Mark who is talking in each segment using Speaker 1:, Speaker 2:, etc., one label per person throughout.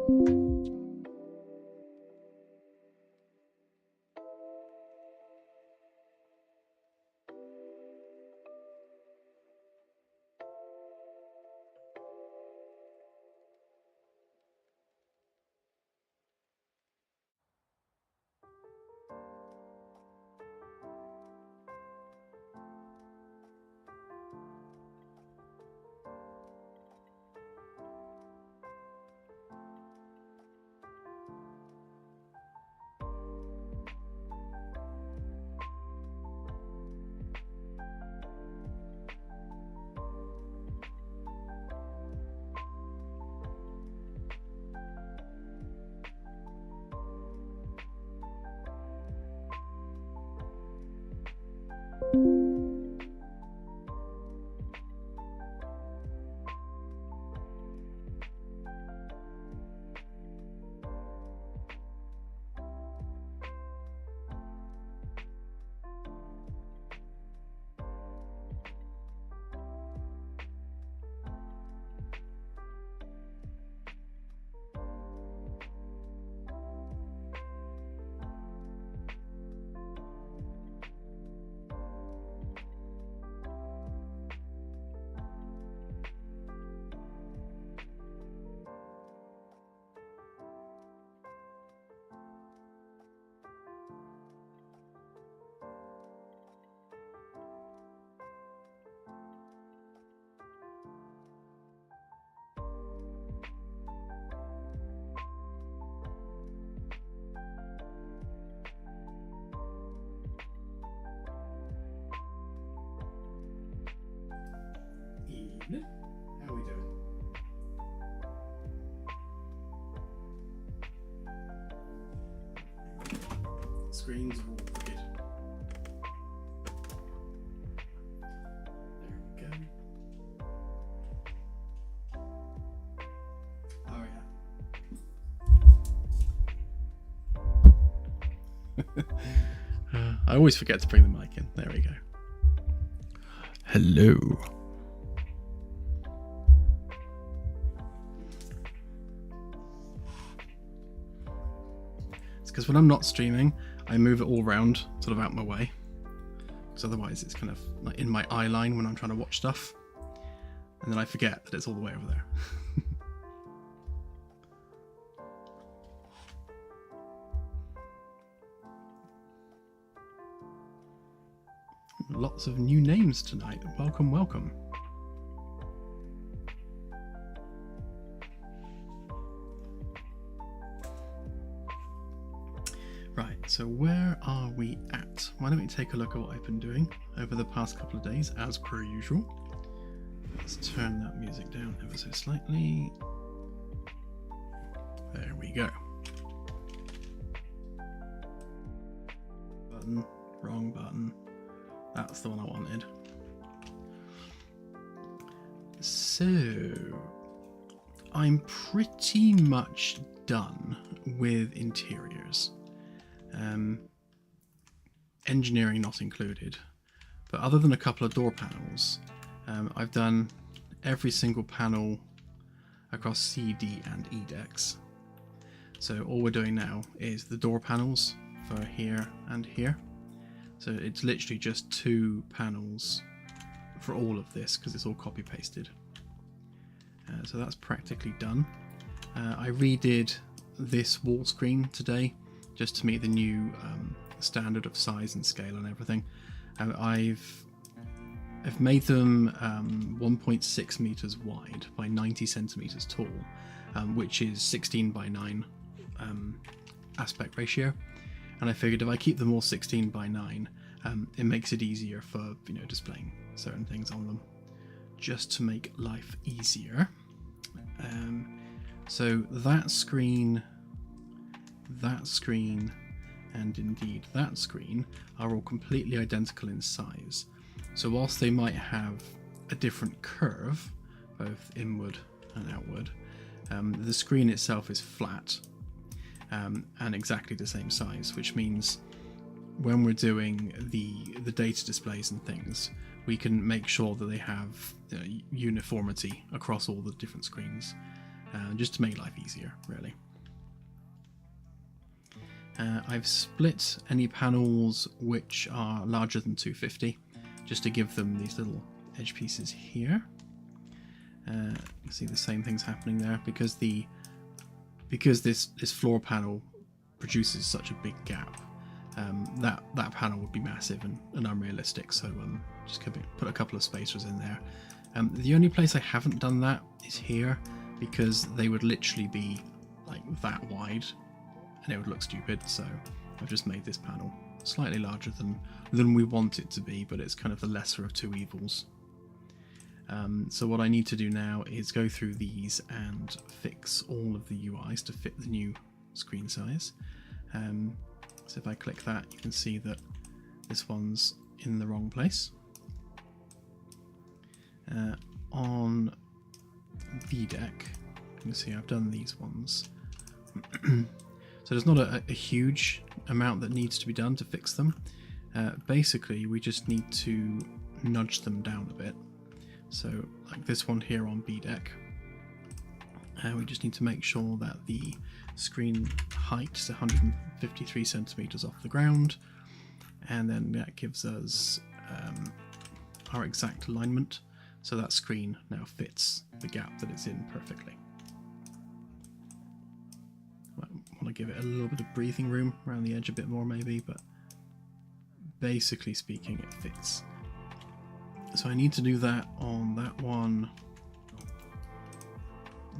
Speaker 1: Evening. How are we doing? Screens are all wicked. There we go. Oh yeah. I always forget to bring the mic in. There we go. Hello. Because when I'm not streaming, I move it all around, sort of out my way. Because otherwise it's kind of like in my eye line when I'm trying to watch stuff. And then I forget that it's all the way over there. Lots of new names tonight. Welcome, welcome. Right, so where are we at? Why don't we take a look at what I've been doing over the past couple of days, as per usual. Let's turn that music down ever so slightly. There we go. Button, wrong button. That's the one I wanted. So, I'm pretty much done with interiors. Engineering not included, but other than a couple of door panels, I've done every single panel across C, D and E decks. So all we're doing now is the door panels for here and here. So it's literally just 2 panels for all of this because it's all copy pasted. So that's practically done. I redid this wall screen today just to meet the new standard of size and scale and everything. I've made them 1.6 meters wide by 90 centimeters tall, which is 16 by 9 aspect ratio. And I figured if I keep them all 16 by 9, it makes it easier for displaying certain things on them, just to make life easier. So that screen, and indeed that screen are all completely identical in size. So whilst they might have a different curve, both inward and outward, the screen itself is flat and exactly the same size, which means when we're doing the data displays and things, we can make sure that they have uniformity across all the different screens. just to make life easier, really. I've split any panels which are larger than 250, just to give them these little edge pieces here. You see the same things happening there because this floor panel produces such a big gap. That panel would be massive and unrealistic, so just put a couple of spacers in there. The only place I haven't done that is here, because they would literally be like that wide and it would look stupid, so I've just made this panel slightly larger than we want it to be, but it's kind of the lesser of two evils. So what I need to do now is go through these and fix all of the UIs to fit the new screen size. So if I click that, you can see that this one's in the wrong place. On VDEC, you can see I've done these ones. So there's not a huge amount that needs to be done to fix them. Basically, we just need to nudge them down a bit. So like this one here on VDEC, we just need to make sure that the screen height is 153 centimeters off the ground, and then that gives us our exact alignment, so that screen now fits the gap that it's in perfectly. I want to give it a little bit of breathing room around the edge a bit more maybe, but basically speaking it fits. So I need to do that on that one,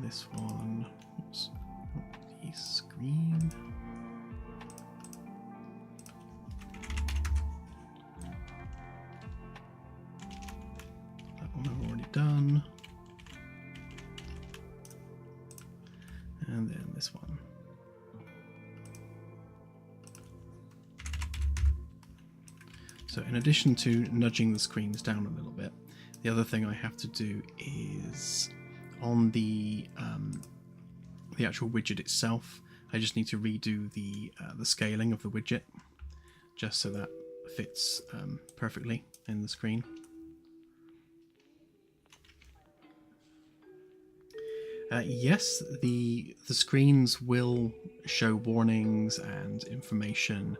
Speaker 1: this one, oops, the screen. That one I've already done. And then this one. So in addition to nudging the screens down a little bit, the other thing I have to do is on the actual widget itself, I just need to redo the scaling of the widget, just so that fits perfectly in the screen. Yes, the screens will show warnings and information.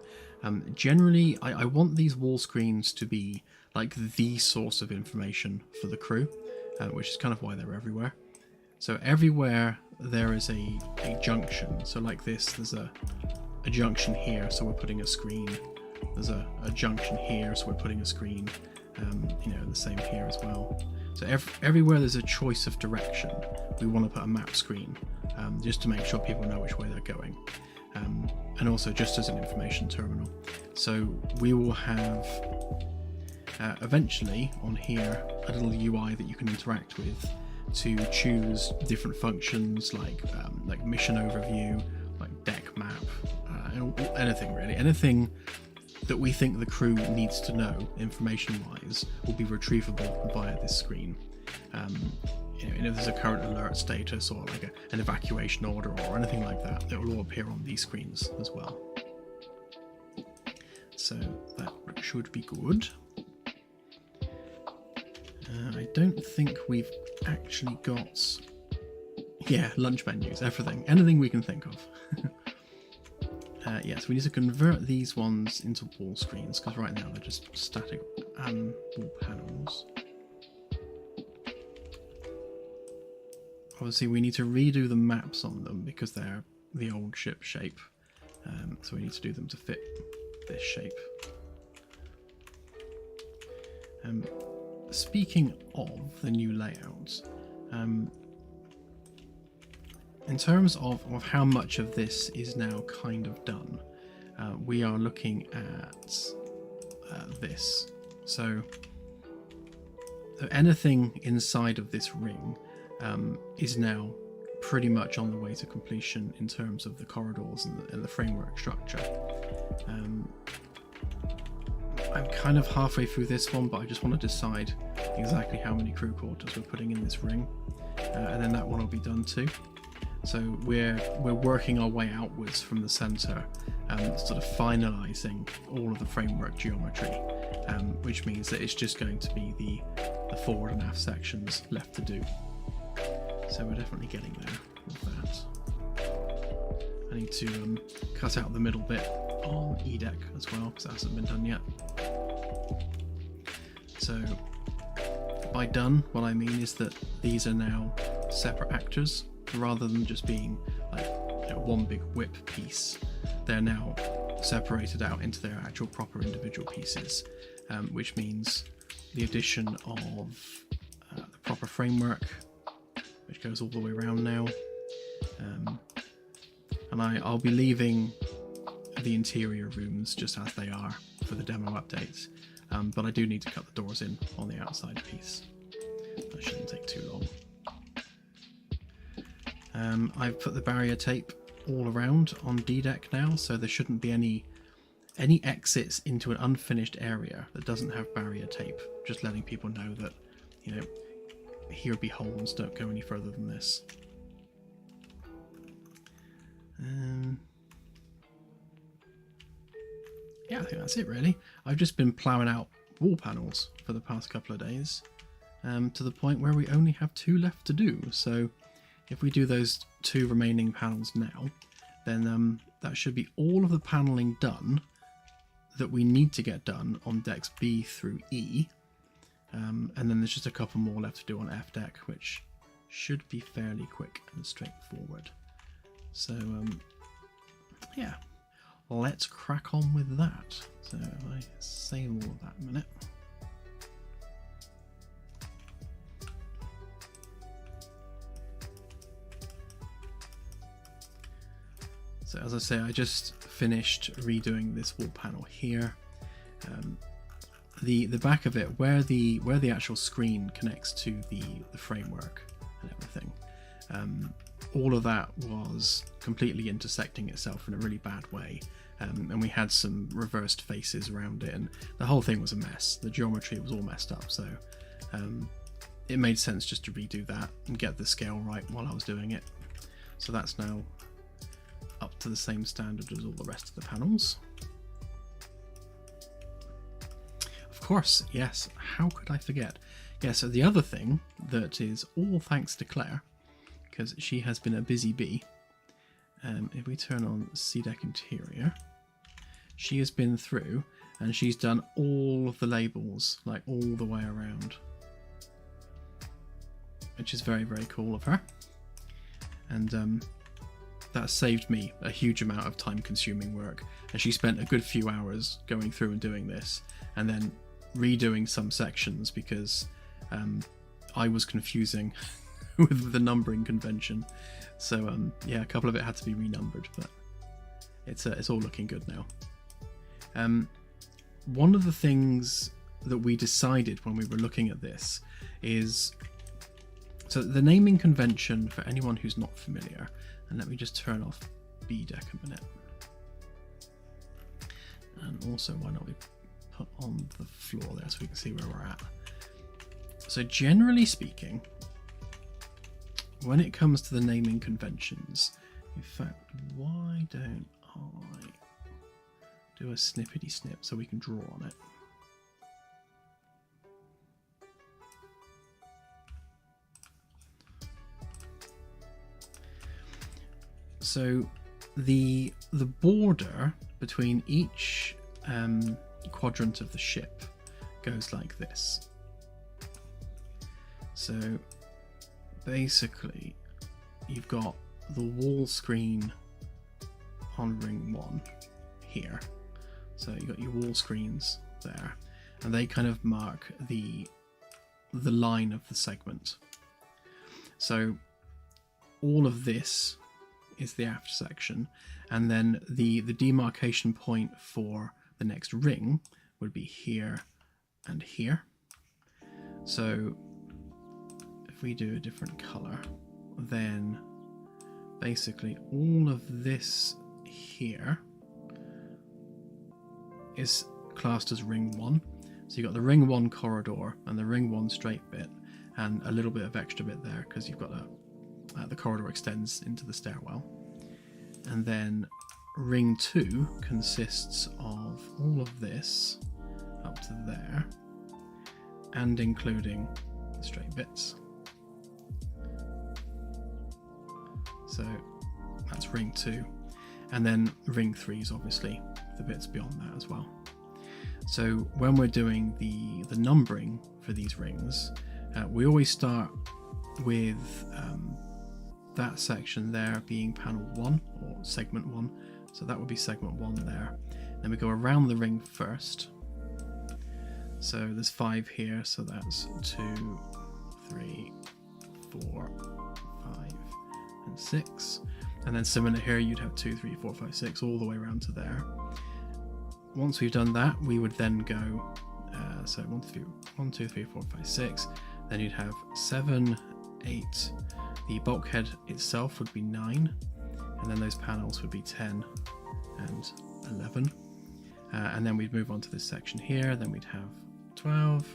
Speaker 1: Generally, I want these wall screens to be like the source of information for the crew, which is kind of why they're everywhere. So everywhere there is a junction. So like this, there's a junction here, so we're putting a screen. There's a junction here, so we're putting a screen. The same here as well. So everywhere there's a choice of direction, we want to put a map screen, just to make sure people know which way they're going. And also just as an information terminal. So we will have eventually on here a little UI that you can interact with to choose different functions like mission overview, like deck map, anything really. Anything that we think the crew needs to know information-wise will be retrievable via this screen. If there's a current alert status or like an evacuation order or anything like that, it will all appear on these screens as well. So that should be good. I don't think we've actually got... Yeah, lunch menus, everything. Anything we can think of. Yes, we need to convert these ones into wall screens, because right now they're just static wall panels. Obviously we need to redo the maps on them because they're the old ship shape, so we need to do them to fit this shape. Speaking of the new layout, in terms of how much of this is now kind of done, we are looking at this. So anything inside of this ring is now pretty much on the way to completion in terms of the corridors and the framework structure. I'm kind of halfway through this one, but I just want to decide exactly how many crew quarters we're putting in this ring, and then that one will be done too. So we're working our way outwards from the center, sort of finalizing all of the framework geometry, which means that it's just going to be the forward and aft sections left to do. So we're definitely getting there. with that. I need to cut out the middle bit on E deck as well, because that hasn't been done yet. So by done, what I mean is that these are now separate actors, rather than just being like, you know, one big whip piece. They're now separated out into their actual proper individual pieces, which means the addition of the proper framework, which goes all the way around now. And I'll be leaving the interior rooms just as they are for the demo updates, but I do need to cut the doors in on the outside piece. That shouldn't take too long. I've put the barrier tape all around on D deck now, so there shouldn't be any exits into an unfinished area that doesn't have barrier tape. Just letting people know that, you know, here be holes, don't go any further than this. Yeah, I think that's it really. I've just been ploughing out wall panels for the past couple of days, to the point where we only have 2 left to do. So if we do those 2 remaining panels now, then that should be all of the paneling done that we need to get done on decks B through E. And then there's just a couple more left to do on F deck, which should be fairly quick and straightforward. So yeah, let's crack on with that. So if I save all of that a minute. So as I say, I just finished redoing this wall panel here. The back of it, where the actual screen connects to the framework and everything, all of that was completely intersecting itself in a really bad way, and we had some reversed faces around it, and the whole thing was a mess. The geometry was all messed up, so it made sense just to redo that and get the scale right while I was doing it. So that's now up to the same standard as all the rest of the panels. Of course, yes, how could I forget? Yes, so the other thing that is all thanks to Claire, because she has been a busy bee. If we turn on C deck interior, she has been through and she's done all of the labels, like all the way around, which is very, very cool of her. And that saved me a huge amount of time consuming work, and she spent a good few hours going through and doing this and then redoing some sections because I was confusing with the numbering convention. So yeah, a couple of it had to be renumbered, but it's all looking good now. One of the things that we decided when we were looking at this is, so the naming convention, for anyone who's not familiar, and let me just turn off B deck a minute. And also, why not we put on the floor there so we can see where we're at. So generally speaking, when it comes to the naming conventions, in fact, why don't I do a snippety snip so we can draw on it? So the border between each quadrant of the ship goes like this. So basically you've got the wall screen on ring 1 here. So you've got your wall screens there, and they kind of mark the line of the segment. So all of this is the aft section, and then the demarcation point for the next ring would be here and here. So if we do a different color, then basically all of this here is classed as ring 1. So you've got the ring 1 corridor and the ring 1 straight bit, and a little bit of extra bit there because you've got the corridor extends into the stairwell. And then ring 2 consists of all of this up to there, and including the straight bits. So that's ring 2. And then ring 3 is obviously the bits beyond that as well. So when we're doing the numbering for these rings, we always start with that section there being panel 1 or segment 1. So that would be segment 1 there. Then we go around the ring first. So there's 5 here, so that's 2, 3, 4, 5, and 6. And then similar here, you'd have 2, 3, 4, 5, 6, all the way around to there. Once we've done that, we would then go, so 1, 2, 3, 4, 5, 6. Then you'd have 7, 8. The bulkhead itself would be 9. And then those panels would be 10 and 11. And then we'd move on to this section here. Then we'd have 12,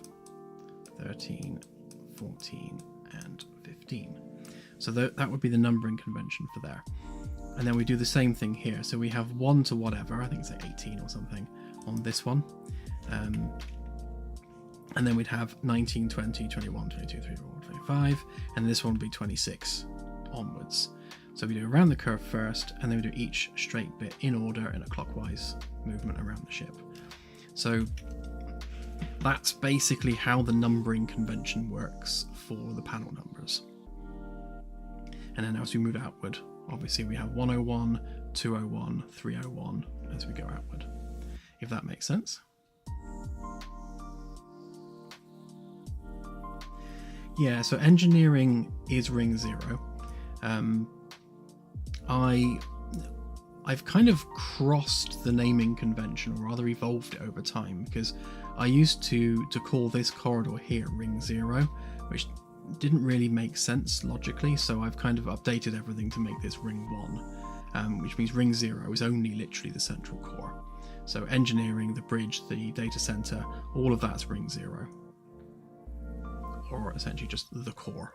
Speaker 1: 13, 14, and 15. So that would be the numbering convention for there. And then we do the same thing here. So we have 1 to whatever, I think it's like 18 or something on this one. And then we'd have 19, 20, 21, 22, 24, 25, and this one would be 26 onwards. So we do around the curve first, and then we do each straight bit in order in a clockwise movement around the ship. So that's basically how the numbering convention works for the panel numbers. And then as we move outward, obviously we have 101, 201, 301 as we go outward, if that makes sense. Yeah, so engineering is ring 0. I've kind of crossed the naming convention, or rather evolved it over time, because I used to call this corridor here ring 0, which didn't really make sense logically, so I've kind of updated everything to make this ring 1, which means ring 0 is only literally the central core. So engineering, the bridge, the data center, all of that's ring 0, or essentially just the core.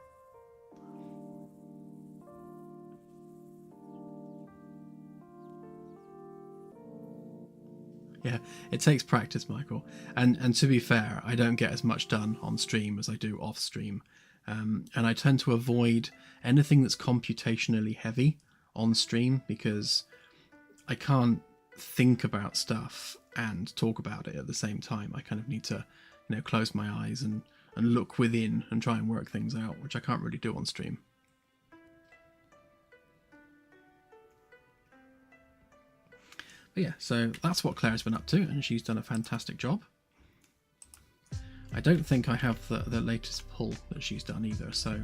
Speaker 1: Yeah, it takes practice, Michael. And to be fair, I don't get as much done on stream as I do off stream. And I tend to avoid anything that's computationally heavy on stream, because I can't think about stuff and talk about it at the same time. I kind of need to, close my eyes and look within and try and work things out, which I can't really do on stream. But yeah, so that's what Claire's been up to, and she's done a fantastic job. I don't think I have the latest pull that she's done either, so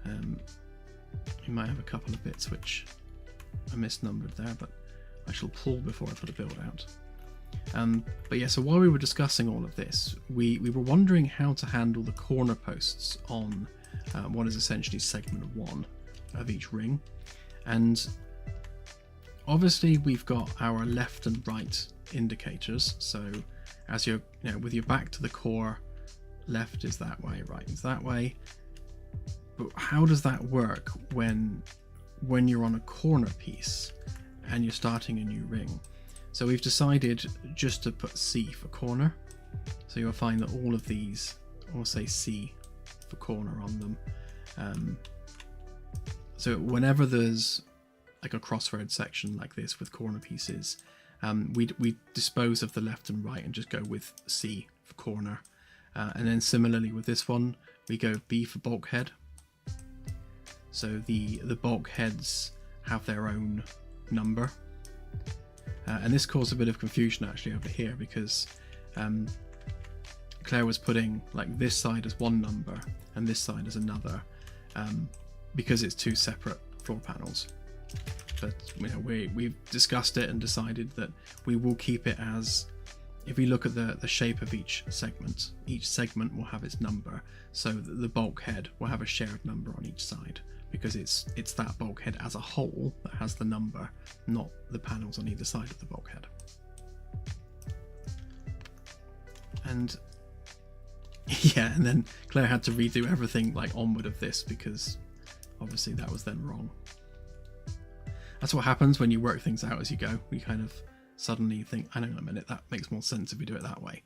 Speaker 1: you might have a couple of bits which are misnumbered there, but I shall pull before I put a build out. But yeah, so while we were discussing all of this, we were wondering how to handle the corner posts on what is essentially segment 1 of each ring. And obviously we've got our left and right indicators, so as you're with your back to the core, left is that way, right is that way. But how does that work when you're on a corner piece and you're starting a new ring? So we've decided just to put C for corner. So you'll find that all of these will say C for corner on them. So whenever there's like a crossroad section like this with corner pieces, we dispose of the left and right and just go with C for corner. And then similarly with this one, we go B for bulkhead. So the bulkheads have their own number. And this caused a bit of confusion actually over here, because Claire was putting like this side as one number and this side as another, because it's two separate floor panels. But we've discussed it and decided that we will keep it as, if we look at the shape of each segment will have its number, so that the bulkhead will have a shared number on each side, because it's that bulkhead as a whole that has the number, not the panels on either side of the bulkhead. And yeah, and then Claire had to redo everything like onward of this, because obviously that was then wrong. That's what happens when you work things out as you go. We kind of suddenly think, hang on a minute, that makes more sense if we do it that way.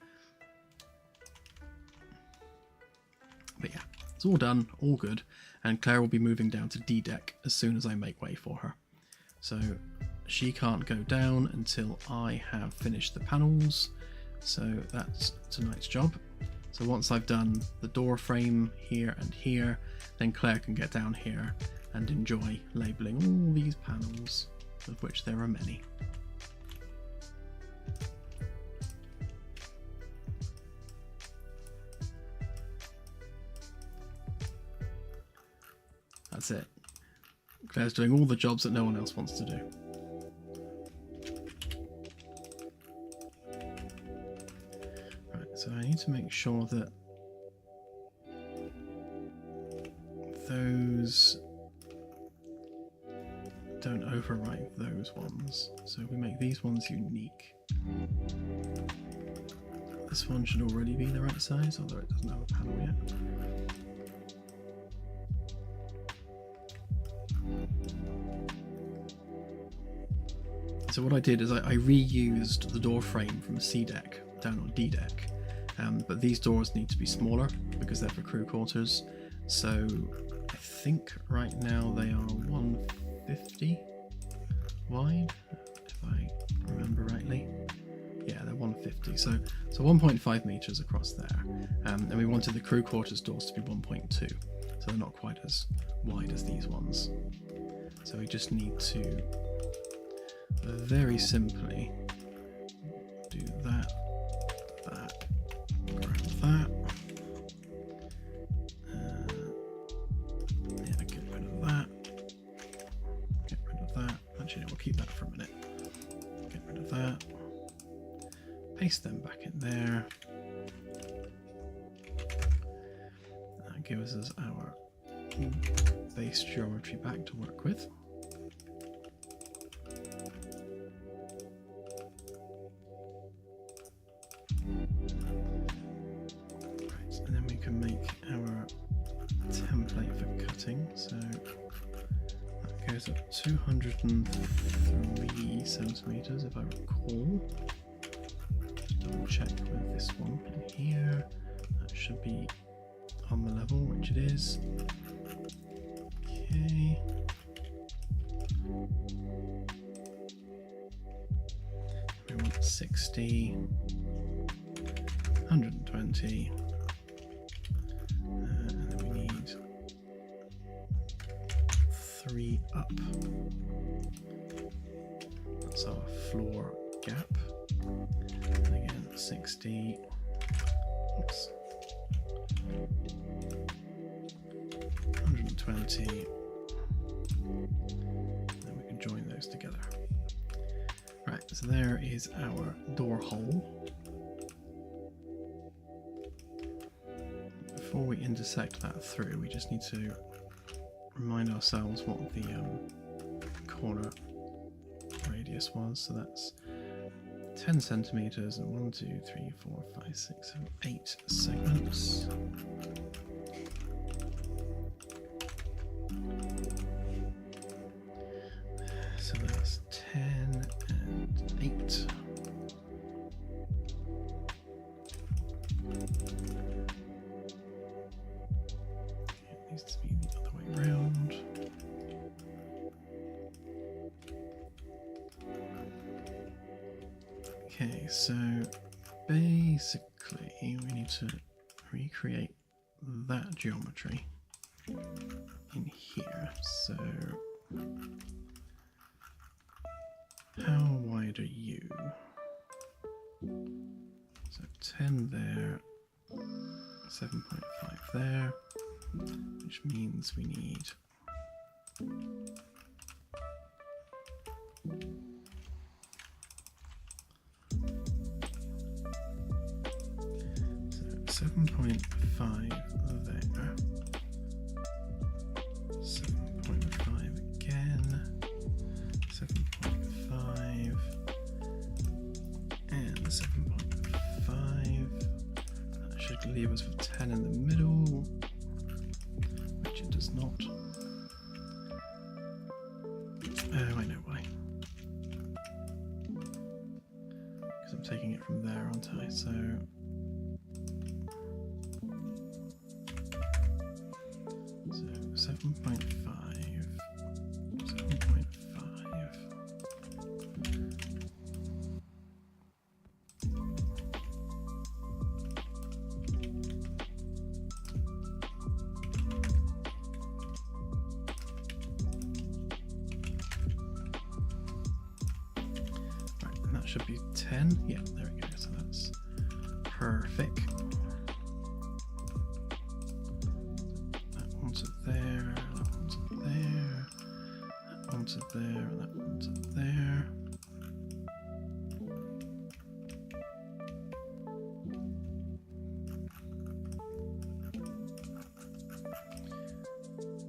Speaker 1: But yeah, It's all done, all good, and Claire will be moving down to D deck as soon as I make way for her. So she can't go down until I have finished the panels, so that's tonight's job. So once I've done the door frame here and here, then Claire can get down here and enjoy labelling all these panels, of which there are many. That's it. Claire's doing all the jobs that no one else wants to do. Right, so I need to make sure that those don't overwrite those ones. So we make these ones unique. This one should already be the right size, although it doesn't have a panel yet. So what I did is I reused the door frame from C deck down on D deck, but these doors need to be smaller because they're for crew quarters. So I think right now they are 150 wide, if I remember rightly. Yeah, they're 150, so 1.5 meters across there, and we wanted the crew quarters doors to be 1.2, so they're not quite as wide as these ones. So we just need to very simply do that, grab that, yeah, get rid of that, get rid of that, actually we'll keep that for a minute, get rid of that, paste them back in there, that gives us our base geometry back to work with. And then we can make our template for cutting. So that goes up 203 centimeters, if I recall. Just double check with this one in here. That should be on the level, which it is. Okay. We want 60, 120. And then we need 3 up. That's our floor gap. And again, 60. Oops. 120. Then we can join those together. Right, so there is our door hole. Before we intersect that through, we just need to remind ourselves what the corner radius was. So that's 10 centimeters and 1, 2, 3, 4, 5, 6, 7, 8 segments. So that's 10 and 8. It needs to be the other way around. Okay, so basically we need to recreate that geometry in here. So how wide are you? So 10 there, 7.5 there, which means we need so 7.5 there, 7.5 again, 7.5 and 7.5. That should leave us with 10 in the middle, which it does not. Oh, I know why. Because I'm taking it from there, aren't I? So 7.5. 7.5. Right, and that should be 10. Yeah, there we go. So that's perfect. That one's up there, that one's up there, that one's up there, and that one's up there.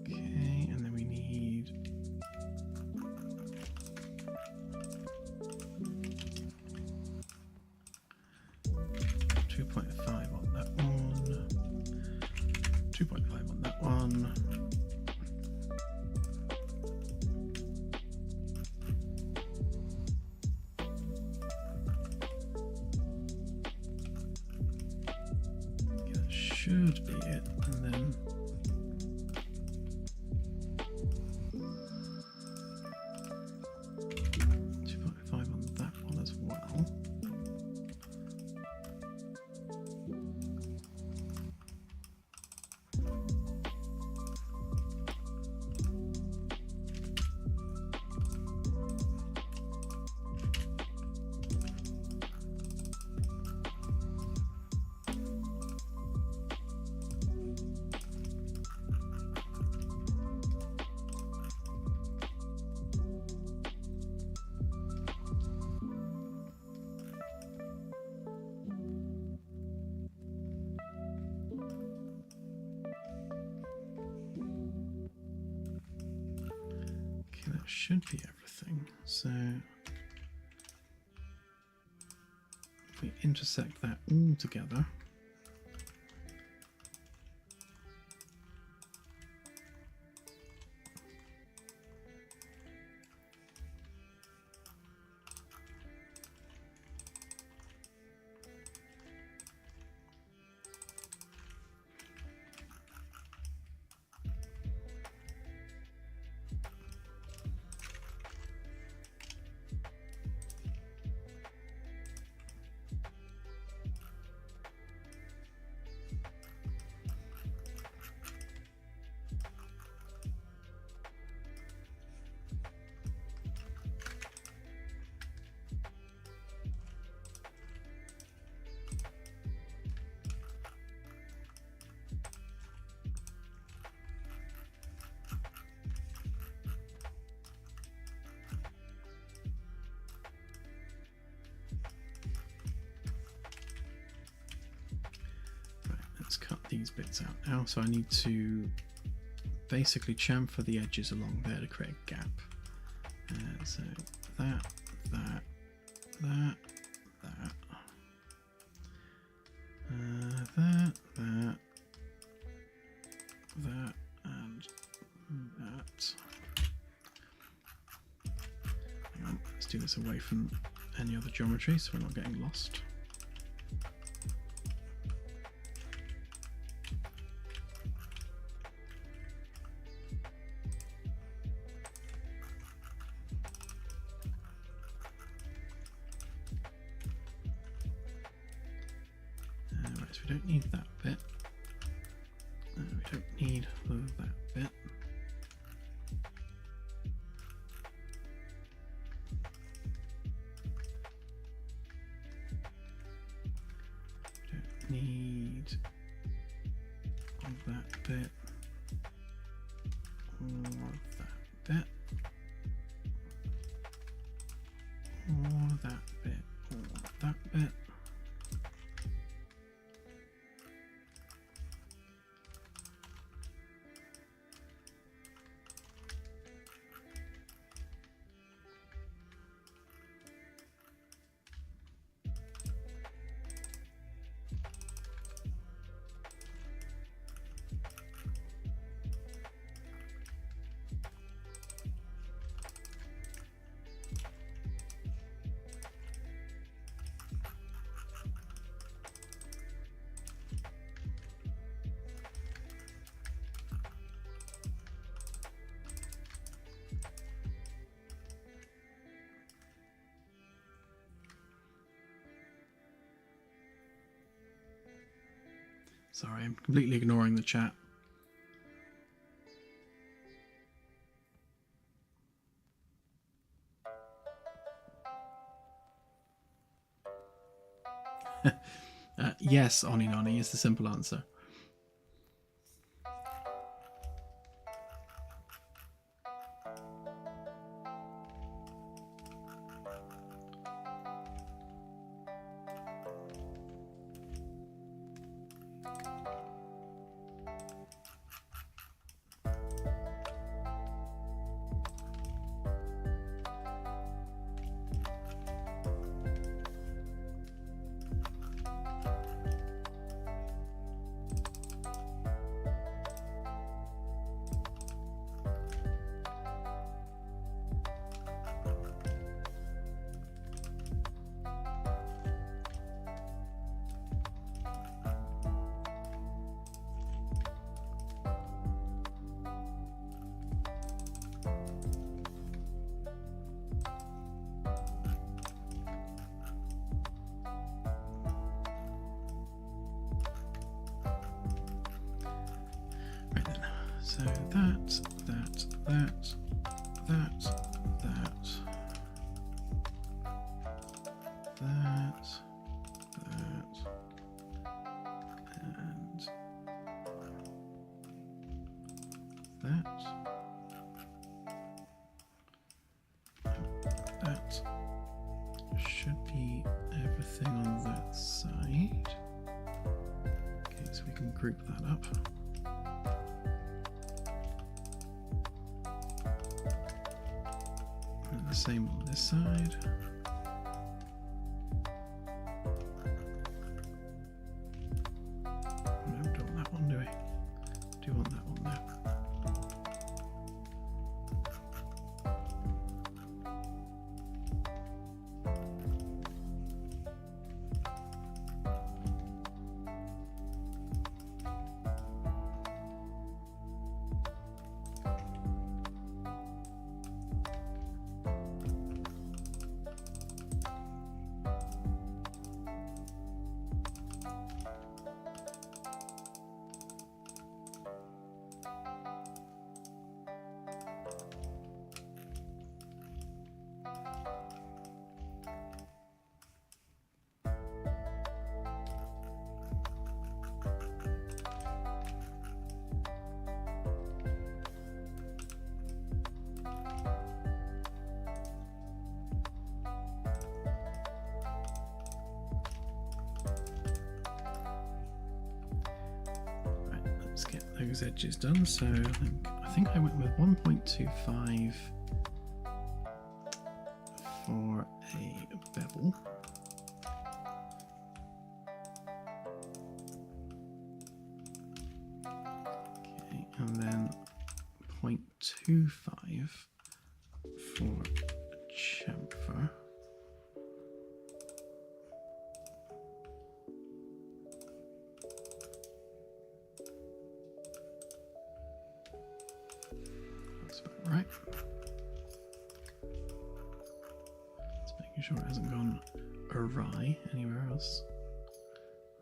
Speaker 1: Okay, and then we need 2.5 on that one, 2.5 on that one. Okay, that should be it, and then on that one as well. That should be everything. So if we intersect that all together, let's cut these bits out now. So I need to basically chamfer the edges along there to create a gap. So that, that, that, that, that, that, and that. Hang on, let's do this away from any other geometry so we're not getting lost. Right, so we don't need that bit. We don't need that bit. We don't need that bit or that bit or that bit or that bit. Sorry, I'm completely ignoring the chat. Yes, Oni Noni is the simple answer. So that, and that should be everything on that side. Okay, so we can group that up. And the same on this side. No, don't want that one, do we? Do want that one there. Let's get those edges done. So I think I went with 1.25 for a bevel. Okay, and then 0.25 for a chamfer. Right. Just making sure it hasn't gone awry anywhere else.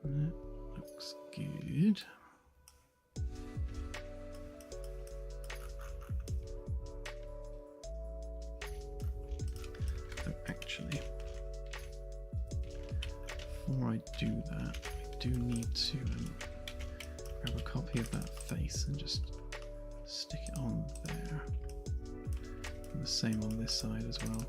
Speaker 1: That looks good. So actually, before I do that, I do need to grab a copy of that face and just stick it on there. And the same on this side as well.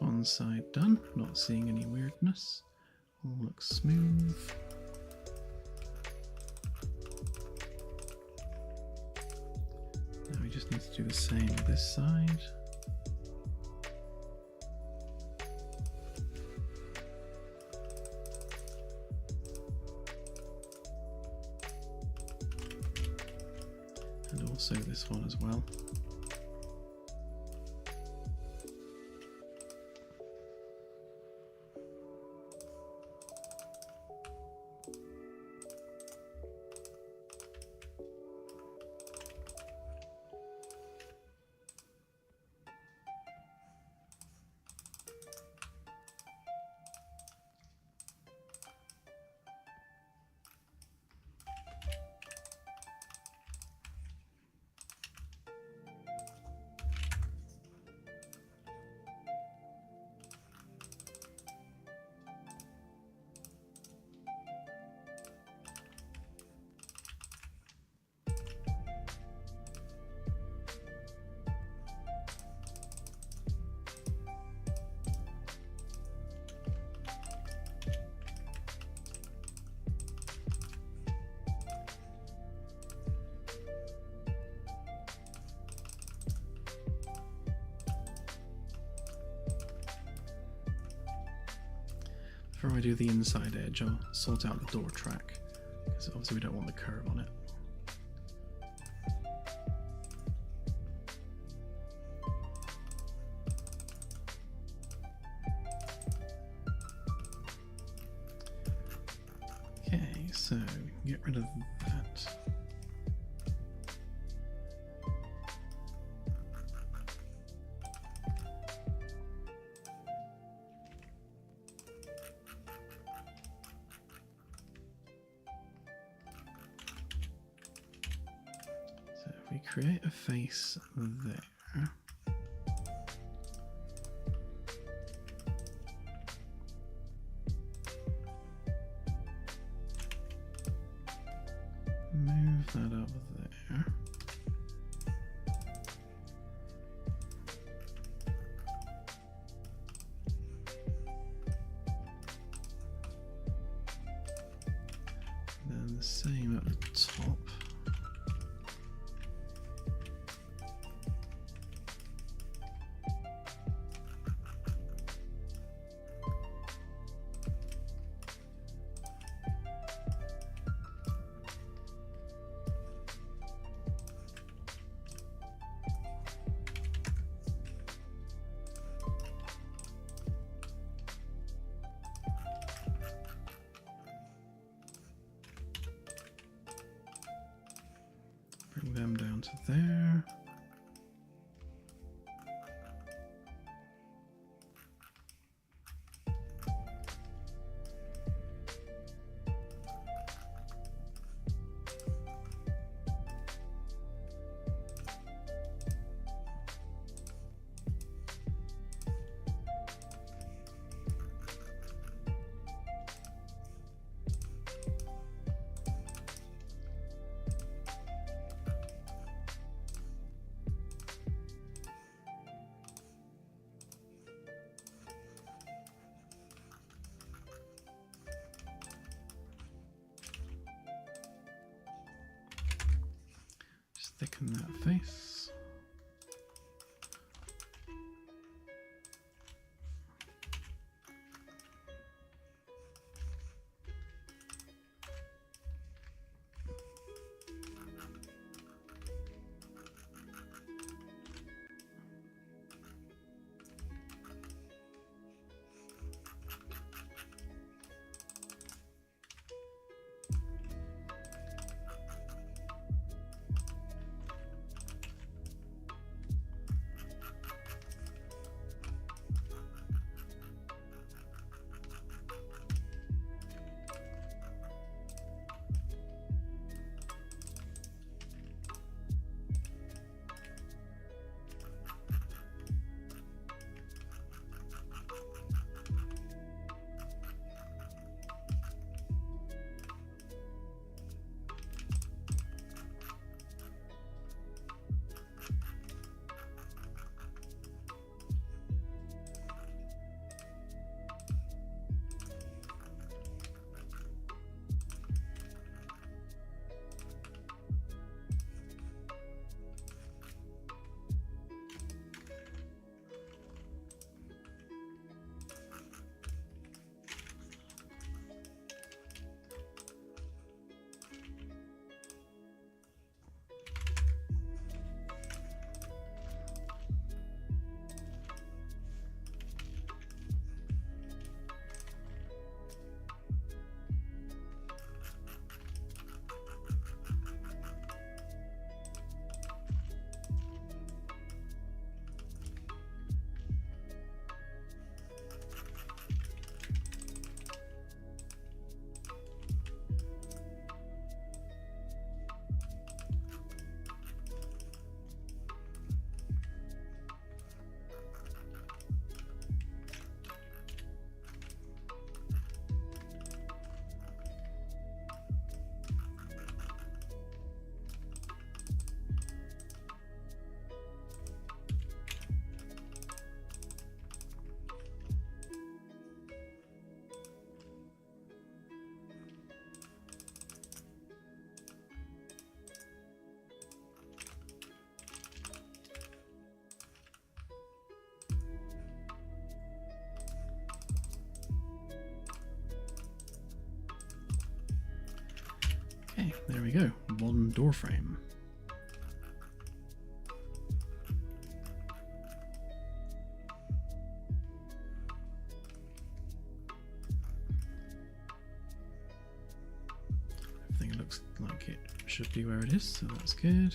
Speaker 1: one side done, not seeing any weirdness. All looks smooth. Now we just need to do the same with this side. And also this one as well. Before I do the inside edge, I'll sort out the door track, because obviously we don't want the curve on it. Okay, so get rid of that. We create a face there. Move that up there. And then the same at the top. Bring them down to there. Thicken that face. we go, one door frame. Everything looks like it should be where it is, so that's good.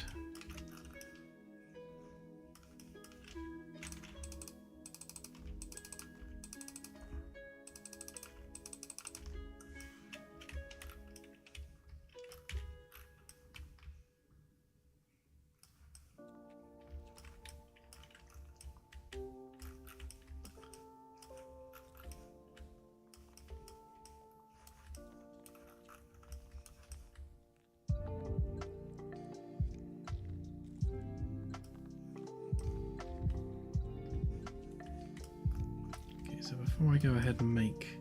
Speaker 1: So before I go ahead and make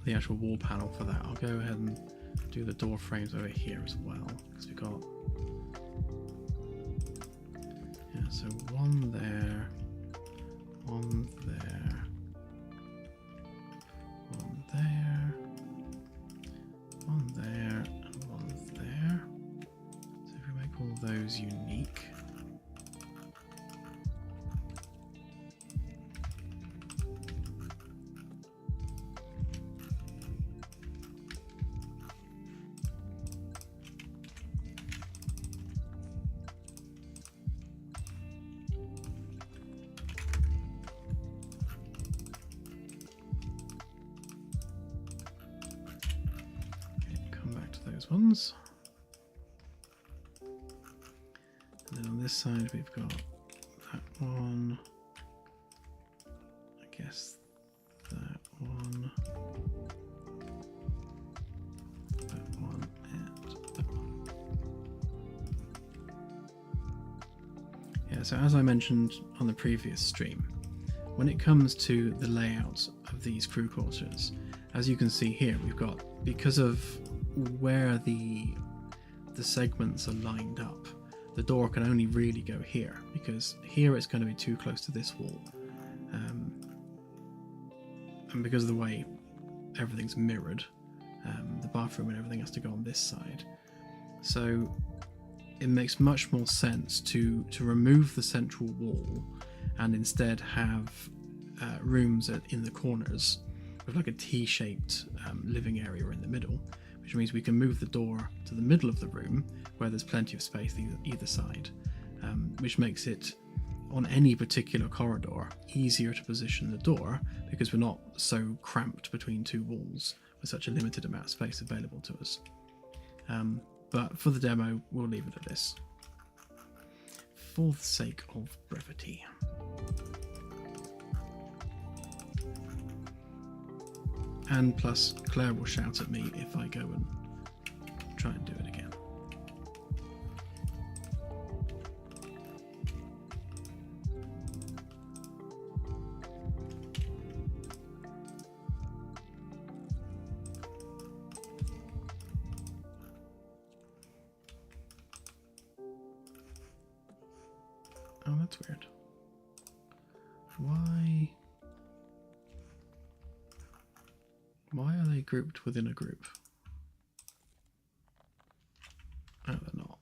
Speaker 1: the actual wall panel for that, I'll go ahead and do the door frames over here as well, because we've got, yeah, so one there, one there, one there, one there, and one there. So if we make all those unique. Those ones, and then on this side we've got that one, I guess that one, and that one. Yeah, so as I mentioned on the previous stream, when it comes to the layout of these crew quarters, as you can see here, we've got, because of where the segments are lined up, the door can only really go here, because here it's going to be too close to this wall, and because of the way everything's mirrored, the bathroom and everything has to go on this side. So it makes much more sense to remove the central wall and instead have rooms in the corners with like a T-shaped living area in the middle, which means we can move the door to the middle of the room where there's plenty of space either side, which makes it, on any particular corridor, easier to position the door because we're not so cramped between two walls with such a limited amount of space available to us. But for the demo, we'll leave it at this, for the sake of brevity. And plus, Claire will shout at me if I go and try and do it again. Oh, that's weird. Why are they grouped within a group? Oh, they're not.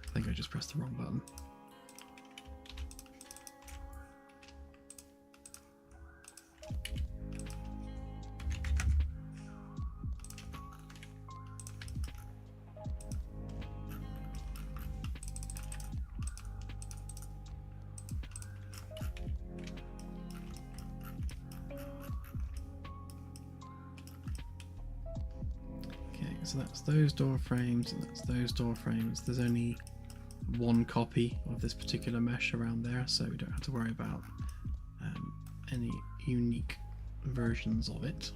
Speaker 1: I think I just pressed the wrong button. So that's those door frames and that's those door frames. There's only one copy of this particular mesh around there, so we don't have to worry about any unique versions of it.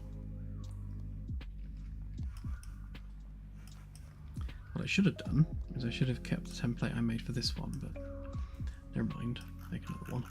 Speaker 1: What I should have done is I should have kept the template I made for this one, but never mind, make another one.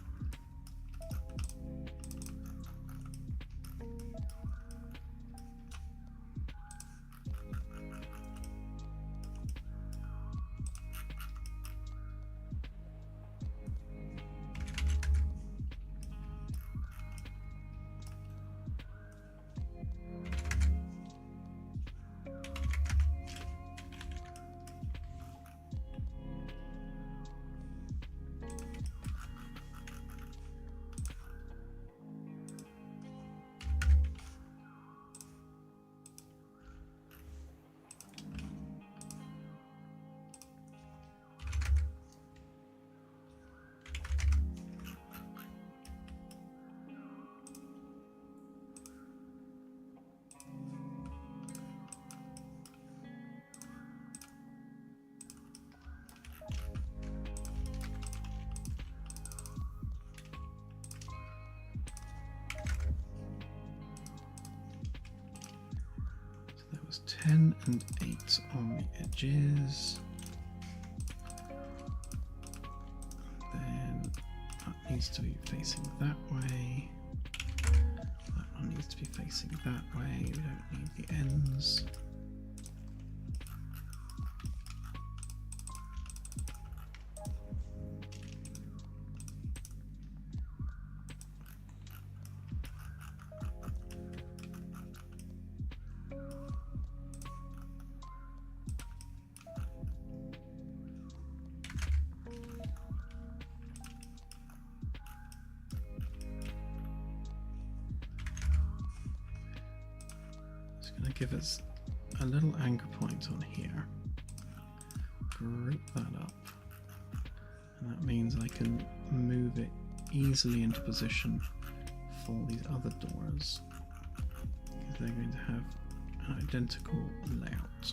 Speaker 1: 10 and 8 on the edges. Then that needs to be facing that way. That one needs to be facing that way. We don't need the ends. Going to give us a little anchor point on here. Group that up, and that means I can move it easily into position for these other doors, because they're going to have an identical layout.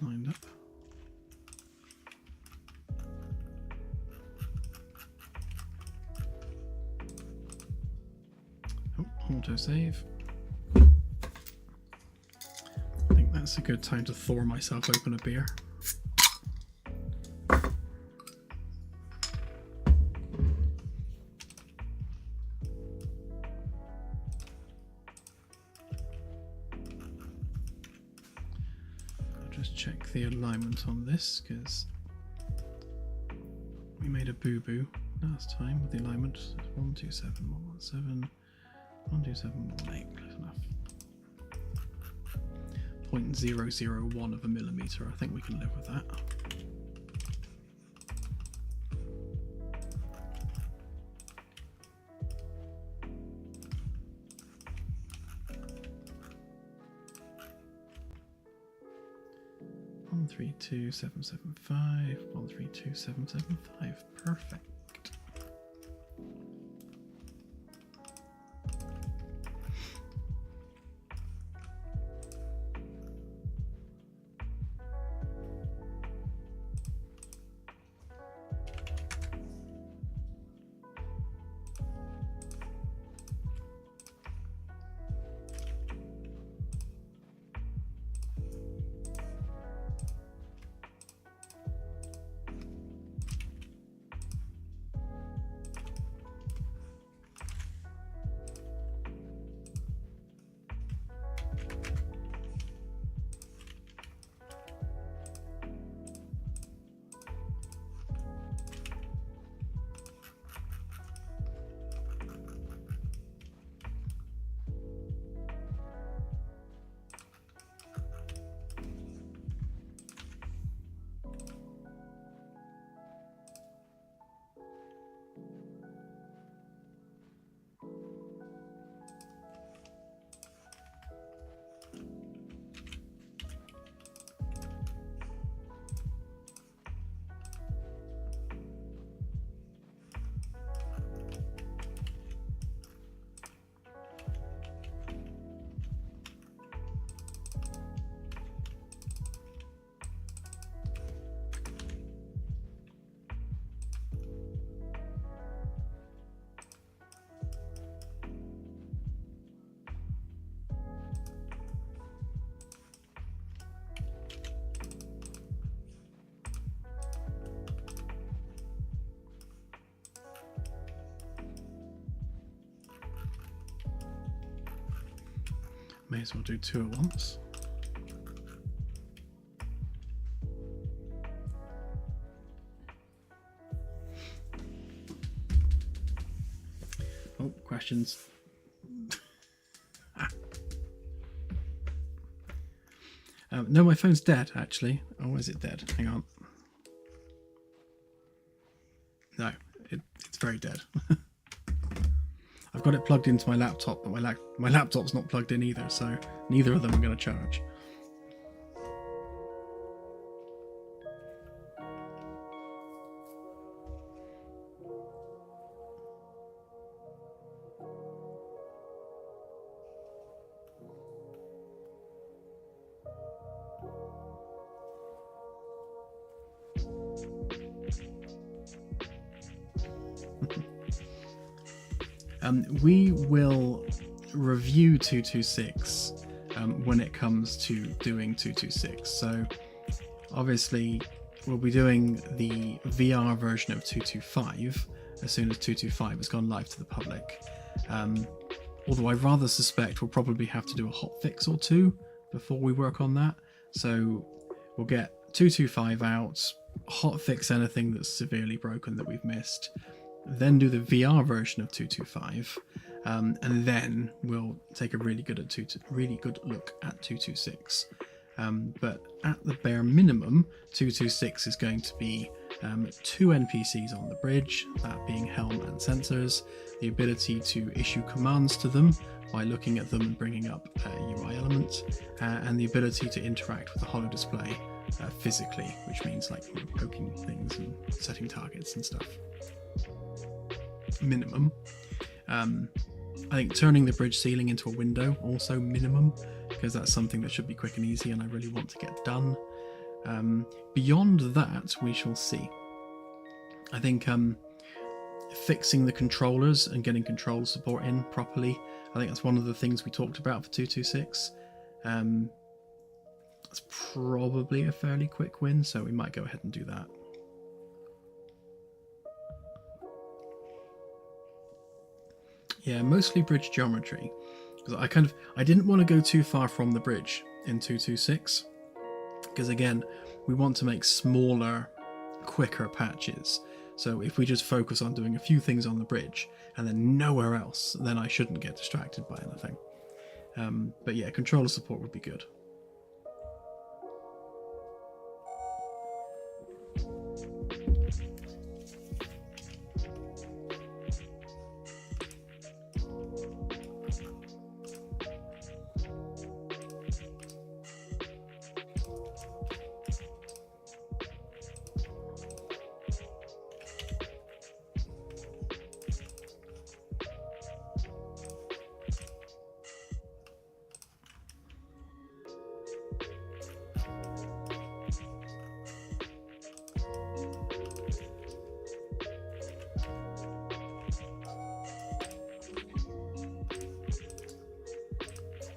Speaker 1: Lined up. Oh, autosave. I think that's a good time to thaw myself open a beer. Just check the alignment on this, because we made a boo-boo last time with the alignment. 127, 117, 127, 118, close enough. 0.001 of a millimeter, I think we can live with that. One, 132,775, 132,775, perfect. May as well do two at once. Oh, questions. No, my phone's dead, actually. Oh, is it dead? Hang on. No, it's very dead. I've got it plugged into my laptop, but my laptop's not plugged in either, so neither of them are going to charge. We will review 226 when it comes to doing 226. So obviously we'll be doing the VR version of 225 as soon as 225 has gone live to the public. Although I rather suspect we'll probably have to do a hotfix or two before we work on that. So we'll get 225 out, hotfix anything that's severely broken that we've missed, then do the VR version of 225, and then we'll take a really good look at 226. But at the bare minimum, 226 is going to be 2 NPCs on the bridge, that being helm and sensors, the ability to issue commands to them by looking at them and bringing up UI elements, and the ability to interact with the holo display physically, which means like poking things and setting targets and stuff. Minimum. I think turning the bridge ceiling into a window also minimum, because that's something that should be quick and easy and I really want to get done. Beyond that, we shall see. I think fixing the controllers and getting control support in properly, I think that's one of the things we talked about for 226. It's probably a fairly quick win, so we might go ahead and do that. Yeah, mostly bridge geometry, because I didn't want to go too far from the bridge in 226, because again, we want to make smaller, quicker patches. So if we just focus on doing a few things on the bridge and then nowhere else, then I shouldn't get distracted by anything. But yeah, controller support would be good.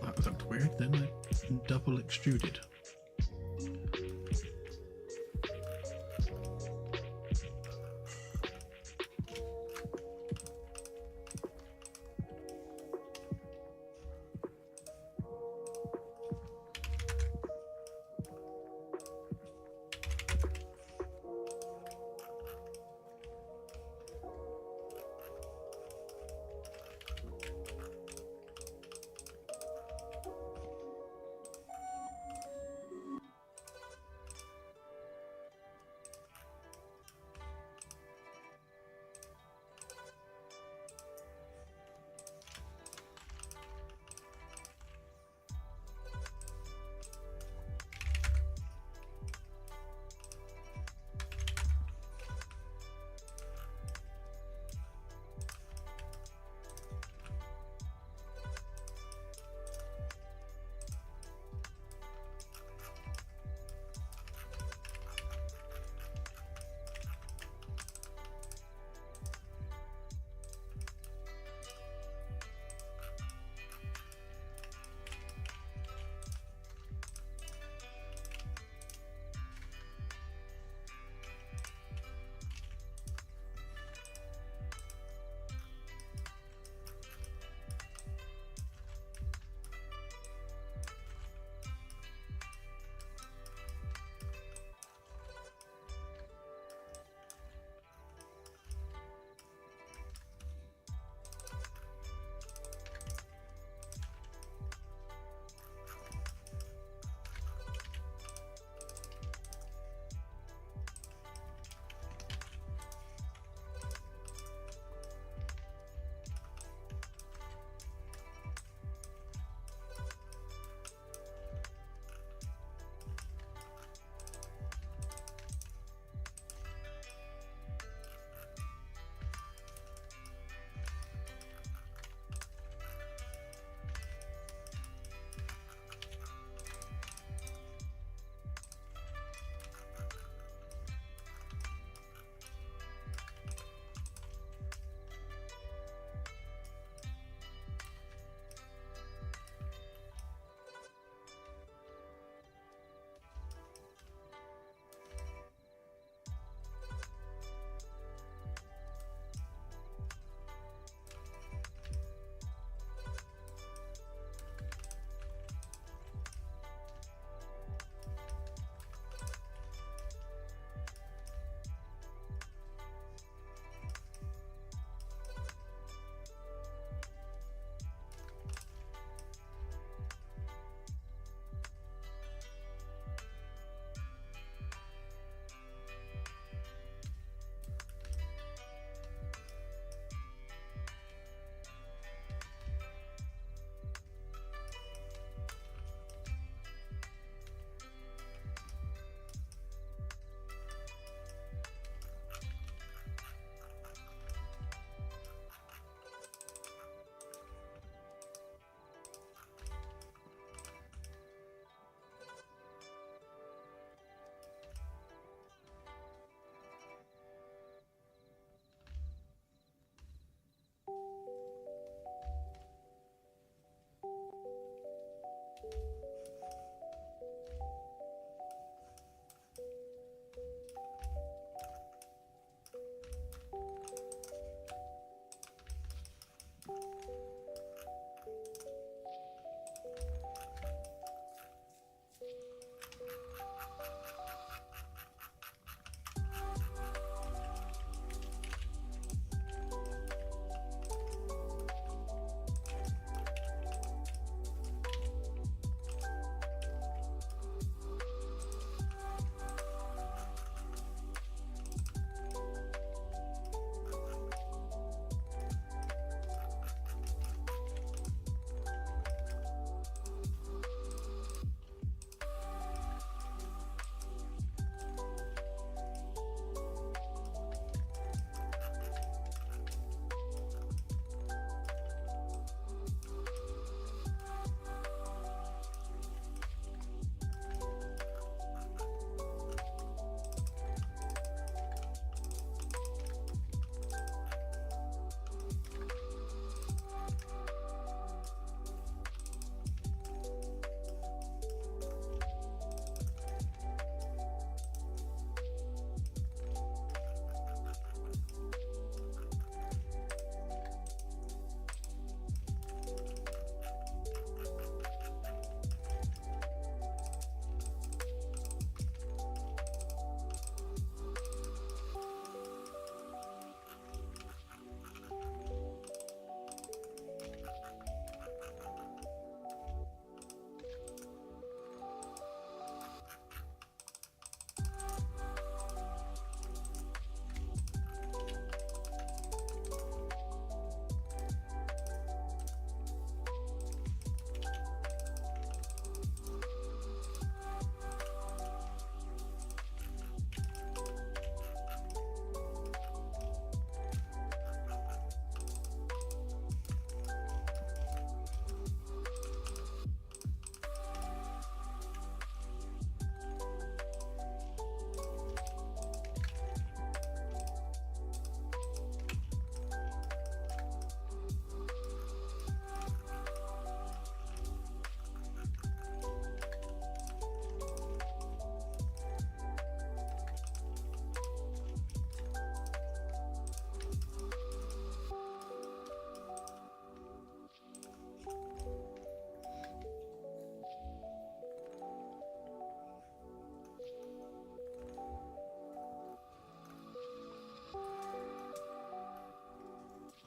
Speaker 1: That looked weird, then I double extruded.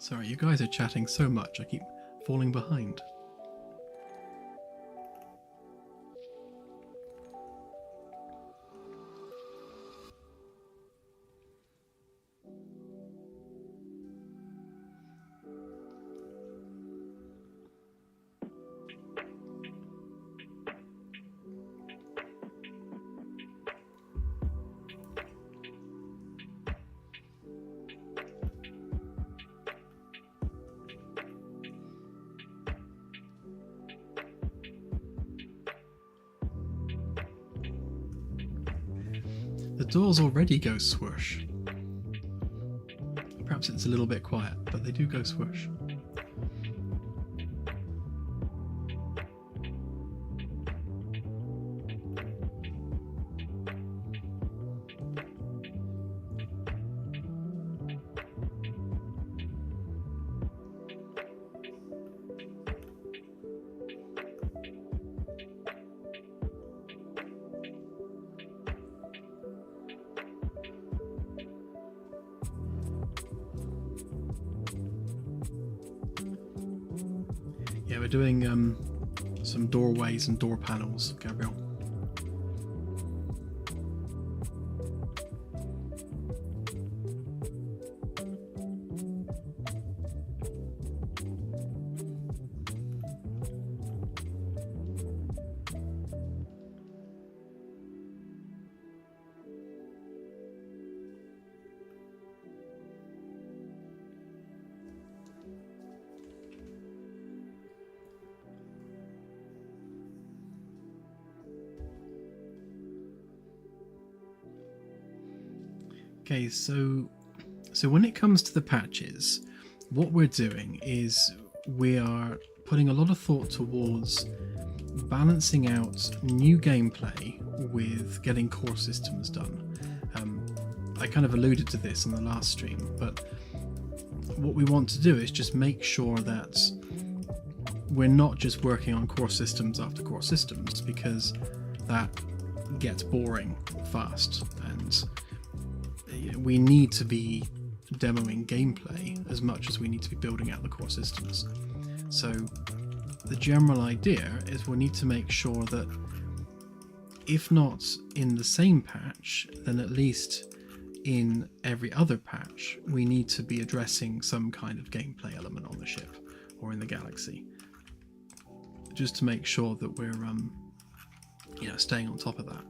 Speaker 1: Sorry, you guys are chatting so much, I keep falling behind. The doors already go swoosh. Perhaps it's a little bit quiet, but they do go swoosh. Yeah, we're doing some doorways and door panels, Gabriel. Okay, so when it comes to the patches, what we're doing is we are putting a lot of thought towards balancing out new gameplay with getting core systems done. I kind of alluded to this in the last stream, but what we want to do is just make sure that we're not just working on core systems after core systems, because that gets boring fast, and we need to be demoing gameplay as much as we need to be building out the core systems. So the general idea is we need to make sure that, if not in the same patch, then at least in every other patch, we need to be addressing some kind of gameplay element on the ship or in the galaxy, just to make sure that we're staying on top of that.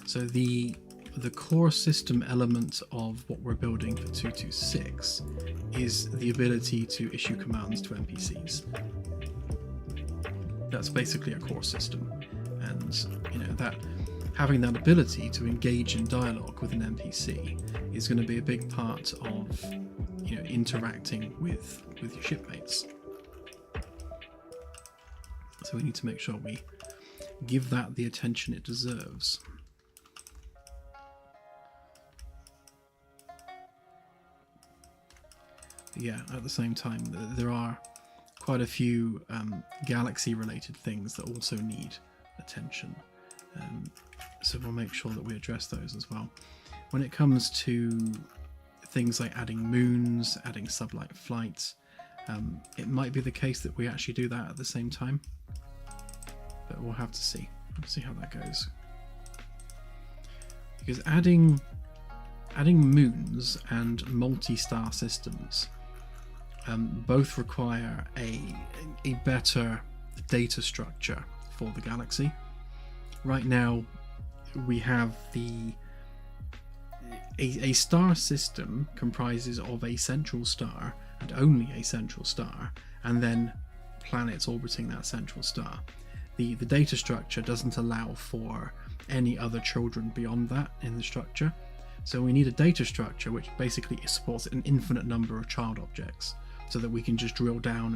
Speaker 1: So the core system element of what we're building for 226 is the ability to issue commands to NPCs. That's basically a core system, and that having that ability to engage in dialogue with an NPC is going to be a big part of interacting with your shipmates. So we need to make sure we give that the attention it deserves. Yeah, at the same time, there are quite a few galaxy-related things that also need attention. So we'll make sure that we address those as well. When it comes to things like adding moons, adding sublight flights, it might be the case that we actually do that at the same time, but we'll have to see. We'll see how that goes. Because adding moons and multi-star systems both require a better data structure for the galaxy. Right now, we have a star system comprises of a central star and only a central star, and then planets orbiting that central star. The data structure doesn't allow for any other children beyond that in the structure. So we need a data structure which basically supports an infinite number of child objects, so that we can just drill down,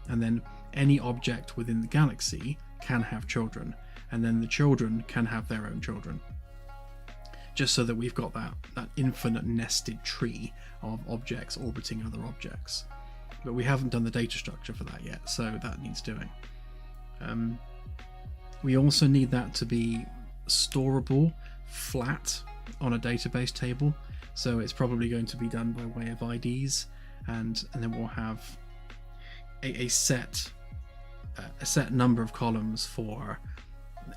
Speaker 1: and then any object within the galaxy can have children, and then the children can have their own children. Just so that we've got that infinite nested tree of objects orbiting other objects. But we haven't done the data structure for that yet, so that needs doing. We also need that to be storable, flat, on a database table, so it's probably going to be done by way of IDs, and then we'll have a set number of columns for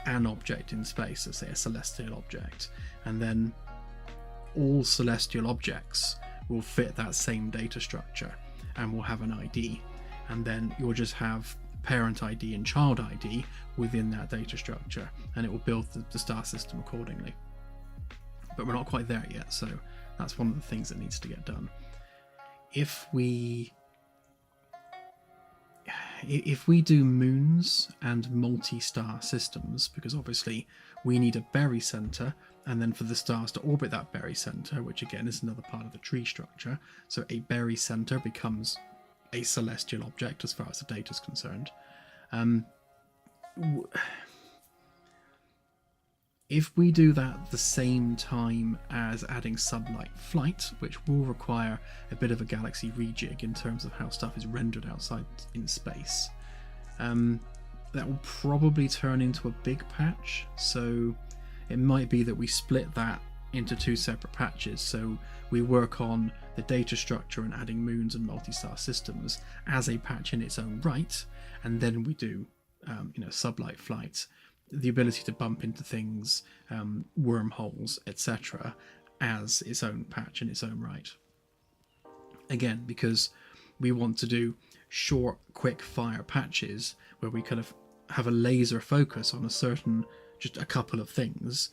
Speaker 1: an object in space, let's say a celestial object, and then all celestial objects will fit that same data structure and will have an ID, and then you'll just have parent ID and child ID within that data structure, and it will build the star system accordingly. But we're not quite there yet, so that's one of the things that needs to get done. If we do moons and multi-star systems, because obviously we need a barycenter, and then for the stars to orbit that barycenter, which again is another part of the tree structure, so a barycenter becomes a celestial object as far as the data is concerned. If we do that at the same time as adding sublight flight, which will require a bit of a galaxy rejig in terms of how stuff is rendered outside in space, that will probably turn into a big patch. So it might be that we split that into two separate patches. So we work on the data structure and adding moons and multi-star systems as a patch in its own right, and then we do sublight flight, the ability to bump into things, wormholes, etc., as its own patch in its own right. Again, because we want to do short, quick fire patches where we kind of have a laser focus on just a couple of things,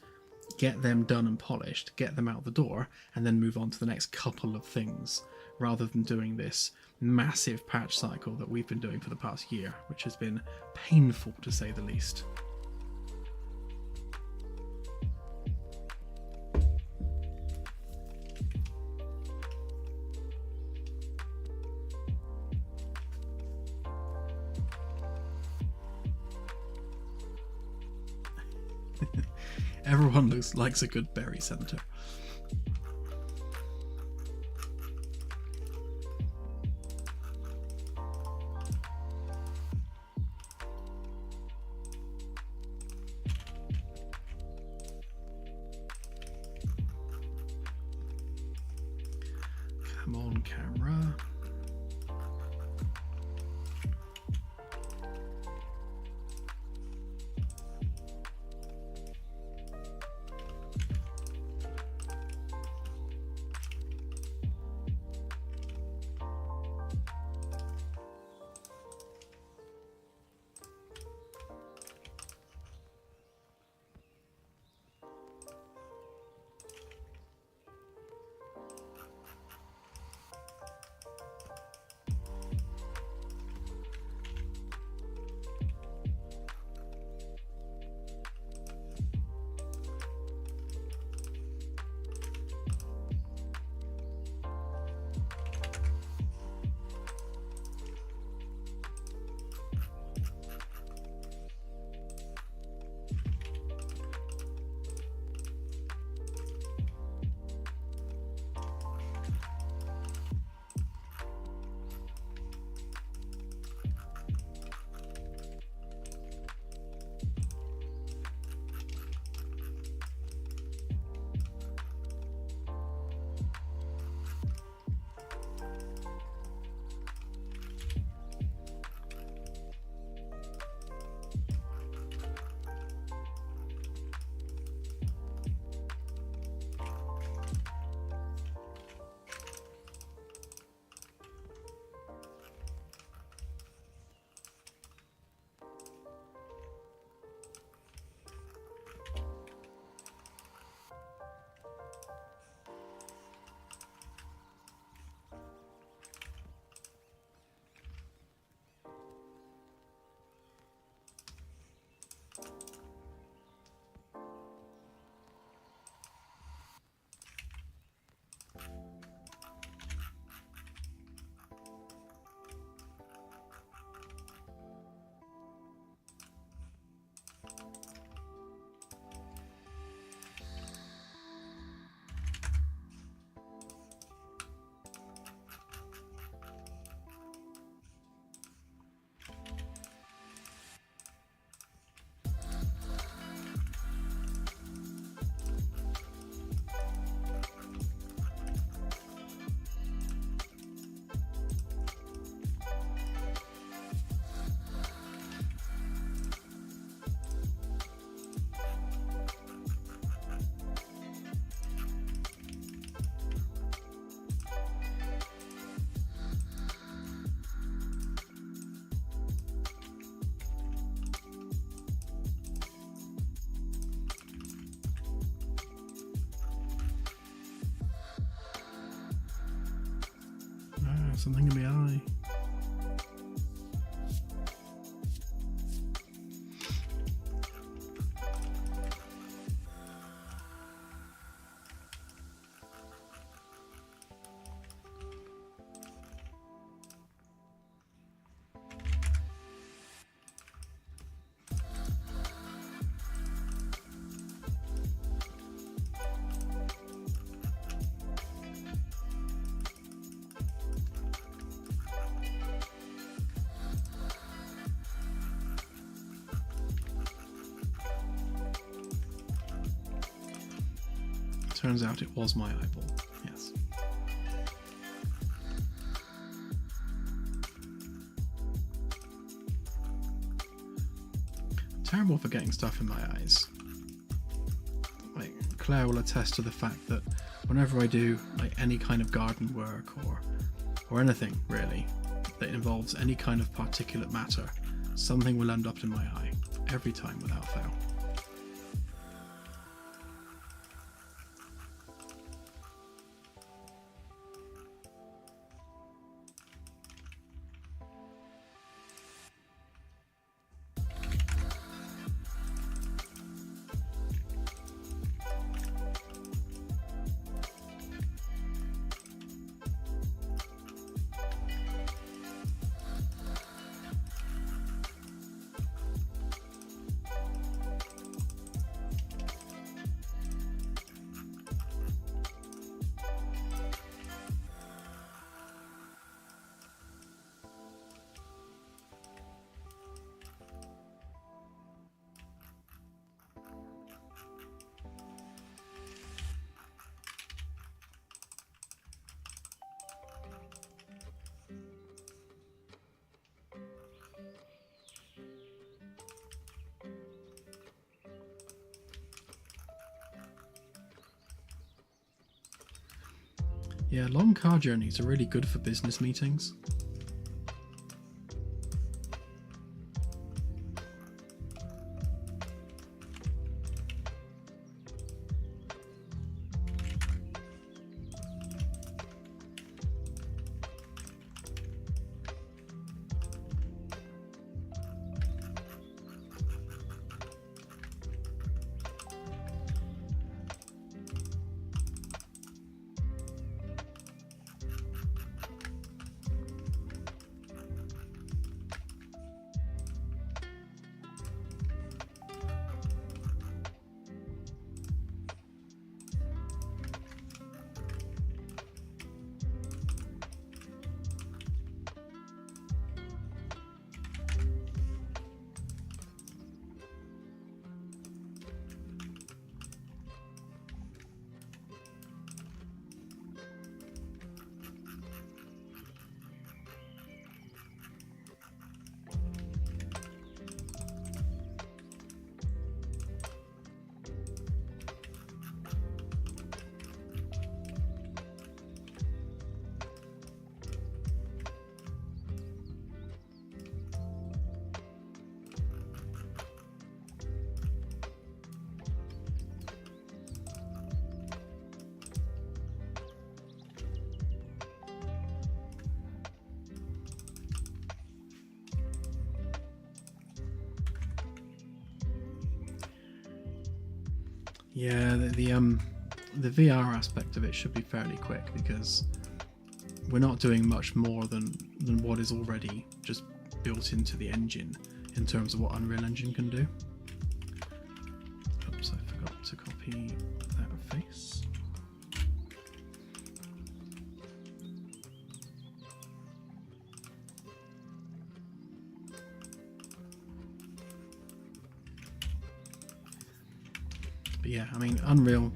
Speaker 1: get them done and polished, get them out the door, and then move on to the next couple of things, rather than doing this massive patch cycle that we've been doing for the past year, which has been painful to say the least. Everyone likes a good barycenter. Come on, camera. something in my eye. Turns out it was my eyeball, yes. Terrible for getting stuff in my eyes. Like, Claire will attest to the fact that whenever I do like any kind of garden work or anything really that involves any kind of particulate matter, something will end up in my eye every time without fail. Yeah, long car journeys are really good for business meetings. Yeah, the VR aspect of it should be fairly quick because we're not doing much more than what is already just built into the engine in terms of what Unreal Engine can do. Oops, I forgot to copy that face. But yeah, I mean, Unreal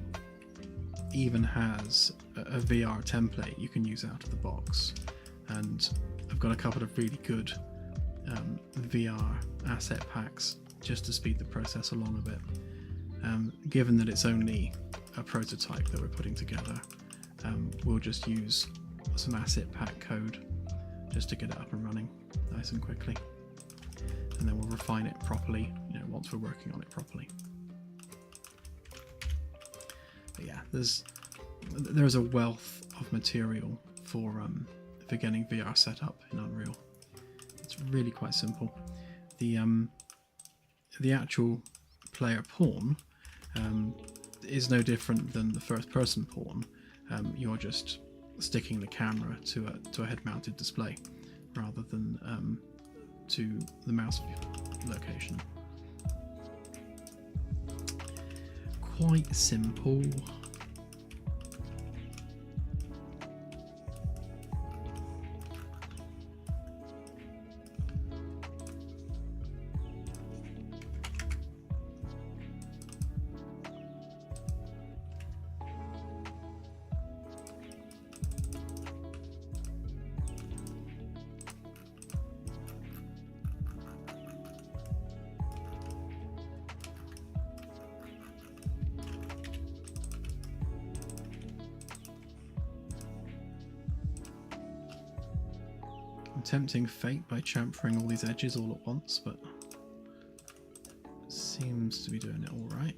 Speaker 1: even has a VR template you can use out of the box, and I've got a couple of really good VR asset packs just to speed the process along a bit. Given that it's only a prototype that we're putting together, we'll just use some asset pack code just to get it up and running nice and quickly, and then we'll refine it properly, once we're working on it properly. But yeah, there's a wealth of material for for getting VR set up in Unreal. It's really quite simple. The actual player pawn is no different than the first-person pawn. You're just sticking the camera to a head-mounted display rather than to the mouse location. Quite simple. I'm tempting fate by chamfering all these edges all at once, but seems to be doing it all right.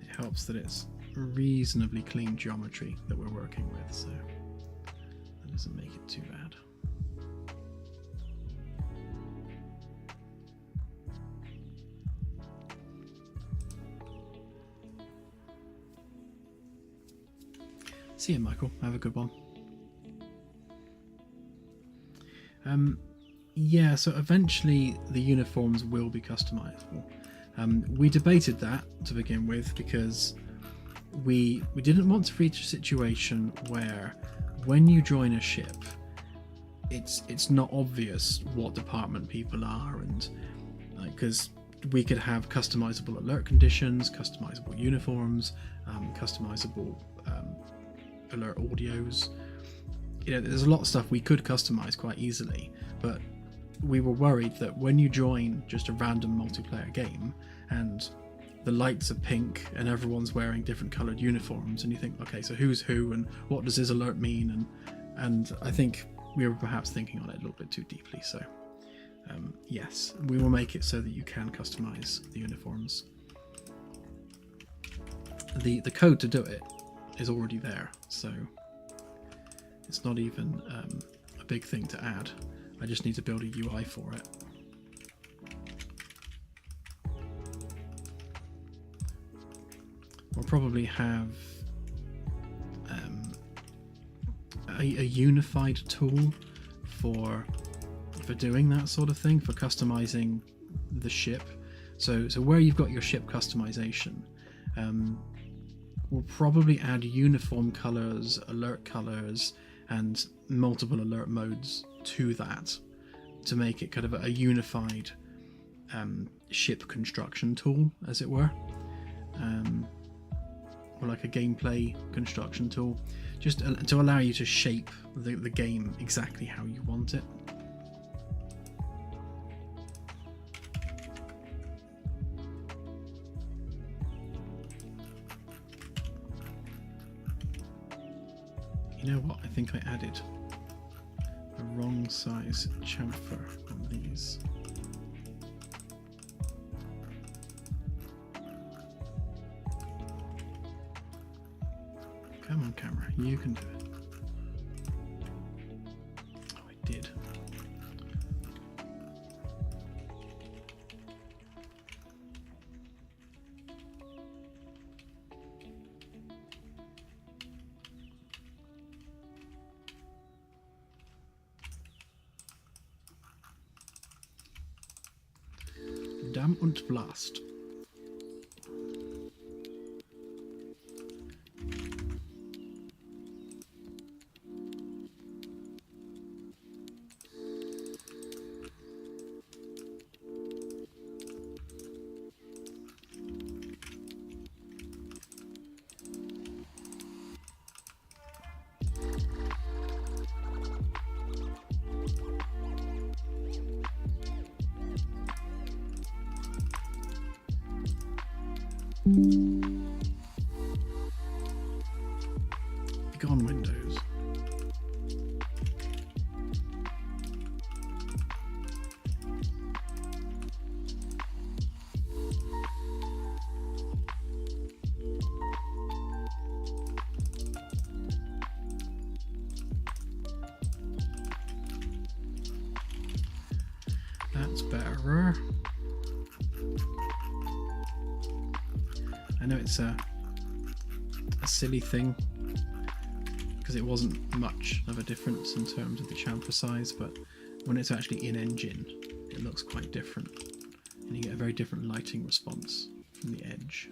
Speaker 1: It helps that it's reasonably clean geometry that we're working with, so that doesn't make it too bad. See you, Michael. Have a good one. Yeah, so eventually the uniforms will be customizable. We debated that to begin with because we didn't want to reach a situation where when you join a ship it's not obvious what department people are, and because we could have customizable alert conditions, customizable uniforms, customizable alert audios. You know, there's a lot of stuff we could customize quite easily, but we were worried that when you join just a random multiplayer game and the lights are pink and everyone's wearing different coloured uniforms, and you think, okay, so who's who and what does this alert mean? And I think we were perhaps thinking on it a little bit too deeply. So yes, we will make it so that you can customize the uniforms. The code to do it is already there, so it's not even a big thing to add. I just need to build a UI for it. We'll probably have a unified tool for doing that sort of thing, for customizing the ship. So where you've got your ship customization, we'll probably add uniform colors, alert colors, and multiple alert modes to that to make it kind of a unified ship construction tool, as it were. Or like a gameplay construction tool, just to allow you to shape the game exactly how you want it. You know what? I think I added the wrong size chamfer on these. Come on, camera, you can do it. Oh, I did. Damm und Blast. That's better. I know it's a silly thing because it wasn't much of a difference in terms of the chamfer size, but when it's actually in engine, it looks quite different, and you get a very different lighting response from the edge.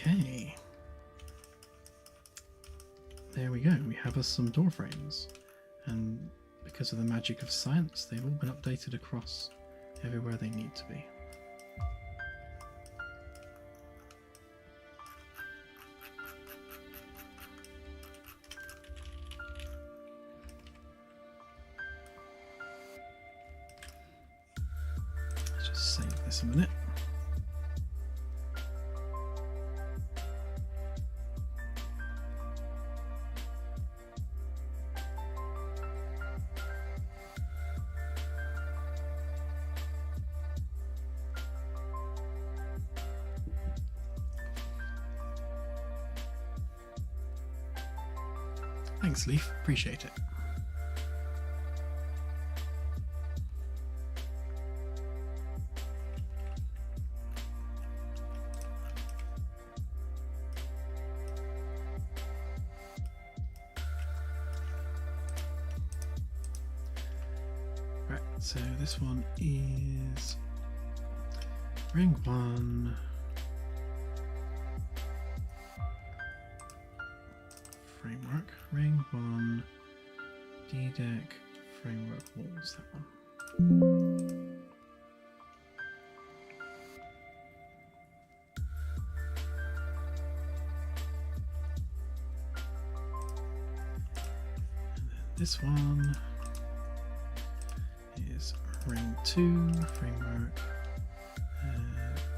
Speaker 1: Okay, there we go. We have us some door frames, and because of the magic of science, they've all been updated across everywhere they need to be. Let's just save this a minute. Thanks, Leaf. Appreciate it. Right, so this one is ring 1. Framework, ring 1, D-deck, framework walls, that one. And then this one is ring 2, framework,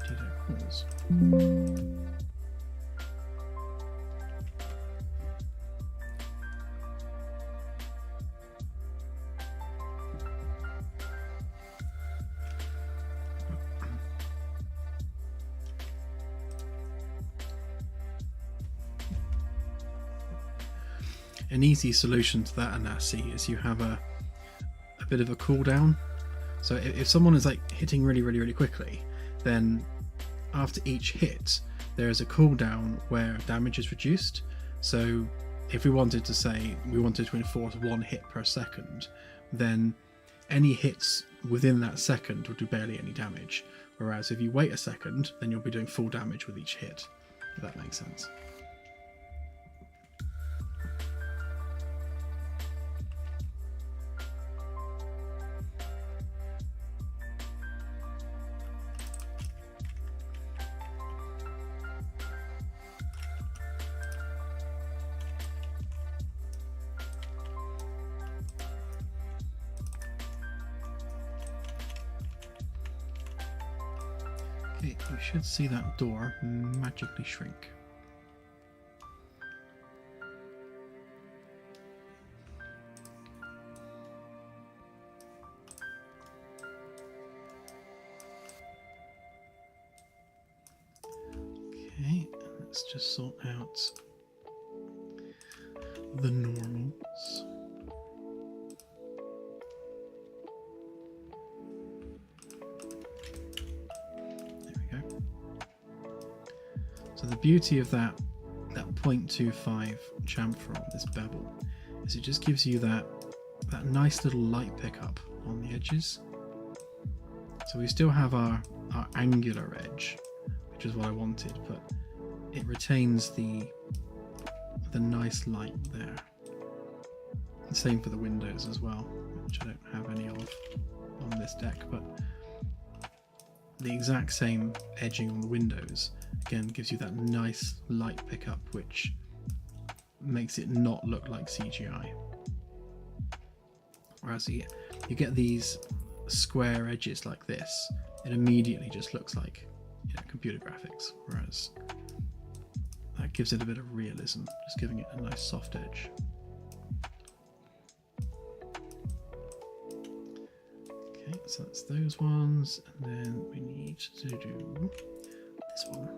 Speaker 1: D-deck walls. An easy solution to that, Anasi, is you have a bit of a cooldown. So if someone is like hitting really quickly, then after each hit there is a cooldown where damage is reduced. So if we wanted to say we wanted to enforce 1 hit per second, then any hits within that second will do barely any damage. Whereas if you wait a second, then you'll be doing full damage with each hit, if that makes sense. Okay, you should see that door magically shrink. Okay, let's just sort out the normals. So the beauty of that 0.25 chamfer, this bevel, is it just gives you that nice little light pickup on the edges. So we still have our angular edge, which is what I wanted, but it retains the nice light there. And same for the windows as well, which I don't have any of on this deck, but the exact same edging on the windows again gives you that nice light pickup, which makes it not look like CGI. Whereas you get these square edges like this, it immediately just looks like, you know, computer graphics, whereas that gives it a bit of realism, just giving it a nice soft edge. Okay, so that's those ones, and then we need to do this one.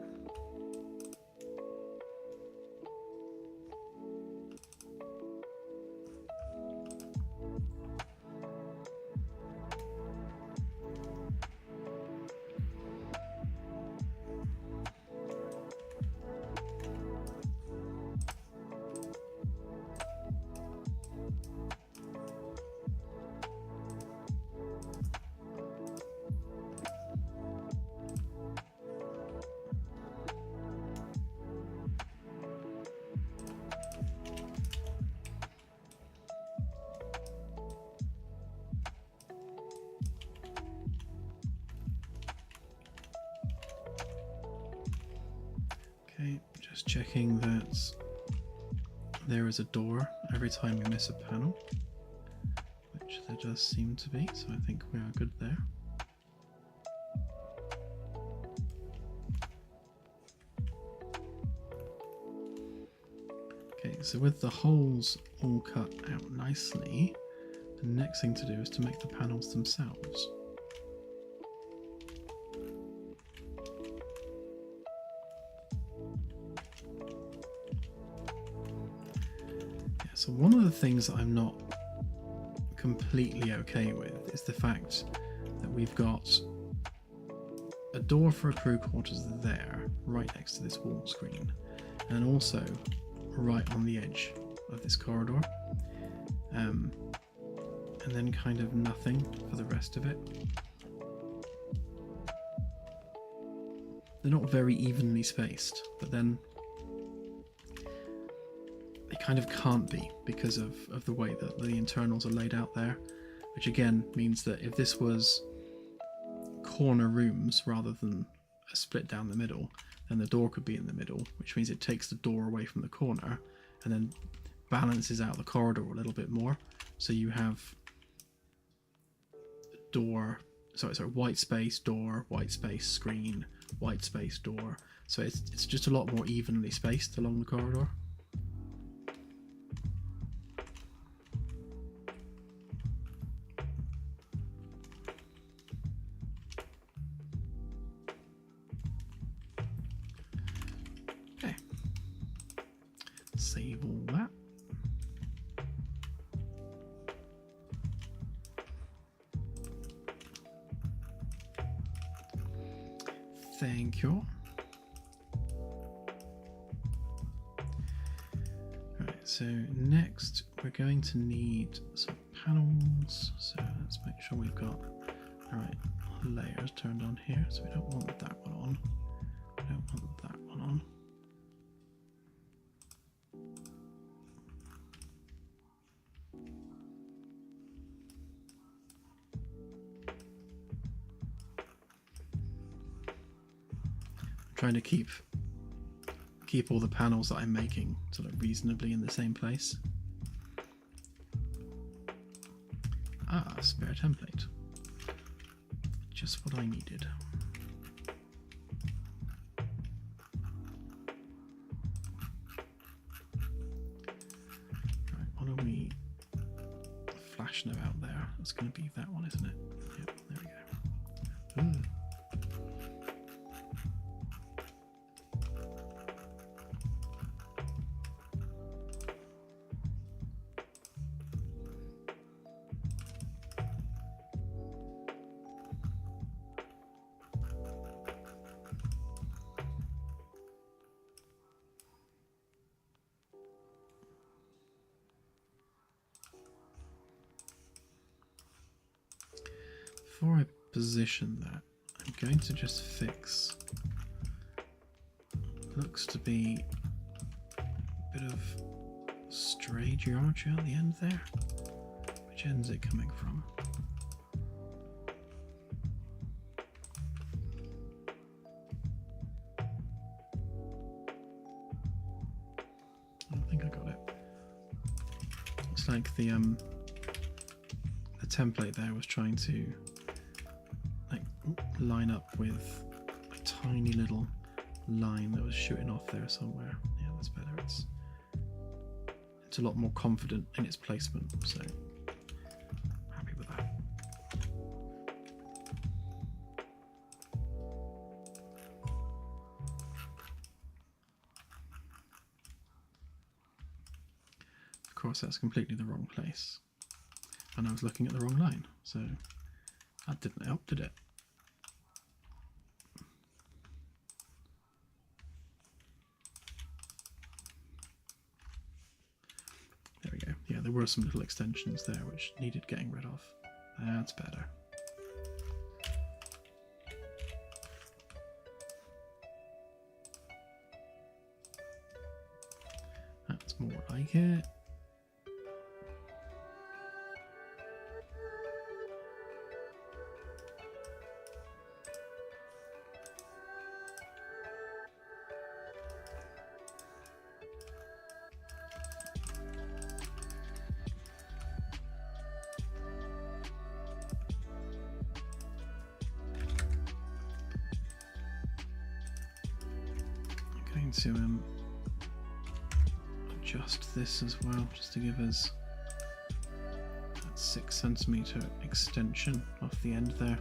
Speaker 1: Okay, just checking that there is a door every time we miss a panel, which there does seem to be, so I think we are good there. Okay, so with the holes all cut out nicely, the next thing to do is to make the panels themselves. So one of the things that I'm not completely okay with is the fact that we've got a door for a crew quarters there, right next to this wall screen, and also right on the edge of this corridor, and then kind of nothing for the rest of it. They're not very evenly spaced, but then they kind of can't be because of the way that the internals are laid out there, which again means that if this was corner rooms rather than a split down the middle, then the door could be in the middle, which means it takes the door away from the corner and then balances out the corridor a little bit more. So you have white space, door, white space, screen, white space, door. So it's just a lot more evenly spaced along the corridor. Okay, save all that. Thank you. Right, so next we're going to need some panels. So let's make sure we've got the right layers turned on here. So we don't want that one on. We don't want that one on. Trying to keep all the panels that I'm making sort of reasonably in the same place. Spare template. Just what I needed. flashing about there. That's going to be that one, isn't it? Yep, there we go. Ooh. Before I position that, I'm going to just fix, looks to be a bit of stray geometry at the end there. Which end is it coming from? I think I got it. It's like the template there was trying to line up with a tiny little line that was shooting off there somewhere. Yeah, that's better. It's a lot more confident in its placement, so happy with that. Of course, that's completely the wrong place, and I was looking at the wrong line, so that didn't help, did it? There we go. Yeah, there were some little extensions there which needed getting rid of. That's better. That's more like it. To adjust this as well, just to give us that 6 centimeter extension off the end there.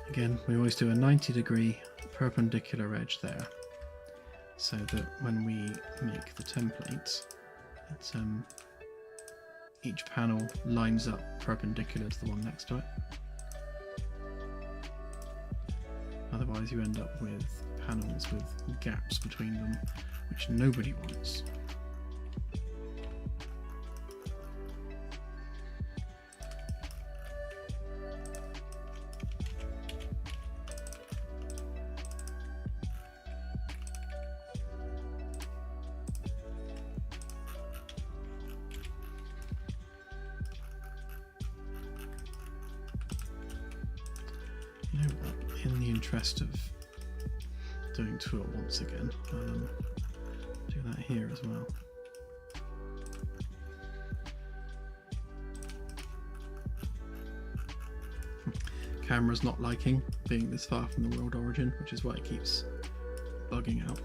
Speaker 1: Again, we always do a 90-degree perpendicular edge there, so that when we make the template, it's, each panel lines up perpendicular to the one next to it. Otherwise you end up with panels with gaps between them, which nobody wants. In the interest of doing two at once again, do that here as well. Camera's not liking being this far from the world origin, which is why it keeps bugging out.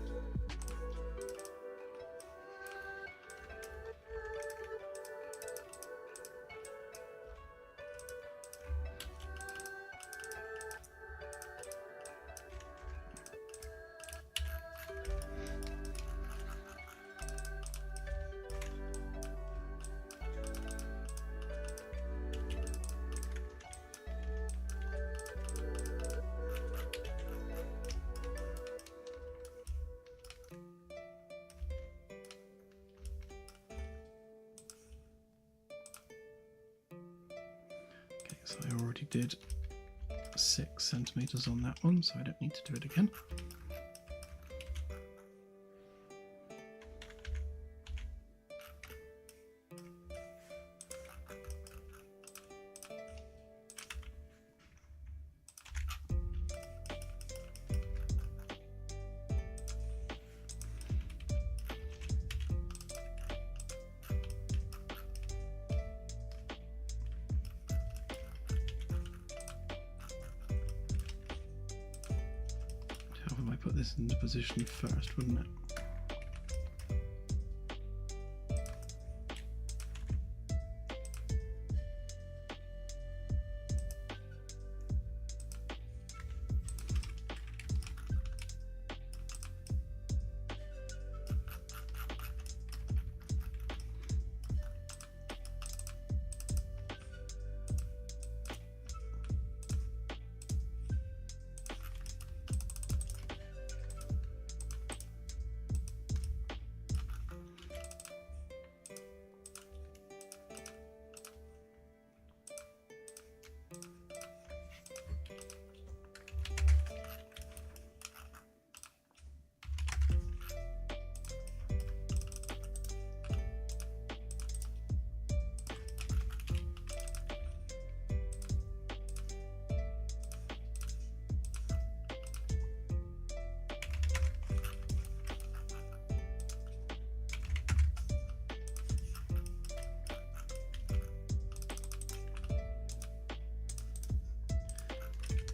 Speaker 1: So I already did 6 centimeters on that one, so I don't need to do it again. put this into position first, wouldn't it?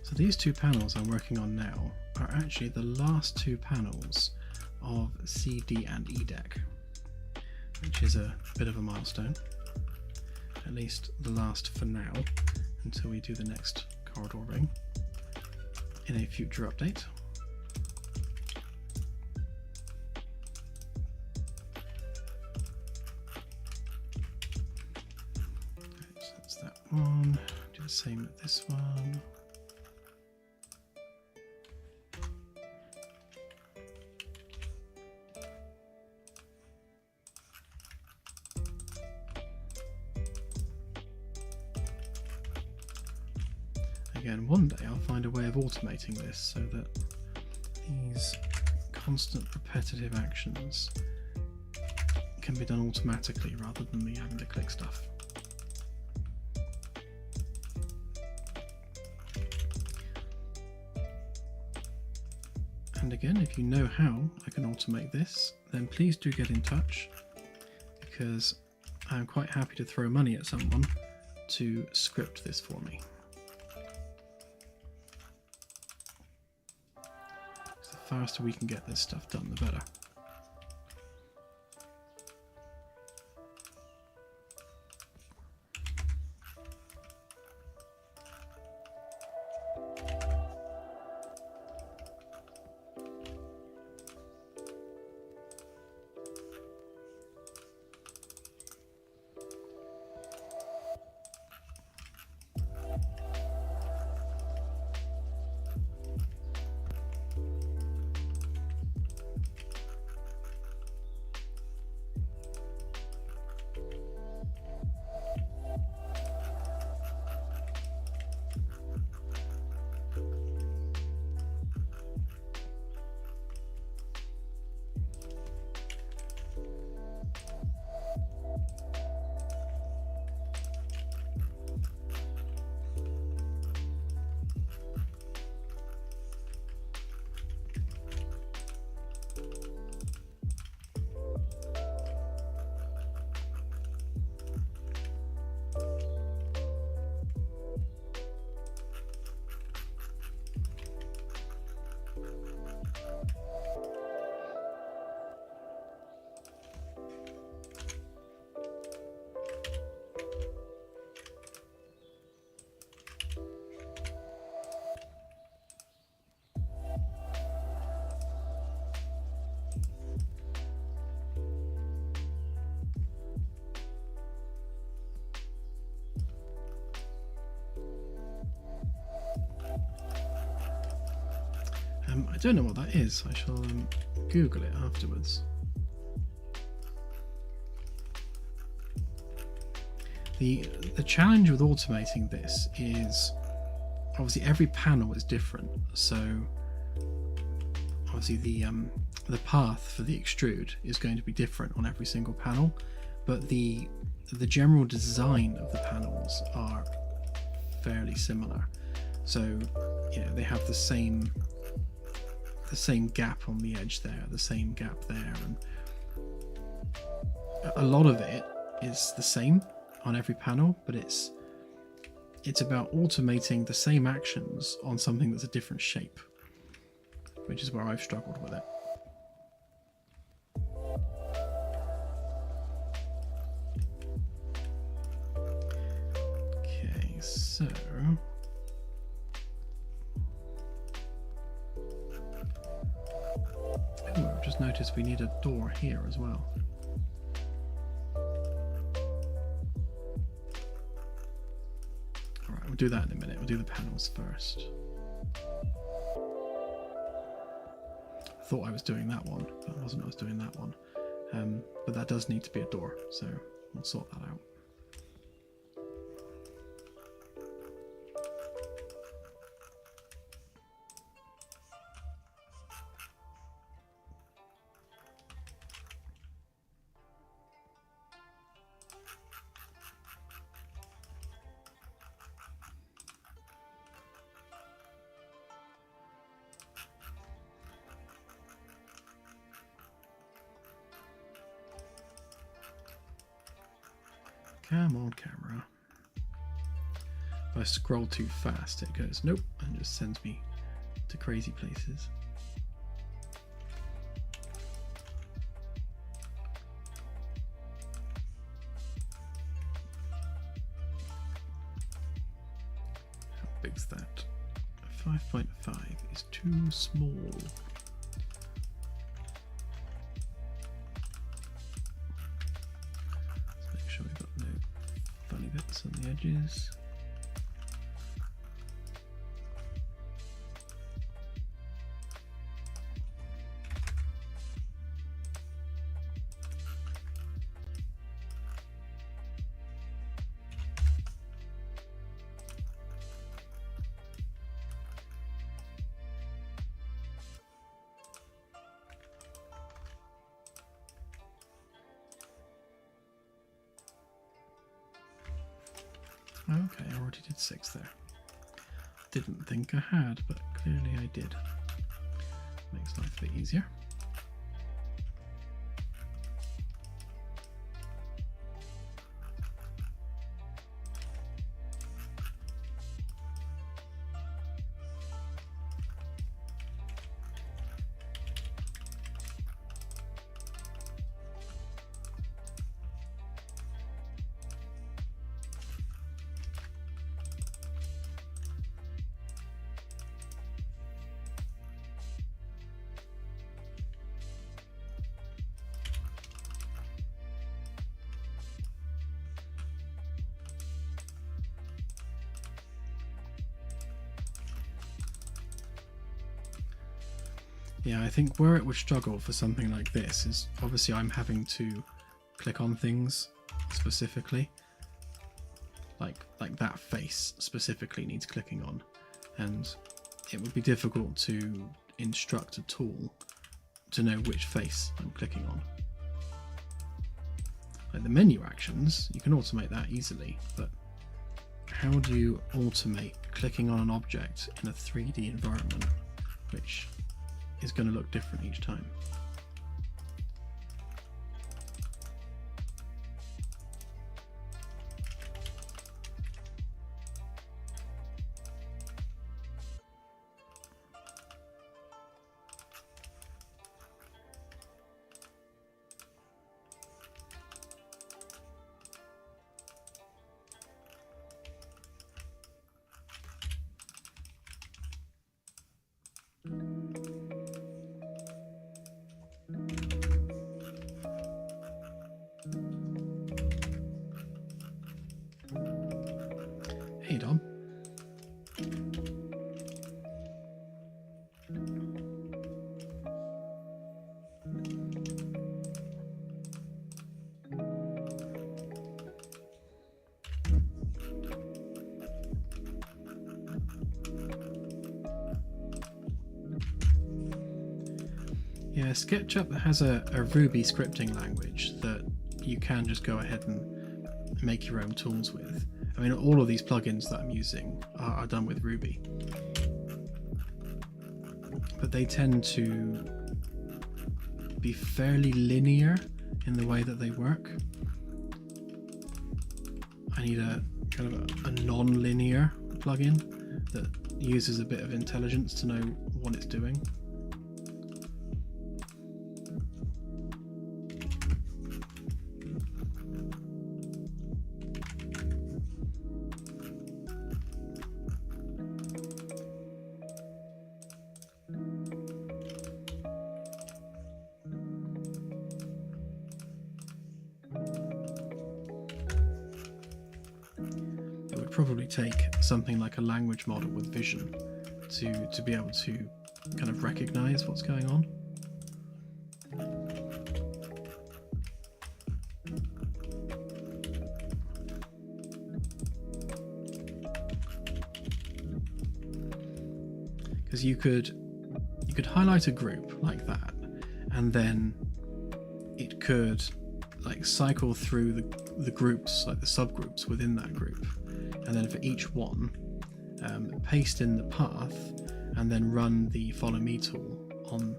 Speaker 1: So these two panels I'm working on now are actually the last two panels of CD and E deck, which is a bit of a milestone, at least the last for now, until we do the next corridor ring in a future update. Okay, so that's that one. Do the same with this one. Again, one day I'll find a way of automating this so that these constant repetitive actions can be done automatically rather than me having to click stuff. And again, if you know how I can automate this, then please do get in touch, because I'm quite happy to throw money at someone to script this for me. The faster we can get this stuff done, the better. I don't know what that is. I shall Google it afterwards. The challenge with automating this is obviously every panel is different. So obviously the path for the extrude is going to be different on every single panel, but the general design of the panels are fairly similar. So yeah, they have the same gap on the edge there, the same gap there, and a lot of it is the same on every panel, but it's about automating the same actions on something that's a different shape. which is where I've struggled with it. Okay, so I've just noticed we need a door here as well. Alright, we'll do that in a minute. We'll do the panels first. I thought I was doing that one, but I wasn't. I was doing that one. But that does need to be a door, so we'll sort that out. Come on, camera. If I scroll too fast, it goes nope and just sends me to crazy places. How big's that? 5.5 is too small. Sure we've got no funny bits on the edges. Okay, I already did 6 there. Didn't think I had, but clearly I did. Makes life a bit easier. Yeah, I think where it would struggle for something like this is obviously I'm having to click on things specifically. Like that face specifically needs clicking on, and it would be difficult to instruct a tool to know which face I'm clicking on. Like the menu actions, you can automate that easily, but how do you automate clicking on an object in a 3D environment, which is going to look different each time? Hey Dom. Yeah, SketchUp has a Ruby scripting language that you can just go ahead and make your own tools with. I mean, all of these plugins that I'm using are done with Ruby, but they tend to be fairly linear in the way that they work. I need a kind of a non-linear plugin that uses a bit of intelligence to know what it's doing. probably take something like a language model with vision to be able to kind of recognize what's going on. Because you could highlight a group like that, and then it could like cycle through the groups, like the subgroups within that group, and then for each one paste in the path and then run the follow me tool on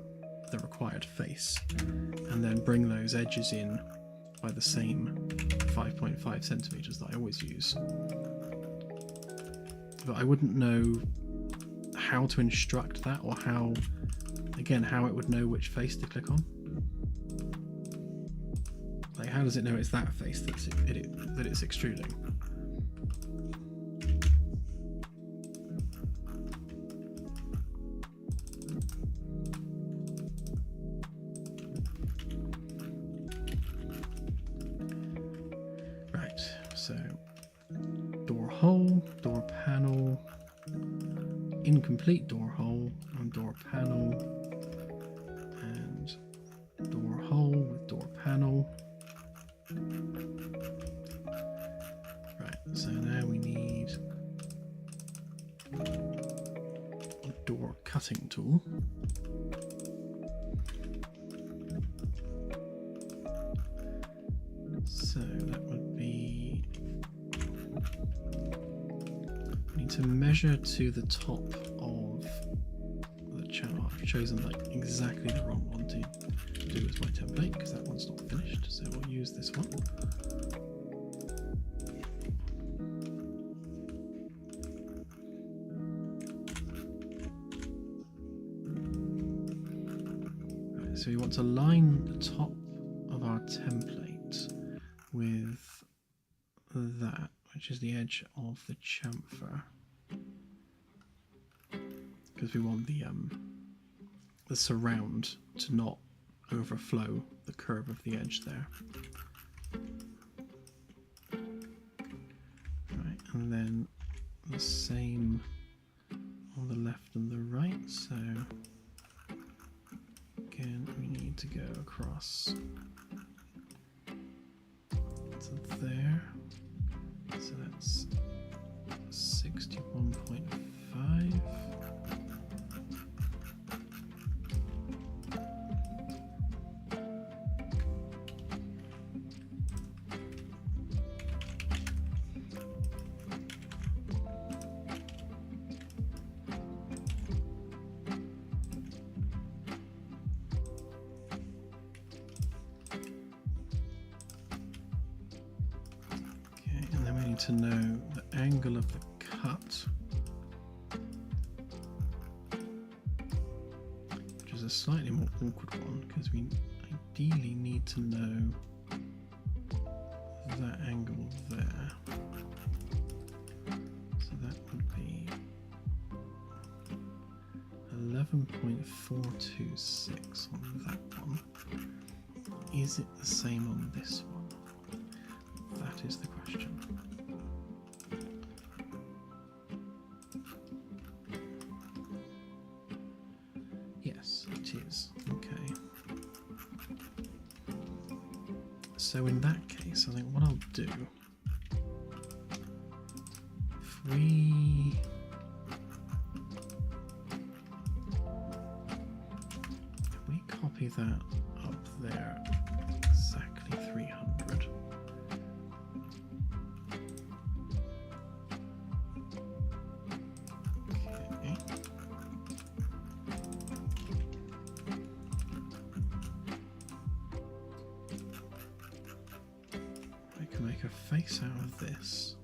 Speaker 1: the required face, and then bring those edges in by the same 5.5 centimeters that I always use. But I wouldn't know how to instruct that, or how it would know which face to click on. Like, how does it know it's that face that it's extruding? Right, so door hole, door panel, incomplete door hole, and door panel, and door hole with door panel. Right, so now we need a door cutting tool. So that would be, we need to measure to the top of the channel. I've chosen like exactly the wrong one to do as my template, because that one's not finished, so we'll use this one. Right, so we want to line the top of our template with that, which is the edge of the chamfer, because we want the surround to not overflow the curve of the edge there. Right, and then the same on the left and the right, so again we need to go across to there, so that's 61.5. To know the angle of the cut, which is a slightly more awkward one, because we ideally need to know that angle there. So that would be 11.426 on that one. Is it the same on this one? That is the question. Okay, so in that case, I think what I'll do, if we copy that up there, exactly 300. Make a face out of this,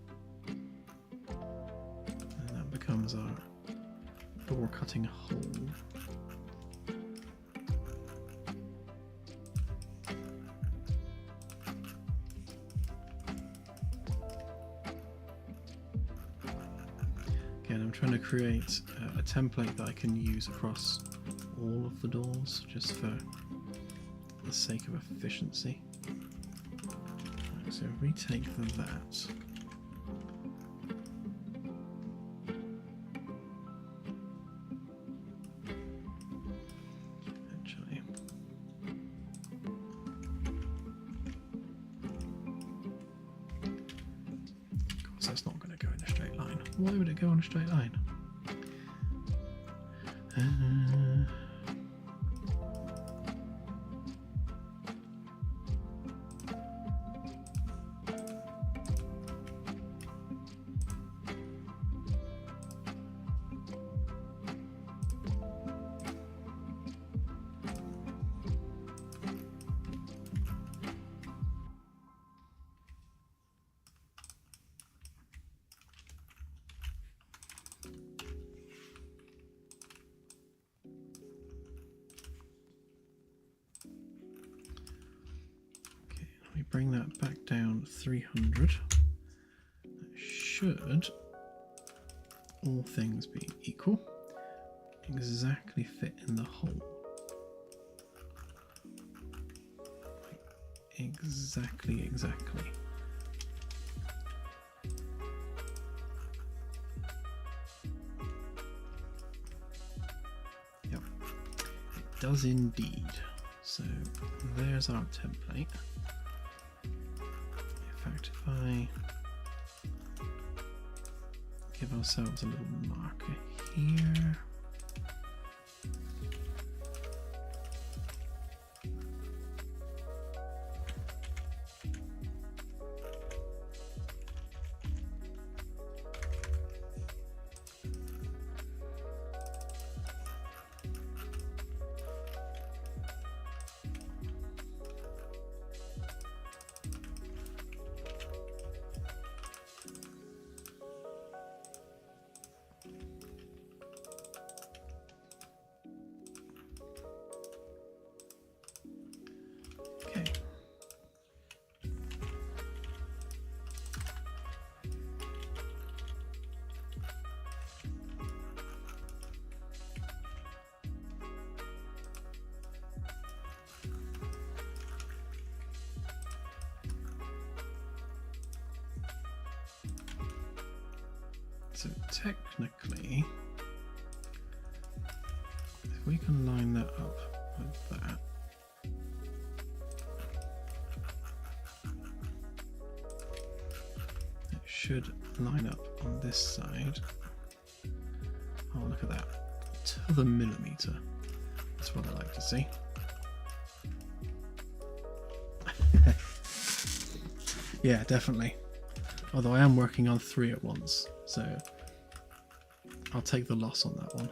Speaker 1: and that becomes our door cutting hole. Again, I'm trying to create a template that I can use across all of the doors, just for the sake of efficiency. So if we take that so it's not going to go in a straight line. Why would it go in a straight line? Bring that back down 300. That should, all things being equal, exactly fit in the hole. Exactly. Yep, it does indeed. So there's our template. In fact, if I give ourselves a little marker here. So technically, if we can line that up with that, it should line up on this side. Oh, look at that. To the millimeter. That's what I like to see. Yeah, definitely. Although I am working on 3 at once, so I'll take the loss on that one.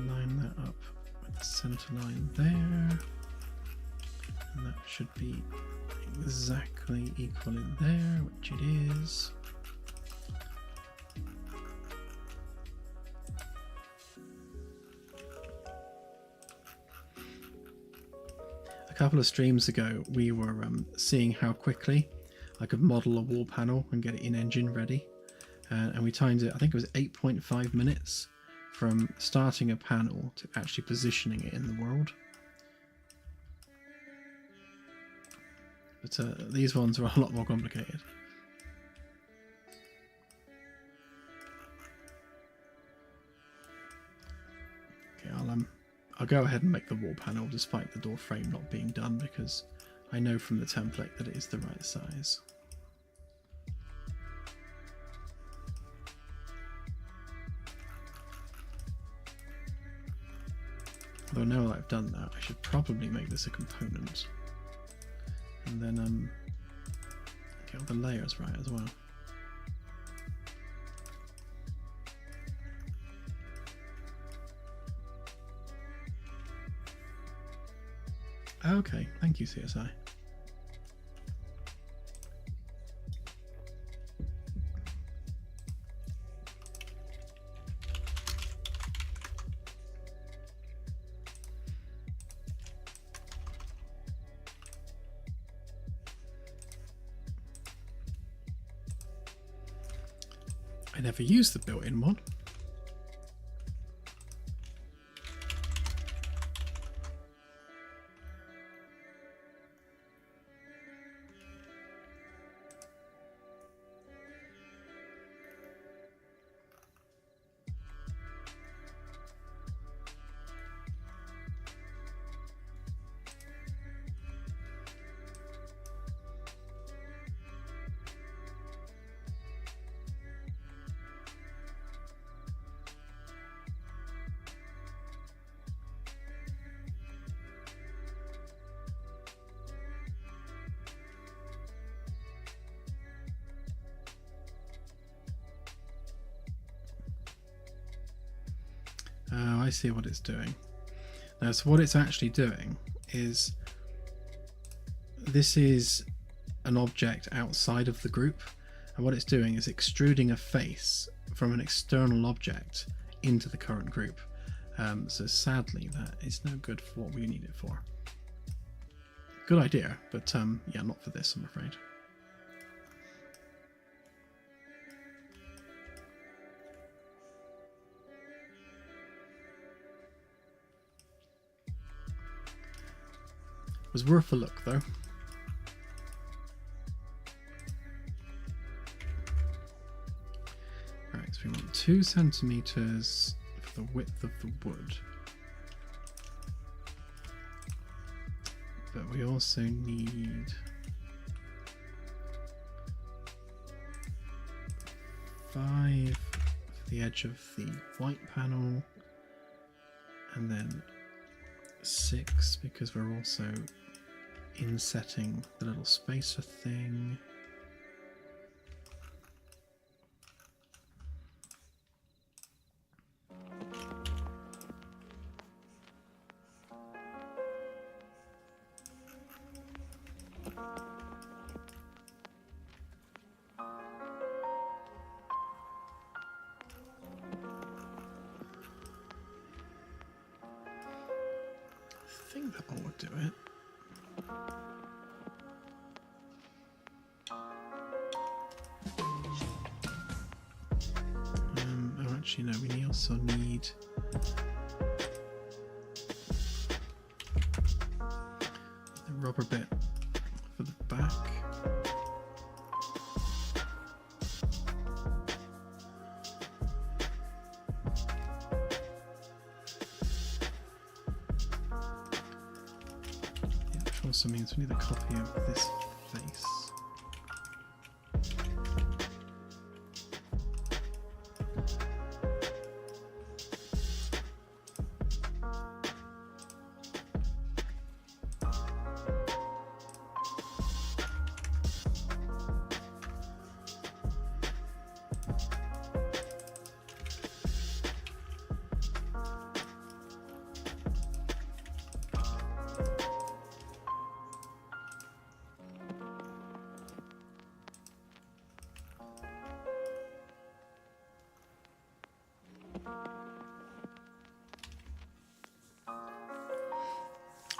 Speaker 1: Line that up with the center line there, and that should be exactly equal in there, which it is. A couple of streams ago we were seeing how quickly I could model a wall panel and get it in engine ready, and we timed it, I think it was 8.5 minutes from starting a panel to actually positioning it in the world. But these ones are a lot more complicated. Okay, I'll go ahead and make the wall panel despite the door frame not being done, because I know from the template that it is the right size. Although now that I've done that, I should probably make this a component. And then get all the layers right as well. Okay, thank you, CSI. I never used the built-in one. Oh, I see what it's doing. Now, so what it's actually doing is, this is an object outside of the group, and what it's doing is extruding a face from an external object into the current group. So sadly, that is no good for what we need it for. Good idea, but yeah, not for this, I'm afraid. Was worth a look though. Right, so we want 2 centimeters for the width of the wood. But we also need 5 for the edge of the white panel, and then 6 because we're also insetting the little spacer thing. I think that ought to do it. Oh, actually, no, we also need the rubber bit for the back. Which also means we need a copy of this face.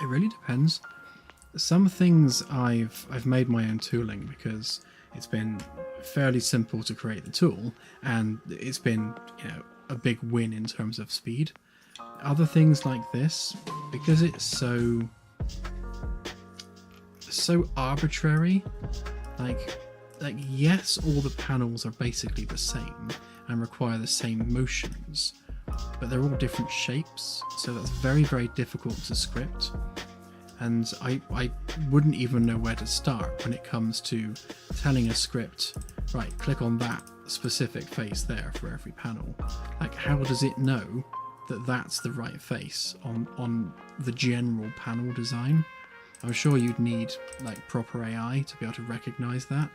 Speaker 1: It really depends. Some things I've made my own tooling because it's been fairly simple to create the tool, and it's been, you know, a big win in terms of speed. Other things like this, because it's so arbitrary, like yes, all the panels are basically the same and require the same motions, but they're all different shapes, so that's very, very difficult to script. And I wouldn't even know where to start when it comes to telling a script, right, click on that specific face there for every panel. Like, how does it know that that's the right face on the general panel design? I'm sure you'd need like proper AI to be able to recognize that.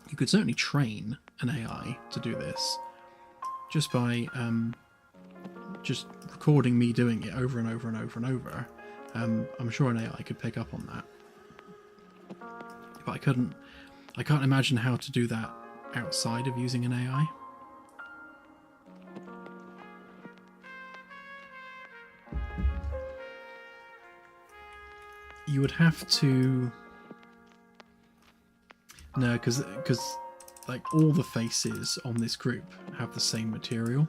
Speaker 1: You could certainly train an AI to do this just by just recording me doing it over and over and over and over. I'm sure an AI could pick up on that, but I can't imagine how to do that outside of using an AI. You would have to, no, because like all the faces on this group have the same material.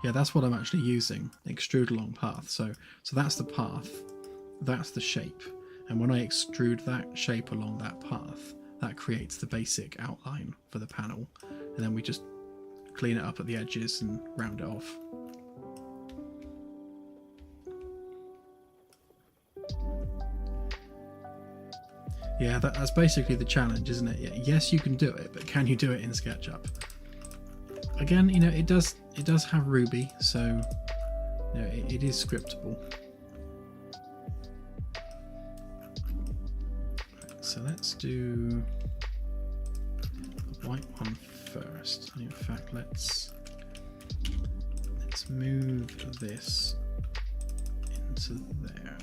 Speaker 1: Yeah, that's what I'm actually using, extrude along path. So that's the path, that's the shape. And when I extrude that shape along that path, that creates the basic outline for the panel. And then we just clean it up at the edges and round it off. Yeah, that's basically the challenge, isn't it? Yes, you can do it, but can you do it in SketchUp? Again, you know, it does have Ruby, so you know, it is scriptable. So let's do the white one first. And in fact, let's move this into there.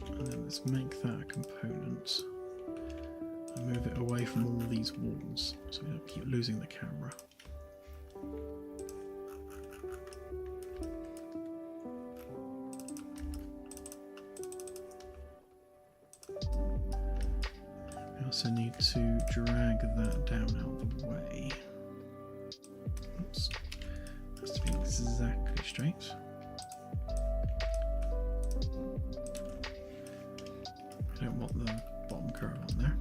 Speaker 1: And then let's make that a component. And move it away from all these walls so we don't keep losing the camera. We also need to drag that down out of the way. Oops. Has to be exactly straight. I don't want the bottom curve on there.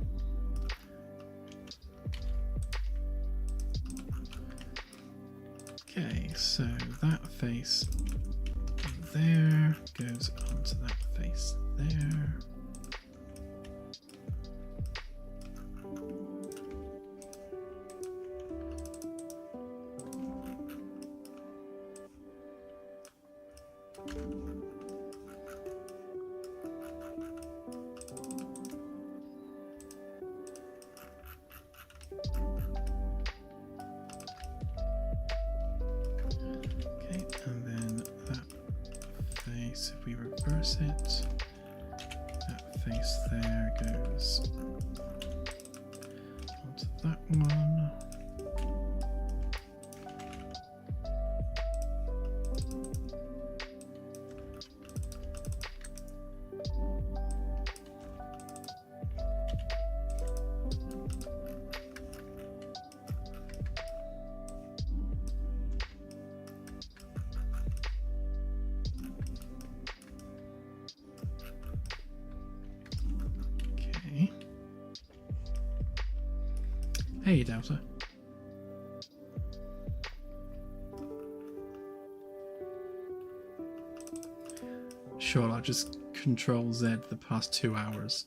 Speaker 1: Okay, so that face there goes onto that face there. If we reverse it, that face there goes onto that one. Hey, Doubter. Sure, I'll just Control Z the past 2 hours.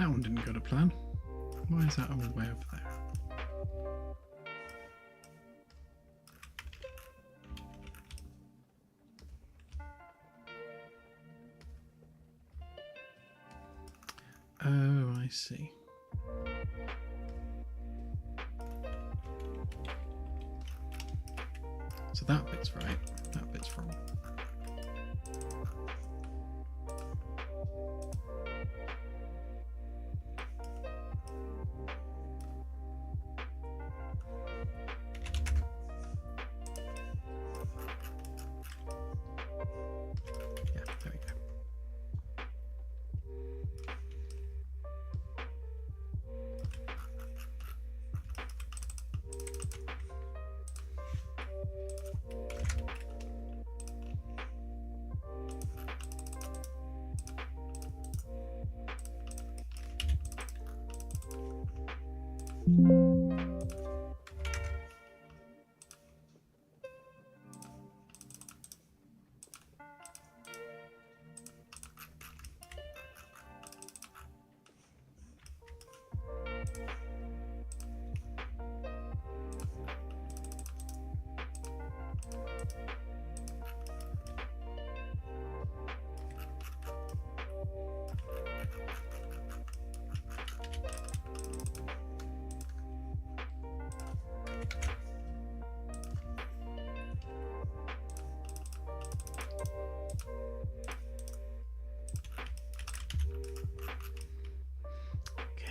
Speaker 1: That one didn't go to plan. Why is that all the way over there? Oh, I see. So that bit's right, that bit's wrong. Yeah, there we go.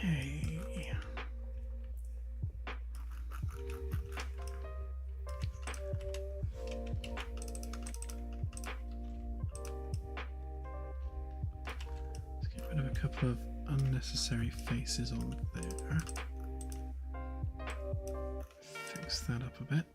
Speaker 1: Okay. Let's get rid of a couple of unnecessary faces on there. Fix that up a bit.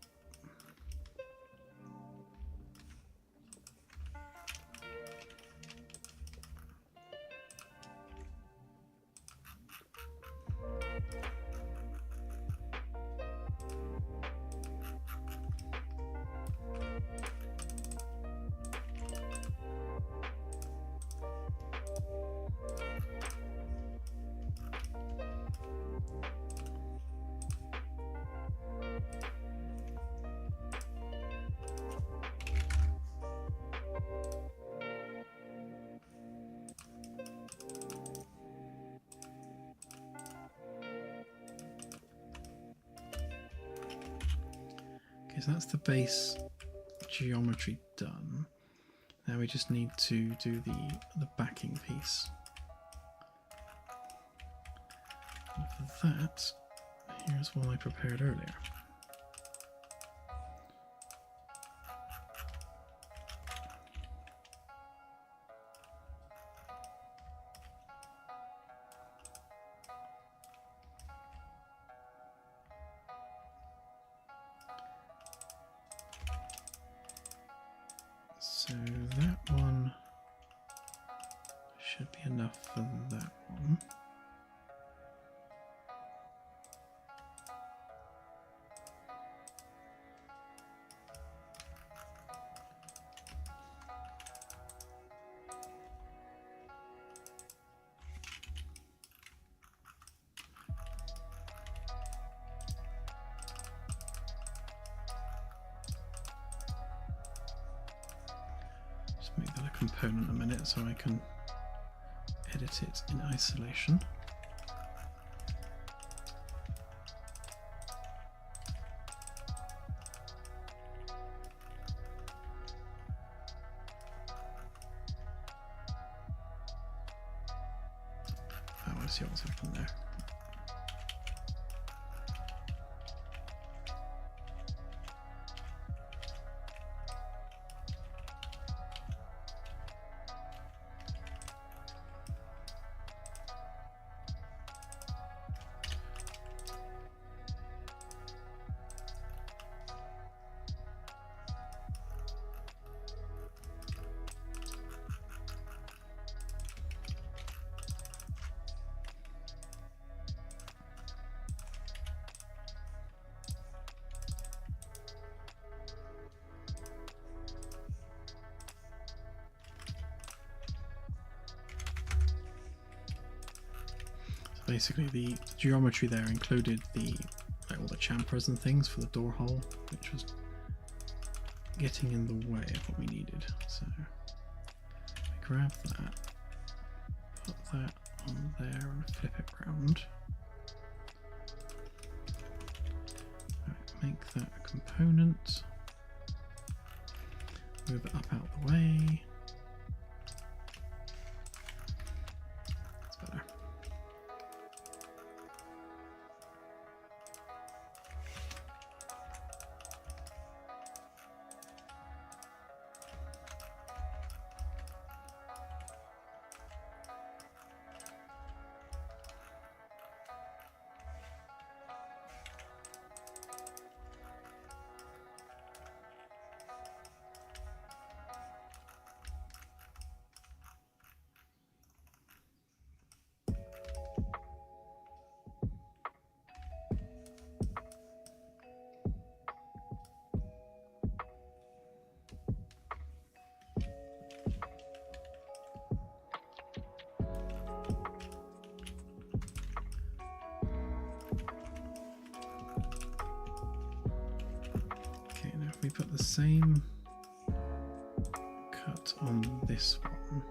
Speaker 1: So that's the base geometry done. Now we just need to do the backing piece. And for that, here's one I prepared earlier. So that one should be enough for that one. Make that a component a minute so I can edit it in isolation. Oh, I see what's happened there. Basically, the geometry there included all the chamfers and things for the door hole, which was getting in the way of what we needed. So we grab that, put that on there and flip it round. Right, make that a component. Move it up out the way. That's better. We put the same cut on this one.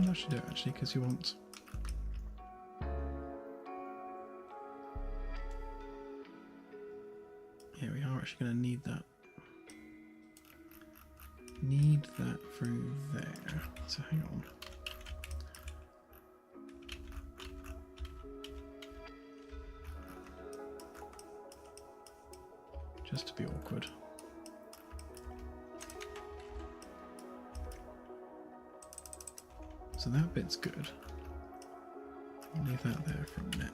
Speaker 1: That should do it actually, because you want we are actually going to need that. Need that through there. So hang on. Just to be awkward. So that bit's good. I'll leave that there for a minute.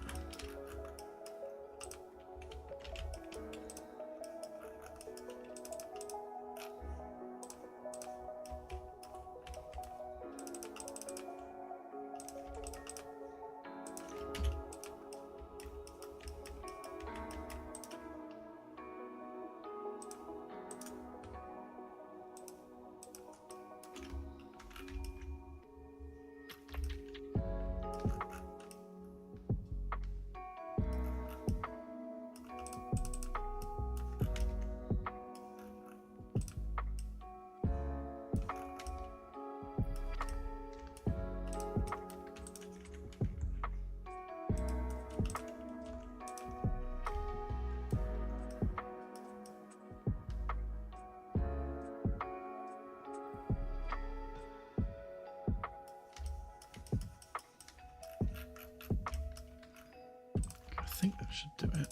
Speaker 1: I think that should do it.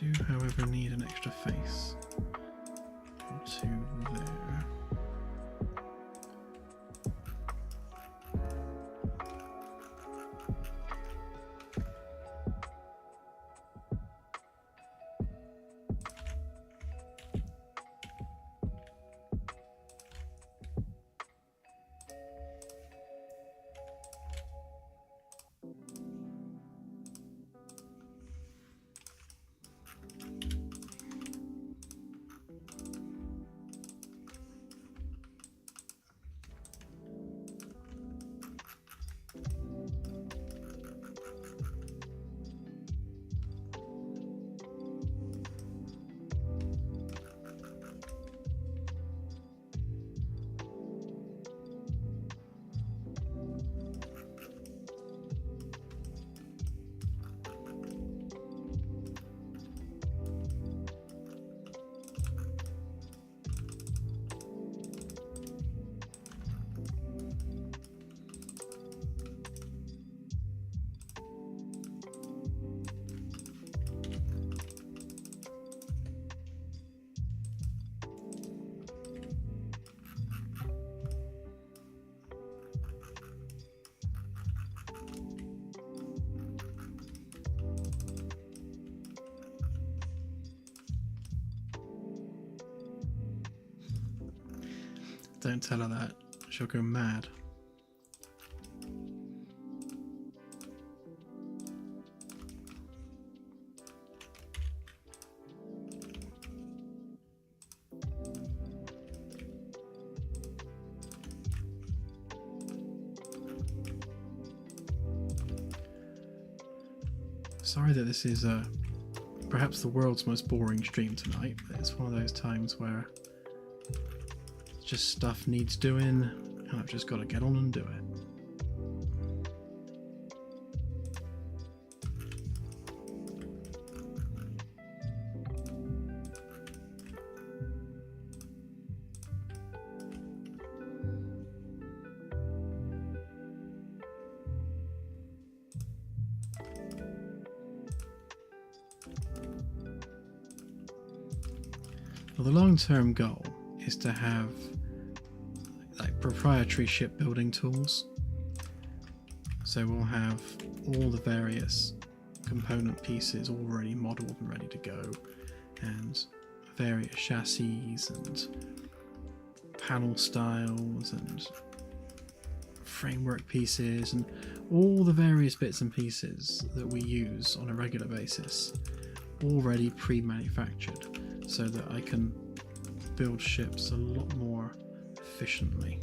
Speaker 1: Do, however, need an extra face to there. Don't tell her that. She'll go mad. Sorry that this is perhaps the world's most boring stream tonight, but it's one of those times where just stuff needs doing and I've just got to get on and do it. Well, the long-term goal is to have like proprietary shipbuilding tools. So we'll have all the various component pieces already modelled and ready to go, and various chassis and panel styles and framework pieces and all the various bits and pieces that we use on a regular basis already pre-manufactured, so that I can build ships a lot more efficiently.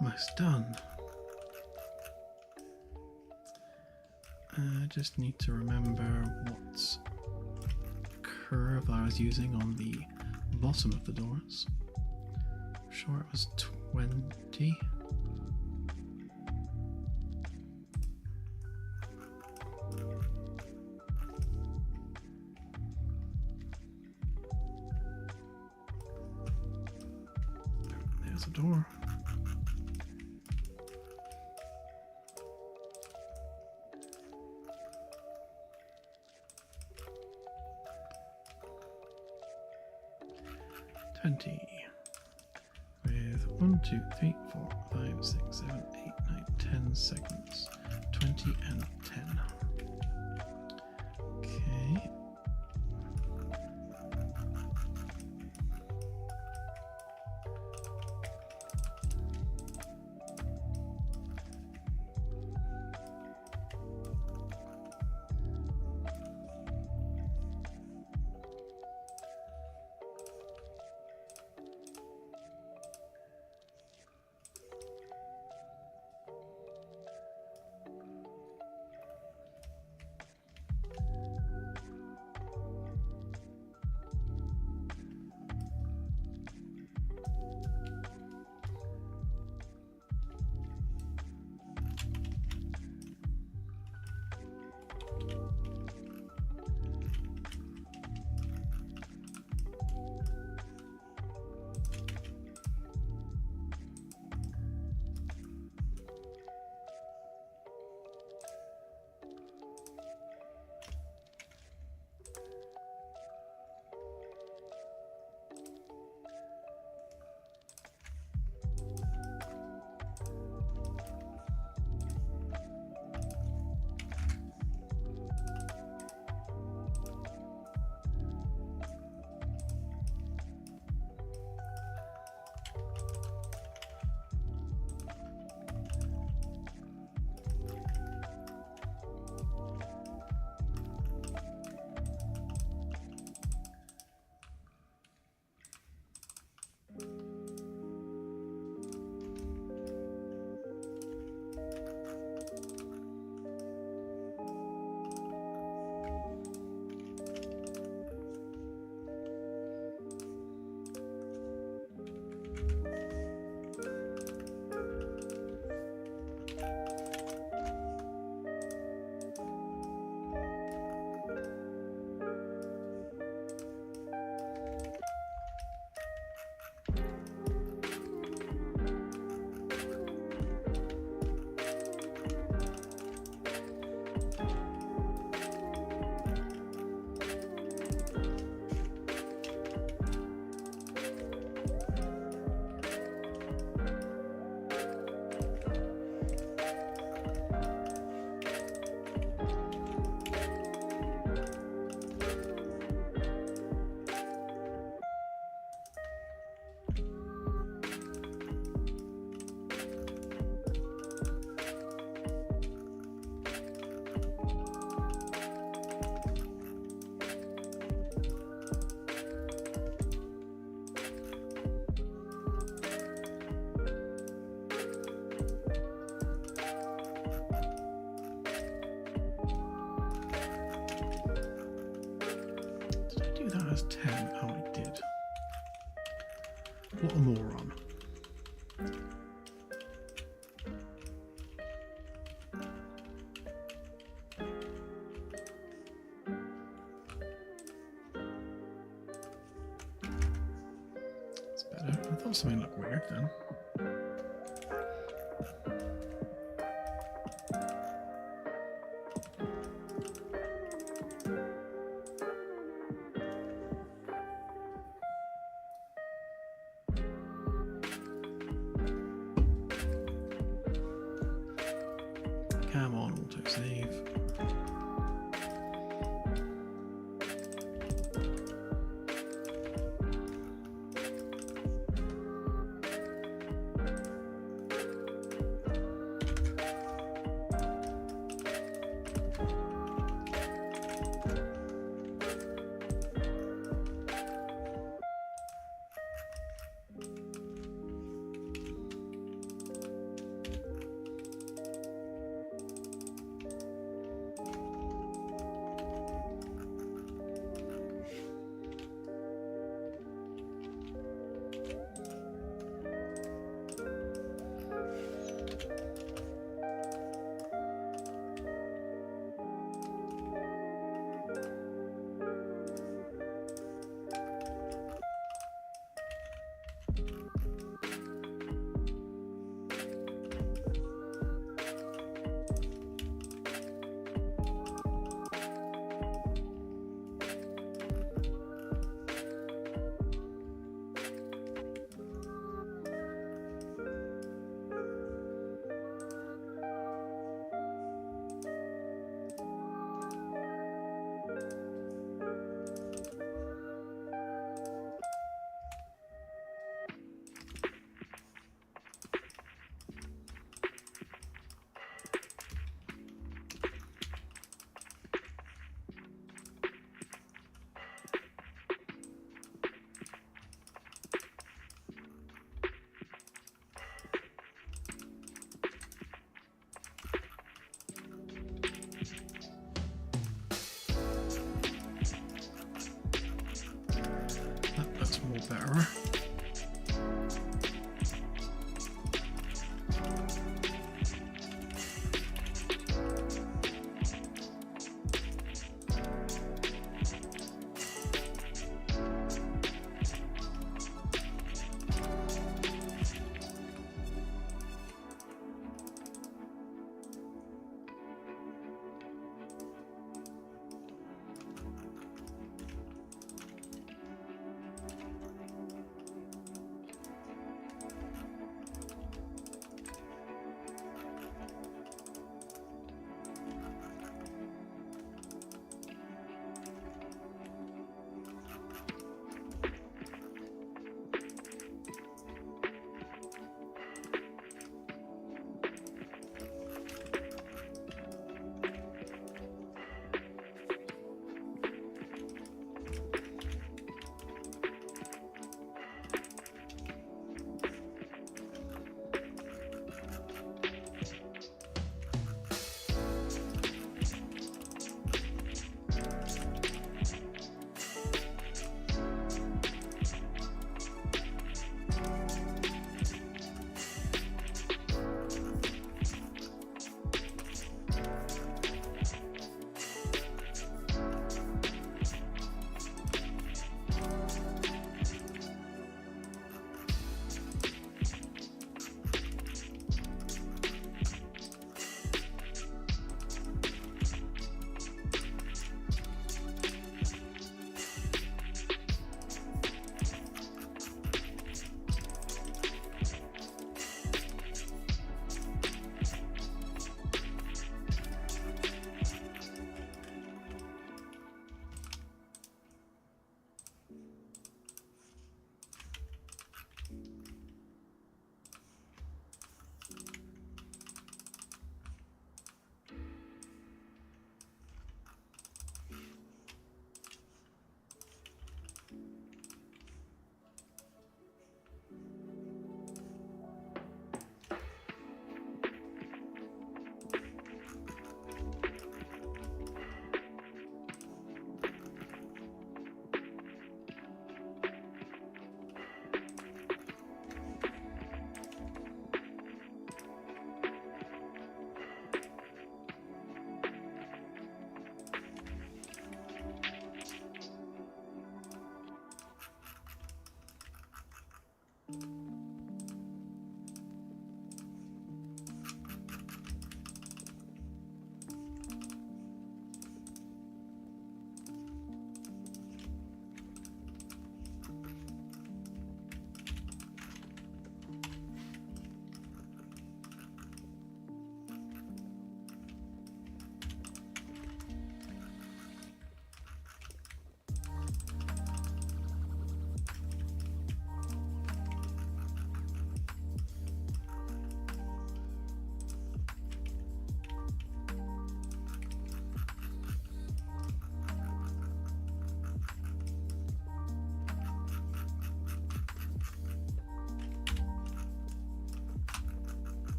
Speaker 1: Almost done. I just need to remember what curve I was using on the bottom of the doors. I'm sure it was 20. There's a door. With 1, 2, 3, 4, 5, 6, 7, 8, 9, 10 segments. 20 and 10. Okay. That as 10. Oh, I did. What a moron. It's better. I thought something looked weird then. Come on, autosave.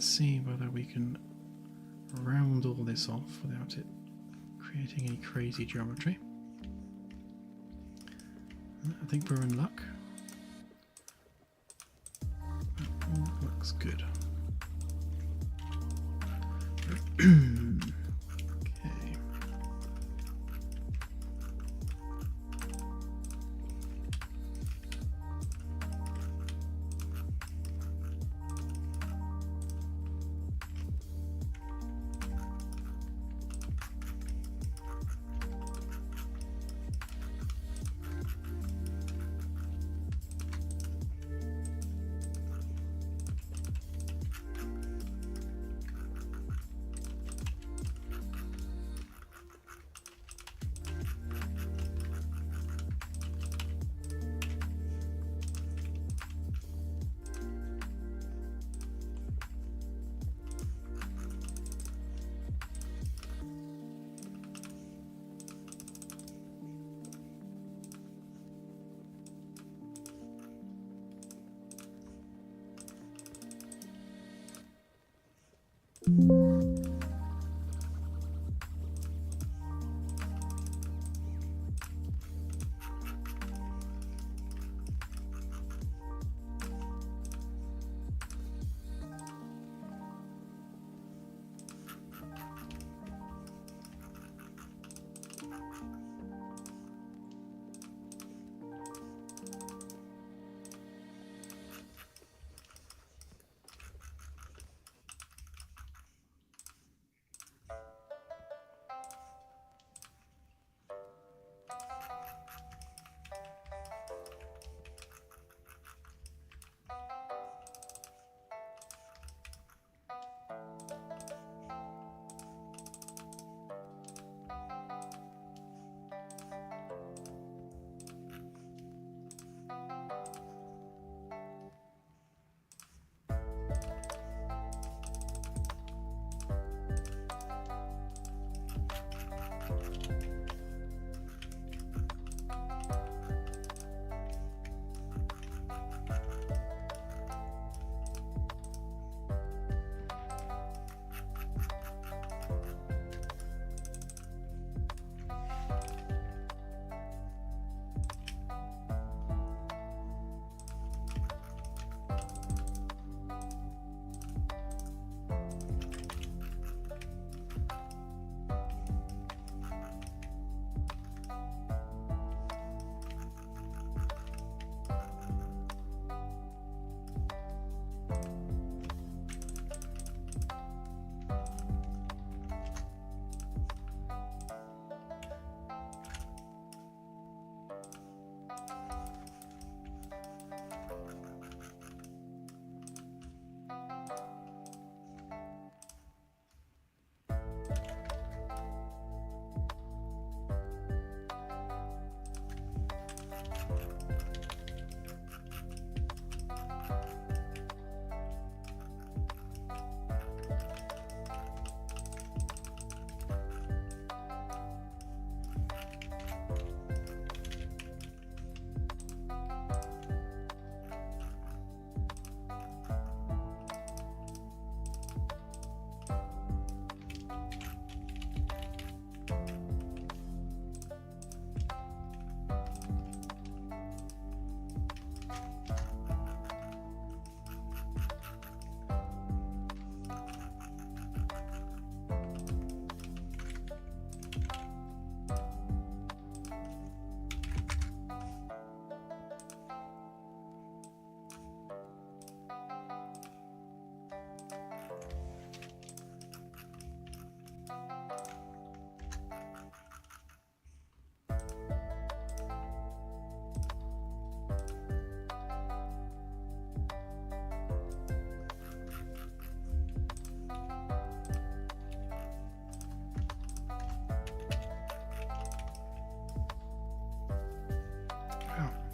Speaker 1: Let's see whether we can round all this off without it creating any crazy geometry. I think we're in luck. That all looks good. Okay.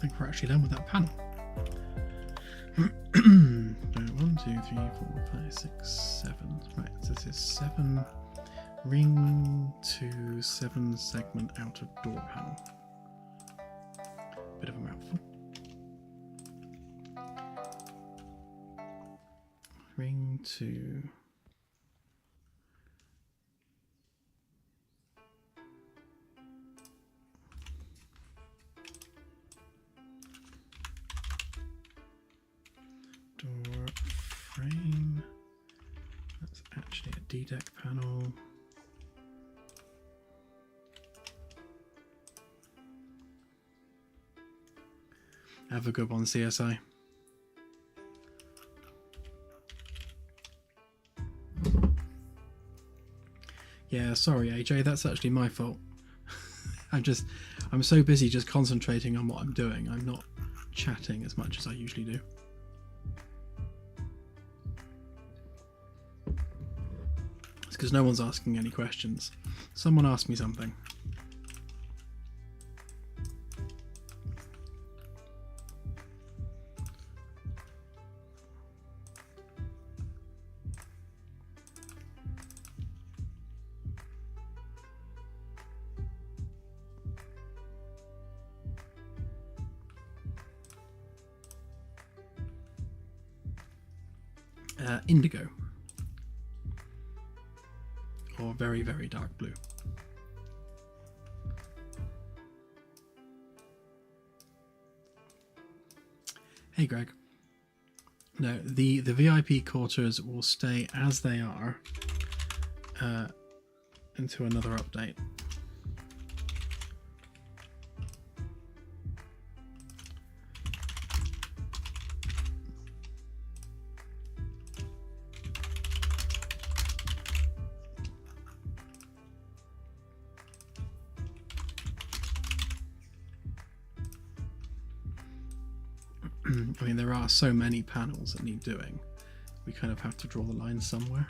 Speaker 1: I think we're actually done with that panel. 1, 2, 3, 4, 5, 6, 7. Right, so this is 7 ring to 7 segment outer door panel. Bit of a mouthful. Ring going to door frame. That's actually a D-deck panel. Have a good one, CSI. Yeah, sorry AJ, that's actually my fault. I'm so busy just concentrating on what I'm doing. I'm not chatting as much as I usually do. It's because no one's asking any questions. Someone asked me something. Indigo, or very, very dark blue. Hey Greg. No, the VIP quarters will stay as they are into another update. I mean, there are so many panels that need doing. We kind of have to draw the line somewhere.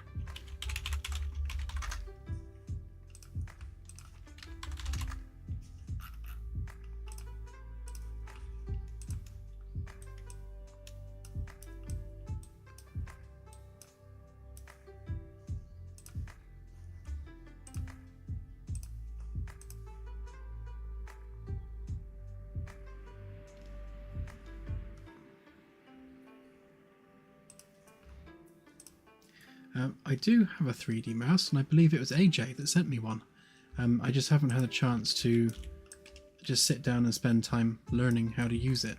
Speaker 1: I do have a 3D mouse, and I believe it was AJ that sent me one. I just haven't had a chance to just sit down and spend time learning how to use it.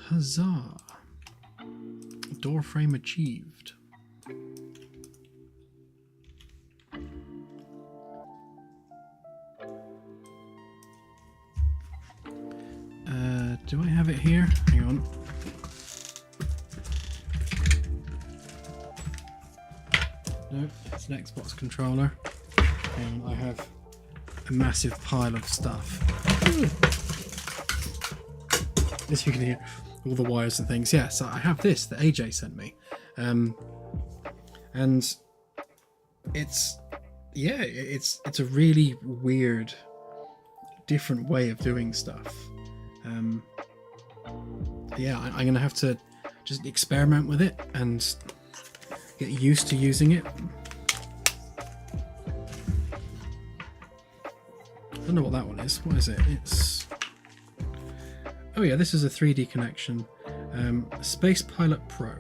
Speaker 1: Huzzah! Door frame achieved. Do I have it here? Hang on. No, it's an Xbox controller. And I have a massive pile of stuff. As you can hear, all the wires and things. Yeah, so I have this that AJ sent me, and it's a really weird, different way of doing stuff. Yeah, I'm gonna have to just experiment with it and get used to using it. I don't know what that one is. What is it? It's... Oh yeah, this is a 3D connection. Space Pilot Pro.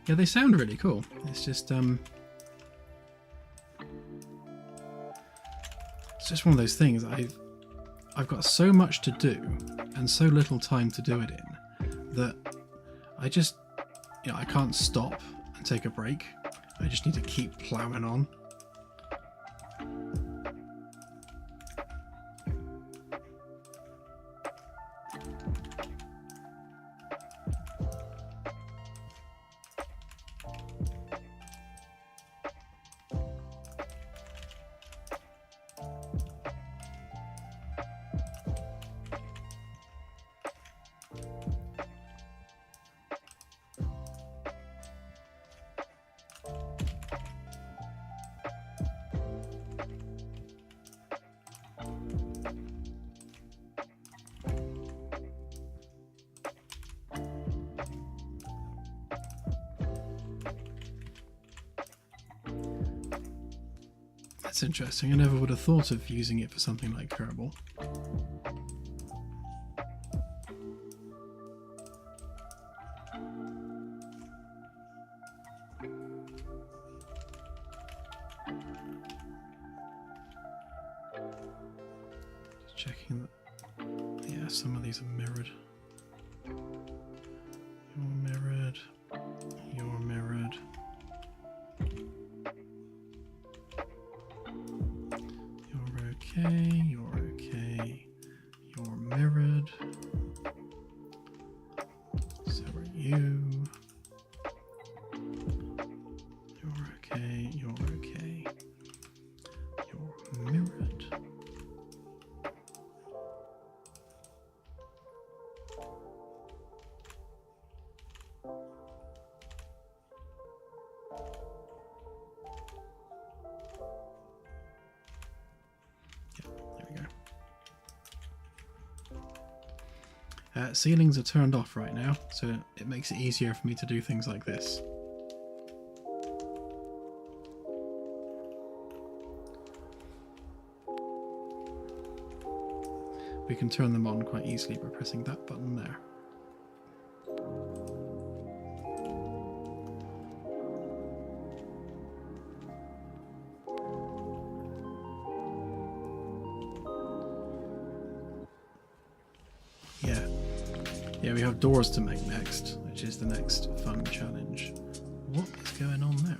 Speaker 1: Yeah, they sound really cool. It's just one of those things. I've got so much to do and so little time to do it in that I just, I can't stop and take a break. I just need to keep plowing on. That's interesting. I never would have thought of using it for something like Kerbal. Just checking that. Yeah, some of these are mirrored. You're mirrored. You're mirrored. You're okay. You're okay. You're mirrored. So are you. You're okay. You're okay. You're mirrored. Ceilings are turned off right now, so it makes it easier for me to do things like this. We can turn them on quite easily by pressing that button there. Yeah, we have doors to make next, which is the next fun challenge. What is going on there?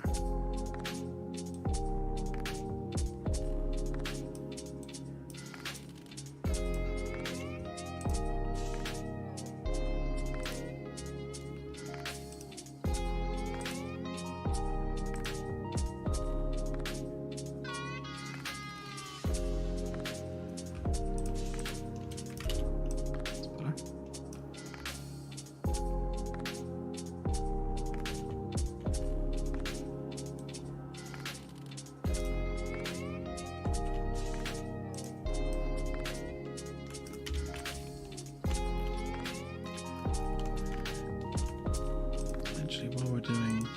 Speaker 1: While we're doing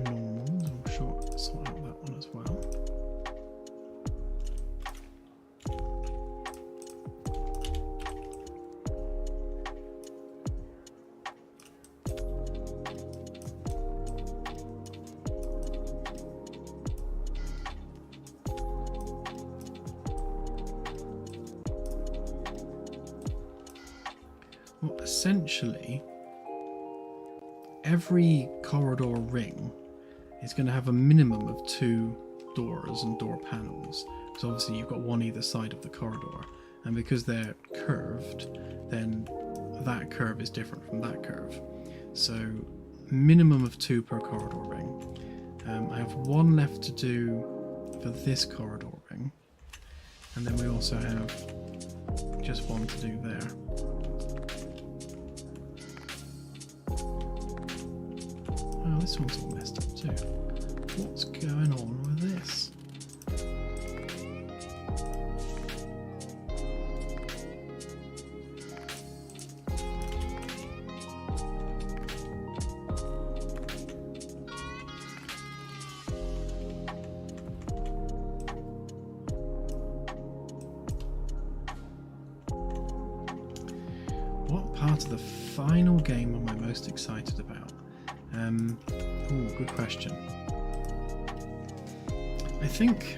Speaker 1: normal, I'm sure I'll sort out that one as well. Well, essentially, every corridor ring is going to have a minimum of 2 doors and door panels. So obviously you've got one either side of the corridor, and because they're curved, then that curve is different from that curve. So minimum of 2 per corridor ring. I have 1 left to do for this corridor ring, and then we also have just 1 to do there. Oh, this one's all messed up too. What's going on with this? What part of the final game am I most excited about? Ooh, good question. I think,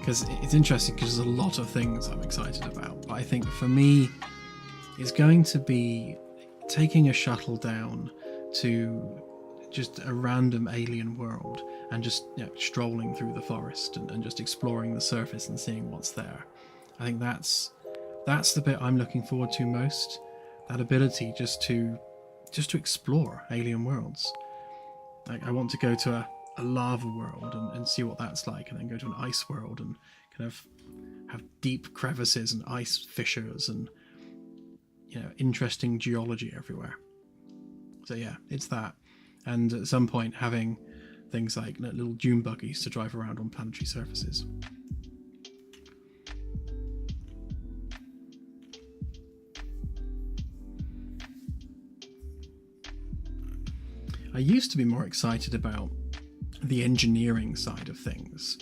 Speaker 1: because it's interesting because there's a lot of things I'm excited about, but I think for me it's going to be taking a shuttle down to just a random alien world and just strolling through the forest and just exploring the surface and seeing what's there. I think that's the bit I'm looking forward to most. That ability just to explore alien worlds. Like, I want to go to a lava world and see what that's like, and then go to an ice world and kind of have deep crevices and ice fissures and interesting geology everywhere. So yeah, it's that. And at some point having things like little dune buggies to drive around on planetary surfaces. I used to be more excited about the engineering side of things,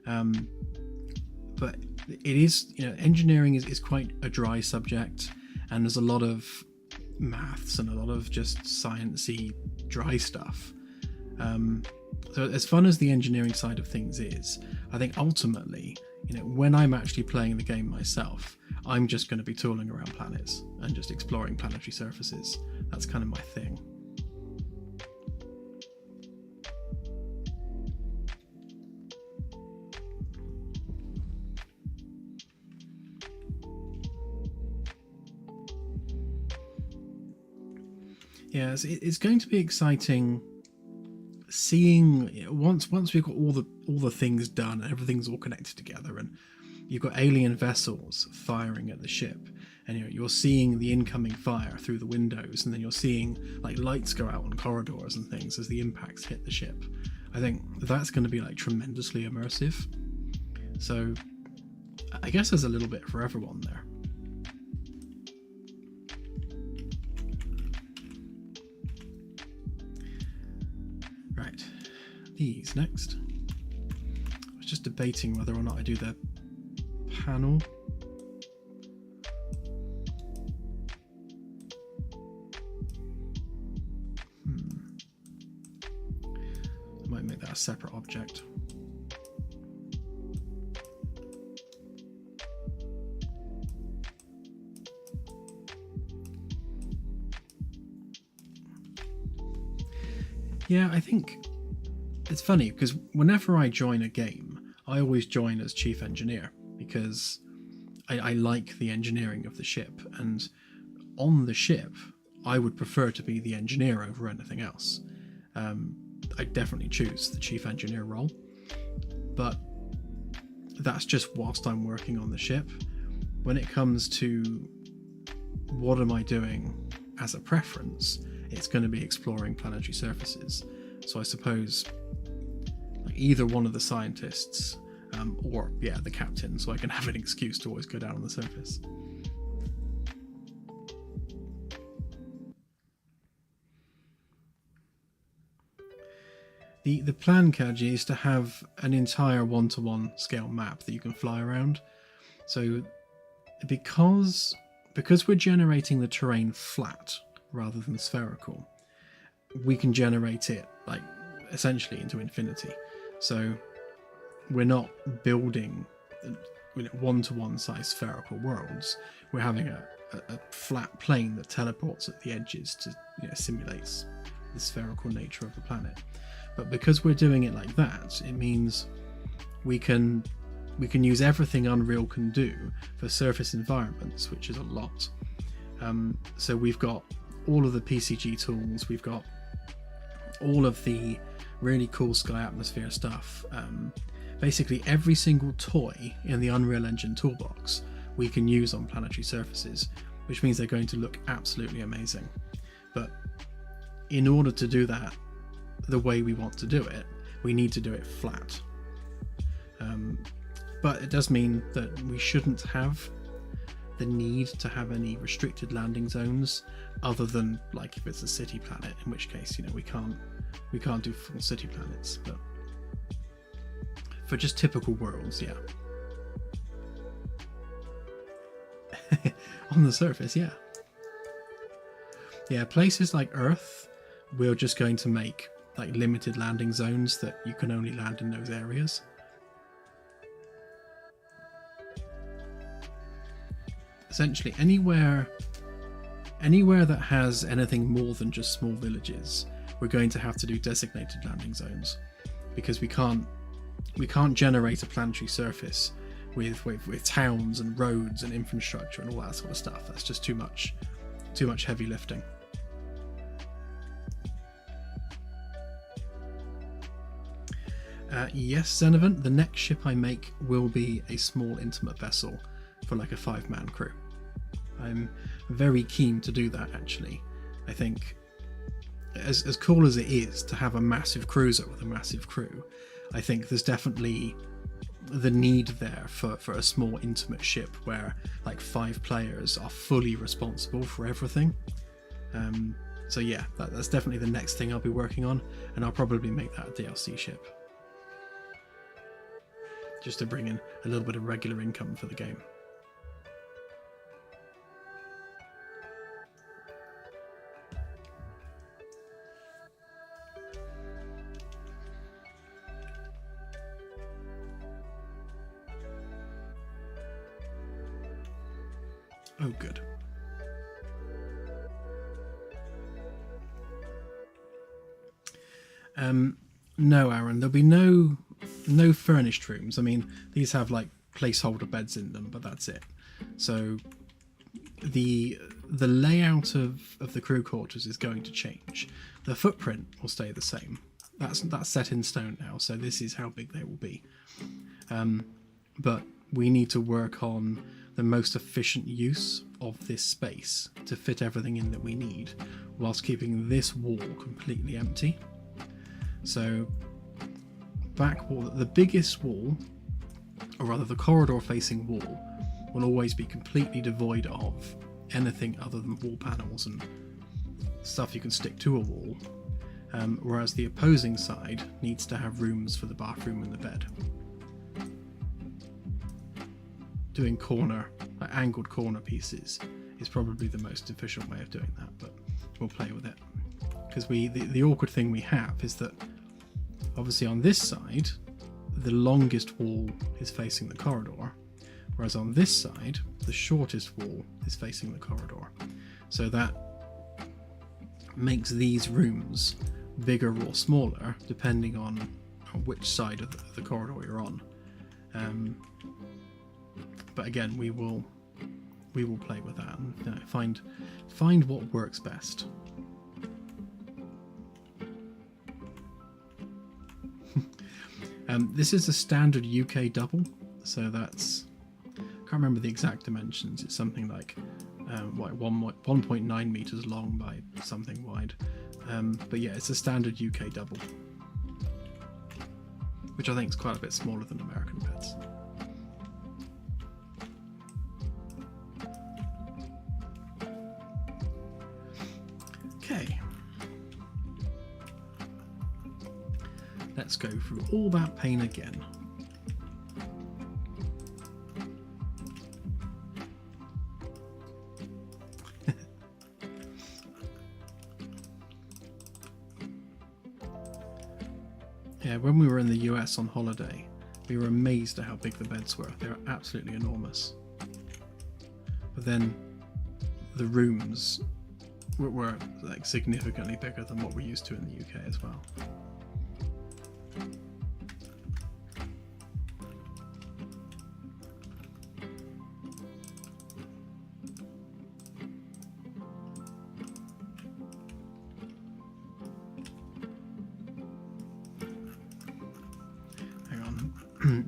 Speaker 1: but it is, engineering is quite a dry subject, and there's a lot of maths and a lot of just sciencey dry stuff. So as fun as the engineering side of things is, I think ultimately, when I'm actually playing the game myself, I'm just going to be tooling around planets and just exploring planetary surfaces. That's kind of my thing. Yeah, it's going to be exciting seeing once we've got all the things done and everything's all connected together, and you've got alien vessels firing at the ship, and you're seeing the incoming fire through the windows, and then you're seeing like lights go out on corridors and things as the impacts hit the ship. I think that's going to be like tremendously immersive. So I guess there's a little bit for everyone there. Right, these next. I was just debating whether or not I do the panel. I might make that a separate object. Yeah, I think it's funny because whenever I join a game, I always join as chief engineer because I like the engineering of the ship, and on the ship, I would prefer to be the engineer over anything else. I definitely choose the chief engineer role, but that's just whilst I'm working on the ship. When it comes to what am I doing as a preference, it's going to be exploring planetary surfaces. So I suppose like either one of the scientists or the captain, so I can have an excuse to always go down on the surface. The plan, Kaji, is to have an entire one-to-one scale map that you can fly around. So because we're generating the terrain flat rather than spherical, we can generate it like essentially into infinity. So we're not building one-to-one size spherical worlds. We're having a flat plane that teleports at the edges to simulates the spherical nature of the planet. But because we're doing it like that, it means we can use everything Unreal can do for surface environments, which is a lot. So we've got all of the PCG tools, we've got all of the really cool sky atmosphere stuff. Basically every single toy in the Unreal Engine toolbox we can use on planetary surfaces, which means they're going to look absolutely amazing. But in order to do that the way we want to do it, we need to do it flat. But it does mean that we shouldn't have the need to have any restricted landing zones other than like if it's a city planet, in which case we can't do full city planets. But for just typical worlds, yeah. On the surface, yeah, places like Earth, we're just going to make like limited landing zones that you can only land in those areas. Essentially anywhere that has anything more than just small villages, we're going to have to do designated landing zones, because we can't generate a planetary surface with towns and roads and infrastructure and all that sort of stuff. That's just too much heavy lifting. Yes, Xenavant, the next ship I make will be a small intimate vessel for like a 5-man crew. I'm very keen to do that, actually. I think as cool as it is to have a massive cruiser with a massive crew, I think there's definitely the need there for a small intimate ship where like 5 players are fully responsible for everything. So yeah, that's definitely the next thing I'll be working on, and I'll probably make that a DLC ship, just to bring in a little bit of regular income for the game. Oh, good. No, Aaron, there'll be no furnished rooms. I mean, these have like placeholder beds in them, but that's it. So the layout of the crew quarters is going to change. The footprint will stay the same. That's set in stone now, so this is how big they will be. But we need to work on the most efficient use of this space to fit everything in that we need, whilst keeping this wall completely empty. So back wall, the biggest wall, or rather the corridor facing wall, will always be completely devoid of anything other than wall panels and stuff you can stick to a wall, whereas the opposing side needs to have rooms for the bathroom and the bed. Doing angled corner pieces is probably the most efficient way of doing that, but we'll play with it. Because the awkward thing we have is that obviously on this side the longest wall is facing the corridor, whereas on this side the shortest wall is facing the corridor. So that makes these rooms bigger or smaller depending on which side of the corridor you're on. But again, we will play with that and find what works best. This is a standard UK double, so that's, I can't remember the exact dimensions. It's something like 1.9 meters long by something wide. But yeah, it's a standard UK double, which I think is quite a bit smaller than American beds. Okay. Let's go through all that pain again. Yeah, when we were in the US on holiday, we were amazed at how big the beds were. They were absolutely enormous. But then the rooms were like significantly bigger than what we're used to in the UK as well.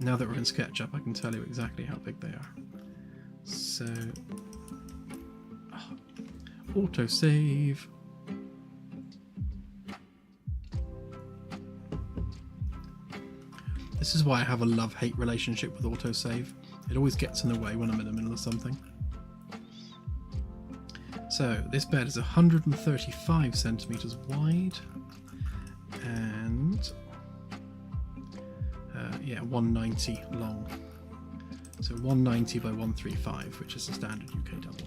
Speaker 1: Now that we're in SketchUp, I can tell you exactly how big they are. So, autosave. This is why I have a love-hate relationship with autosave. It always gets in the way when I'm in the middle of something. So, this bed is 135 centimeters wide and 190 long. So 190 by 135, which is the standard UK double.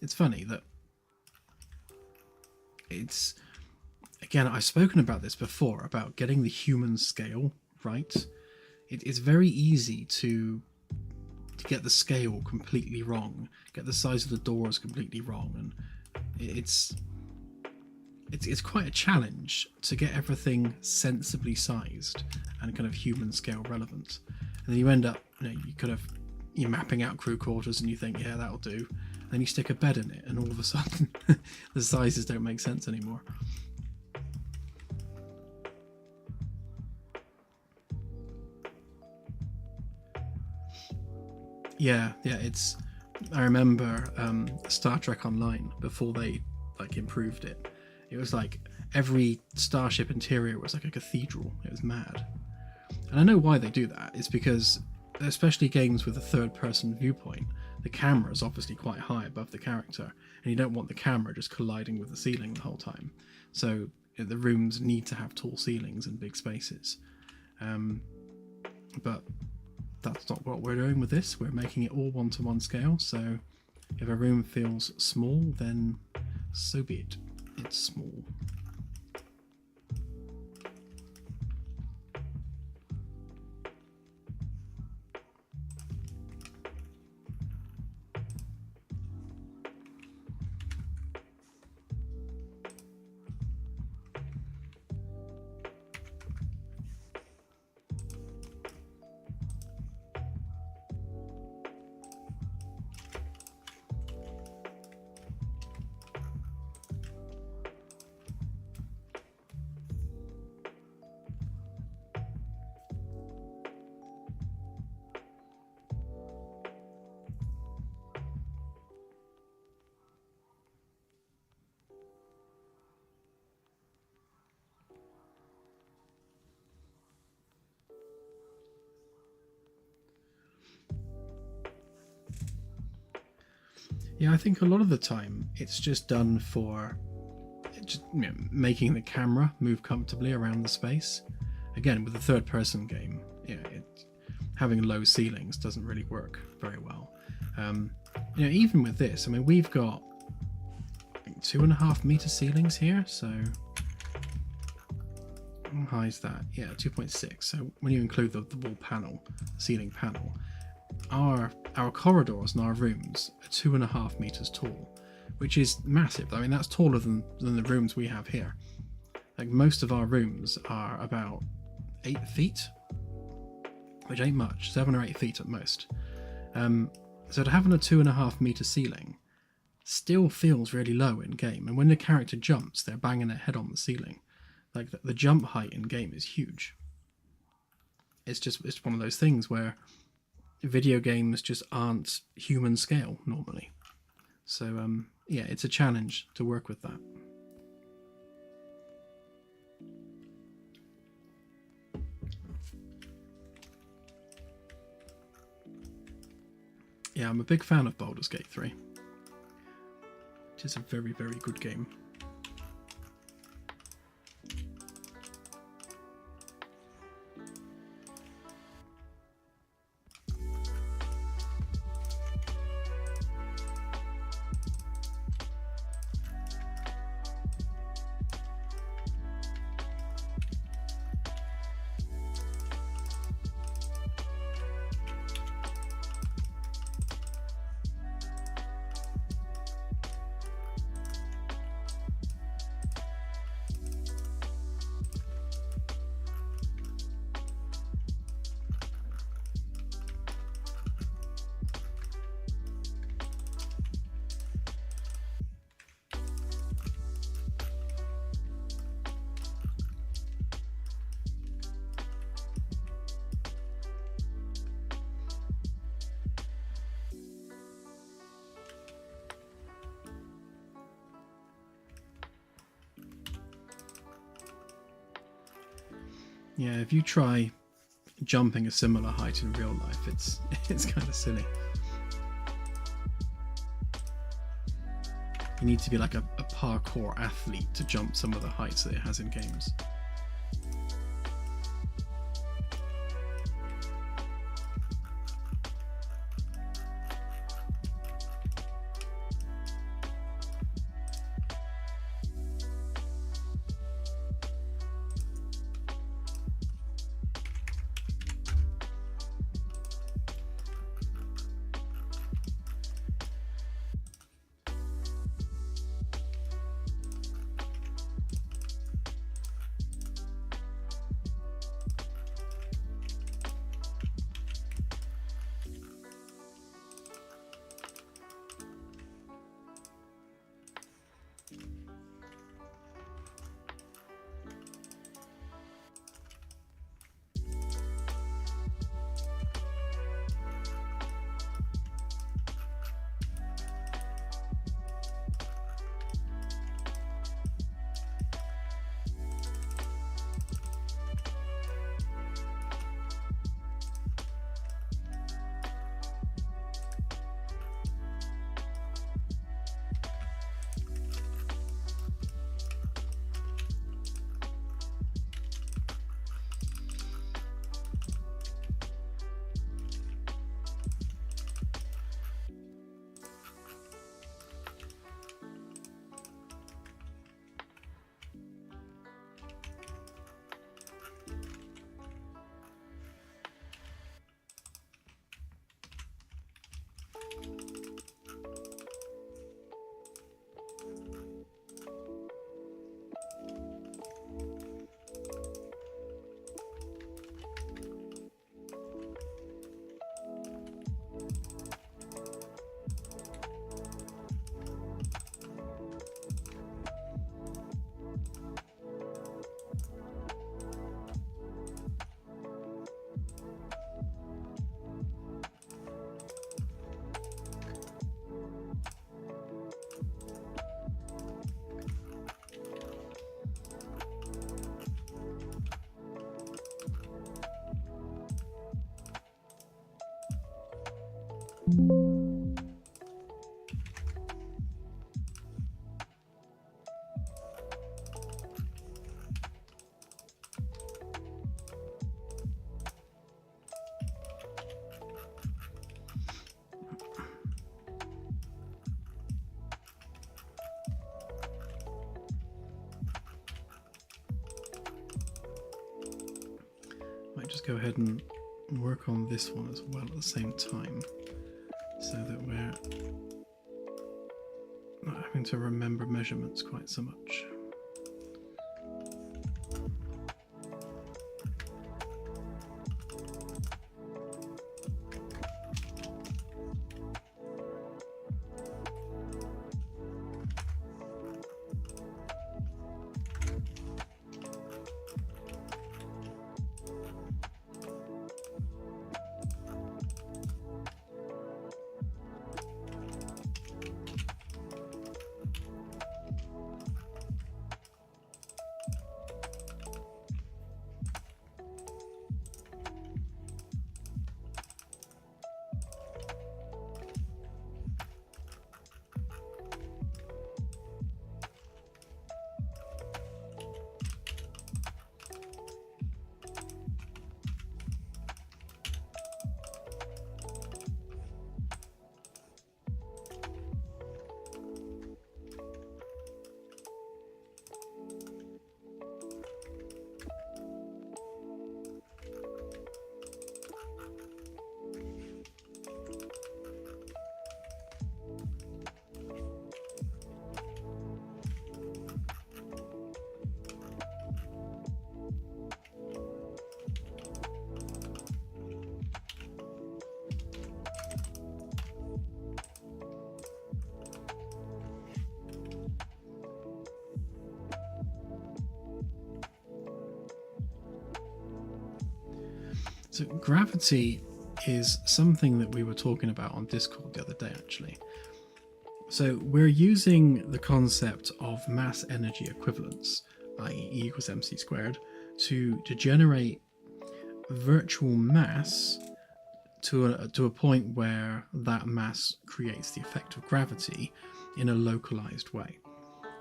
Speaker 1: It's funny that it's, again, I've spoken about this before, about getting the human scale right. It's very easy to get the scale completely wrong, get the size of the doors completely wrong, and it's quite a challenge to get everything sensibly sized and kind of human scale relevant. And then you end up, you're mapping out crew quarters and you think, yeah, that'll do. And then you stick a bed in it and all of a sudden the sizes don't make sense anymore. Yeah, it's, I remember Star Trek Online, before they improved it. It was like every starship interior was like a cathedral. It was mad. And I know why they do that. It's because, especially games with a third-person viewpoint, the camera is obviously quite high above the character, and you don't want the camera just colliding with the ceiling the whole time. So the rooms need to have tall ceilings and big spaces. But that's not what we're doing with this. We're making it all 1-to-1 scale, so if a room feels small, then so be it. It's small. Yeah, I think a lot of the time it's just done for just, making the camera move comfortably around the space. Again, with a third-person game, having low ceilings doesn't really work very well. Even with this, I mean, we've got 2.5 meter ceilings here, so how high is that? Yeah, 2.6. So when you include the wall panel, ceiling panel, our corridors and our rooms are 2.5 meters tall, which is massive. I mean, that's taller than the rooms we have here. Like, most of our rooms are about 8 feet, which ain't much, 7 or 8 feet at most. So to having a 2.5 meter ceiling still feels really low in game, and when the character jumps, they're banging their head on the ceiling. Like, the jump height in game is huge. It's one of those things where video games just aren't human scale normally. So yeah, it's a challenge to work with that. Yeah, I'm a big fan of Baldur's Gate 3. It is a very, very good game. Yeah, if you try jumping a similar height in real life, it's kind of silly. You need to be like a parkour athlete to jump some of the heights that it has in games. Might just go ahead and work on this one as well at the same time, so that we're not having to remember measurements quite so much. So gravity is something that we were talking about on Discord the other day, actually. So we're using the concept of mass energy equivalence, i.e. E equals mc squared, to generate virtual mass to a point where that mass creates the effect of gravity in a localized way.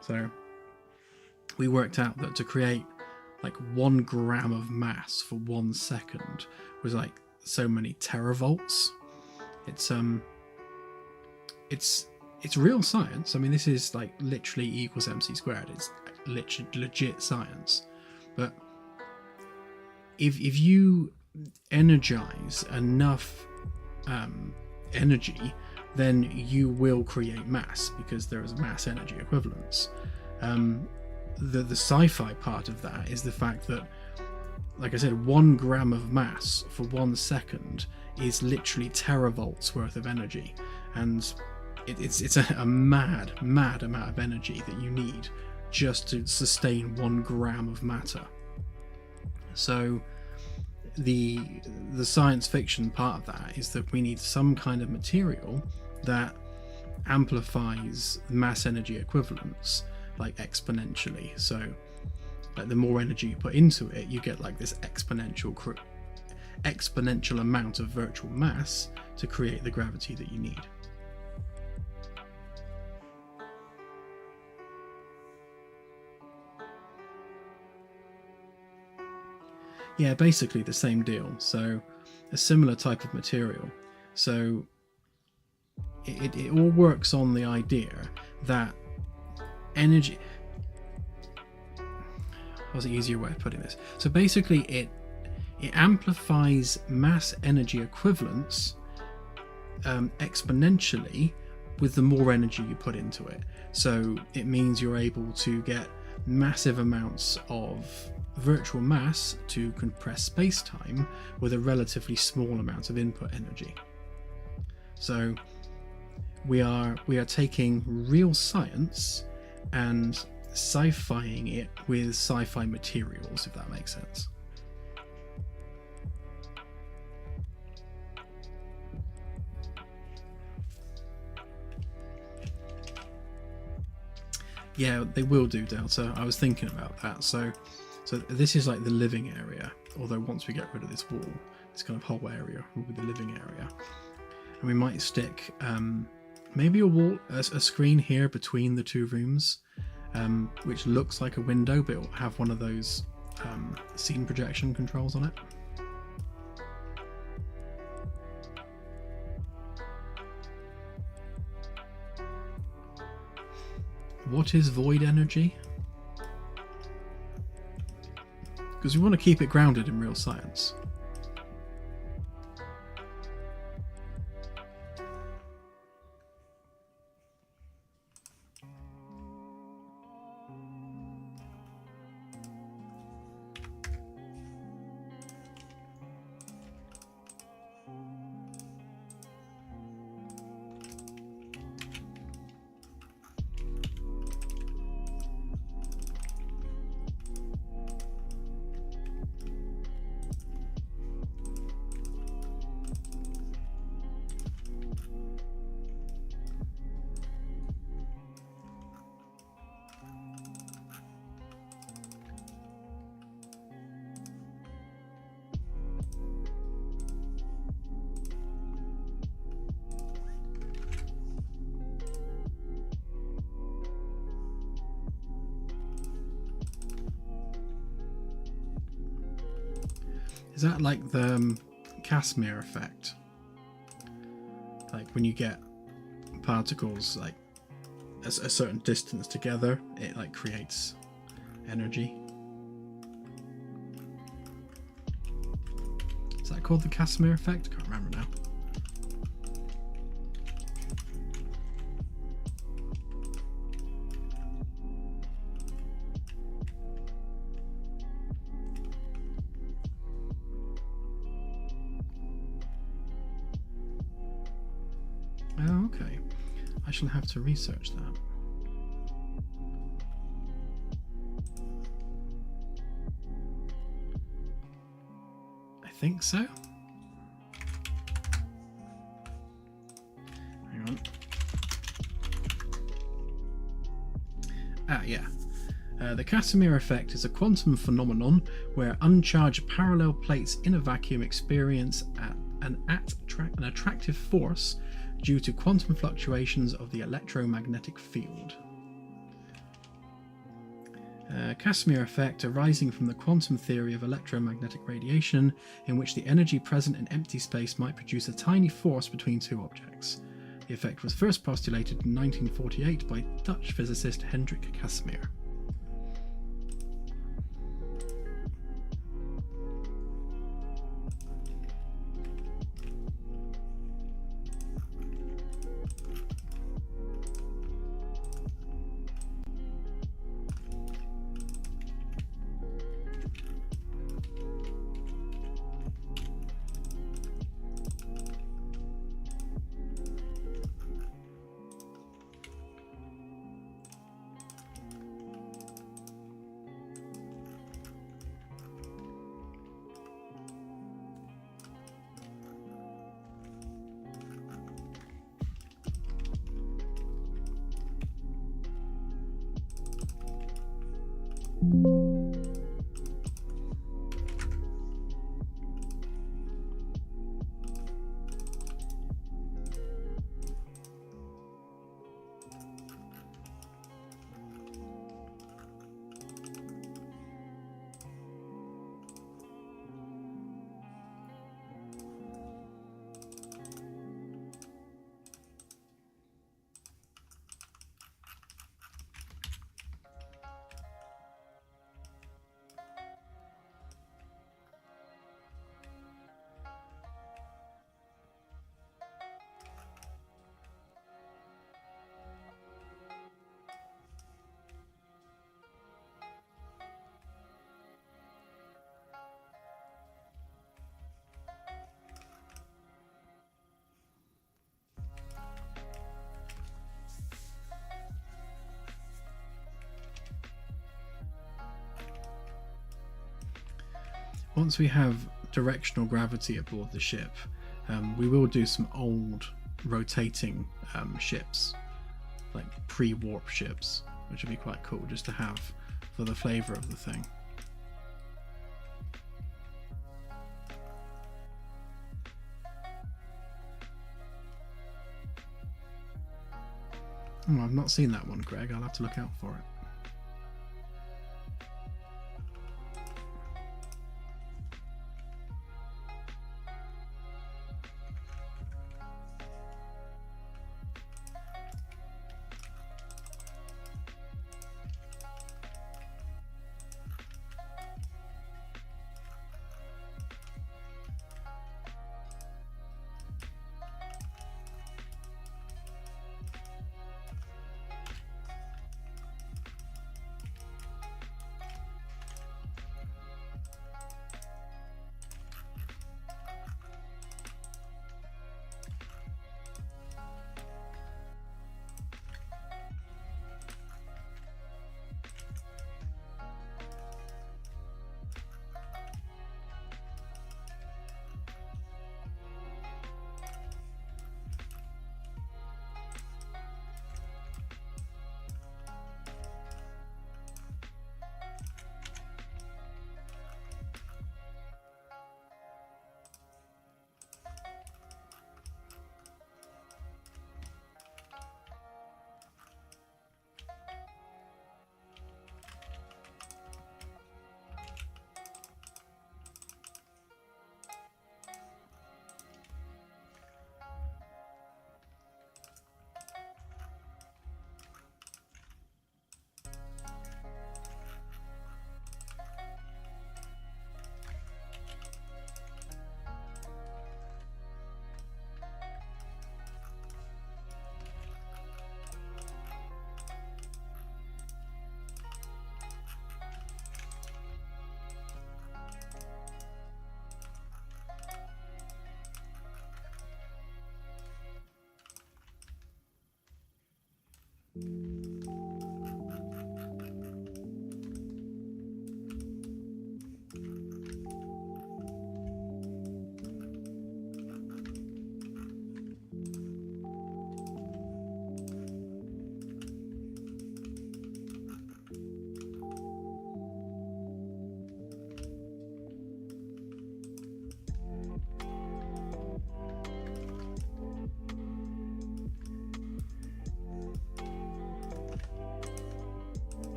Speaker 1: So we worked out that to create like 1 gram of mass for 1 second was like so many teravolts. It's real science. I mean, this is like literally E equals mc squared. It's legit science. But if you energize enough energy, then you will create mass, because there is mass energy equivalence. The sci-fi part of that is the fact that, like I said, 1 gram of mass for 1 second is literally teravolts worth of energy, and it's a mad amount of energy that you need just to sustain 1 gram of matter. So the science fiction part of that is that we need some kind of material that amplifies mass energy equivalence like exponentially. So like the more energy you put into it, you get like this exponential amount of virtual mass to create the gravity that you need. Yeah, basically the same deal. So a similar type of material. So it all works on the idea that energy... What's an easier way of putting this? So basically it amplifies mass energy equivalence exponentially with the more energy you put into it. So it means you're able to get massive amounts of virtual mass to compress space-time with a relatively small amount of input energy. So we are taking real science and sci-fiing it with sci-fi materials, if that makes sense. Yeah, they will do, Delta. I was thinking about that. So this is like the living area, although once we get rid of this wall, this kind of whole area will be the living area. And we might stick maybe a screen here between the two rooms, which looks like a window, but it will have one of those scene projection controls on it. What is void energy? Because we want to keep it grounded in real science. Is that like the Casimir effect? Like when you get particles like a certain distance together, it like creates energy. Is that called the Casimir effect? I can't remember now. Oh, okay. I shall have to research that. I think so. Hang on. Ah, yeah. The Casimir effect is a quantum phenomenon where uncharged parallel plates in a vacuum experience an attractive force due to quantum fluctuations of the electromagnetic field. Casimir effect arising from the quantum theory of electromagnetic radiation, in which the energy present in empty space might produce a tiny force between two objects. The effect was first postulated in 1948 by Dutch physicist Hendrik Casimir. Once we have directional gravity aboard the ship, we will do some old rotating ships, like pre-warp ships, which would be quite cool just to have for the flavour of the thing. Oh, I've not seen that one, Greg. I'll have to look out for it.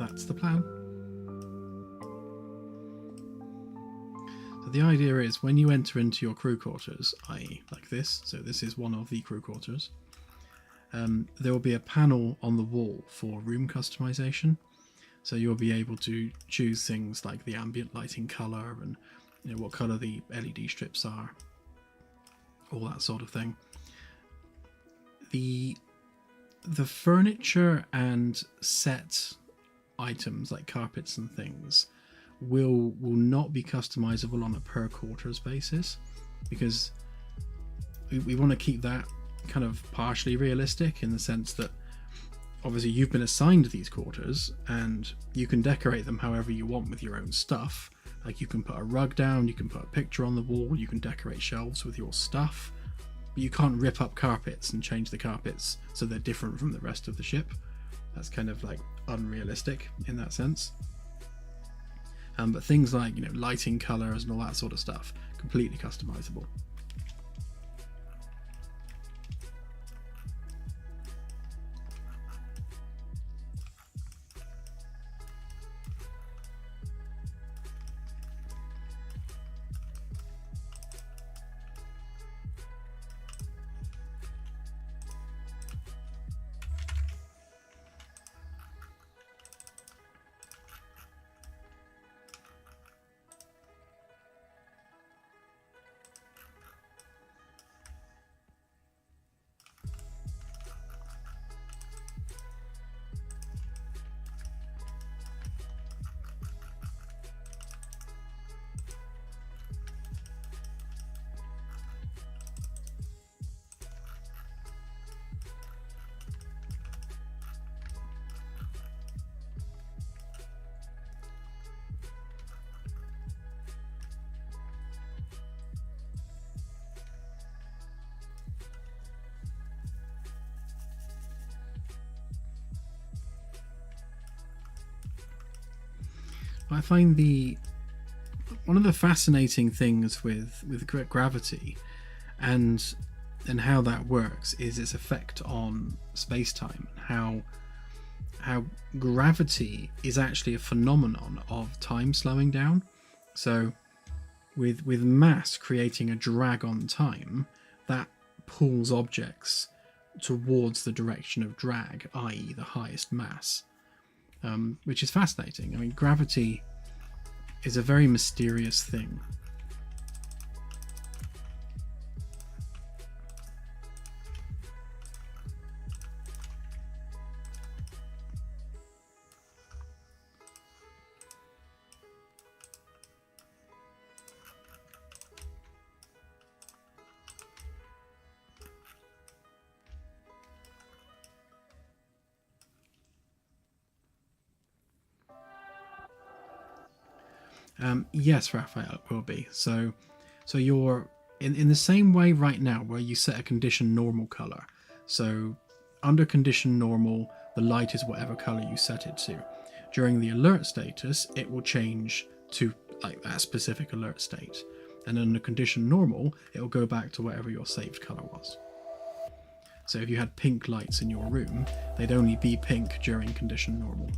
Speaker 1: that's the plan. So the idea is when you enter into your crew quarters, i.e. like this, so this is one of the crew quarters, there will be a panel on the wall for room customization. So you'll be able to choose things like the ambient lighting color and what color the LED strips are, all that sort of thing. The furniture and set items like carpets and things will not be customizable on a per quarters basis, because we want to keep that kind of partially realistic, in the sense that obviously you've been assigned these quarters and you can decorate them however you want with your own stuff. Like, you can put a rug down, you can put a picture on the wall, you can decorate shelves with your stuff, but you can't rip up carpets and change the carpets so they're different from the rest of the ship. That's kind of like unrealistic in that sense. But things like lighting colors and all that sort of stuff, completely customizable. I find one of the fascinating things with gravity and how that works is its effect on space-time, and how gravity is actually a phenomenon of time slowing down. So with mass creating a drag on time, that pulls objects towards the direction of drag, i.e. the highest mass. Which is fascinating. I mean, gravity is a very mysterious thing. Yes, Raphael, it will be. So you're in the same way right now, where you set a condition normal color. So under condition normal, the light is whatever color you set it to. During the alert status, it will change to like that specific alert state. And under condition normal, it will go back to whatever your saved color was. So if you had pink lights in your room, they'd only be pink during condition normal.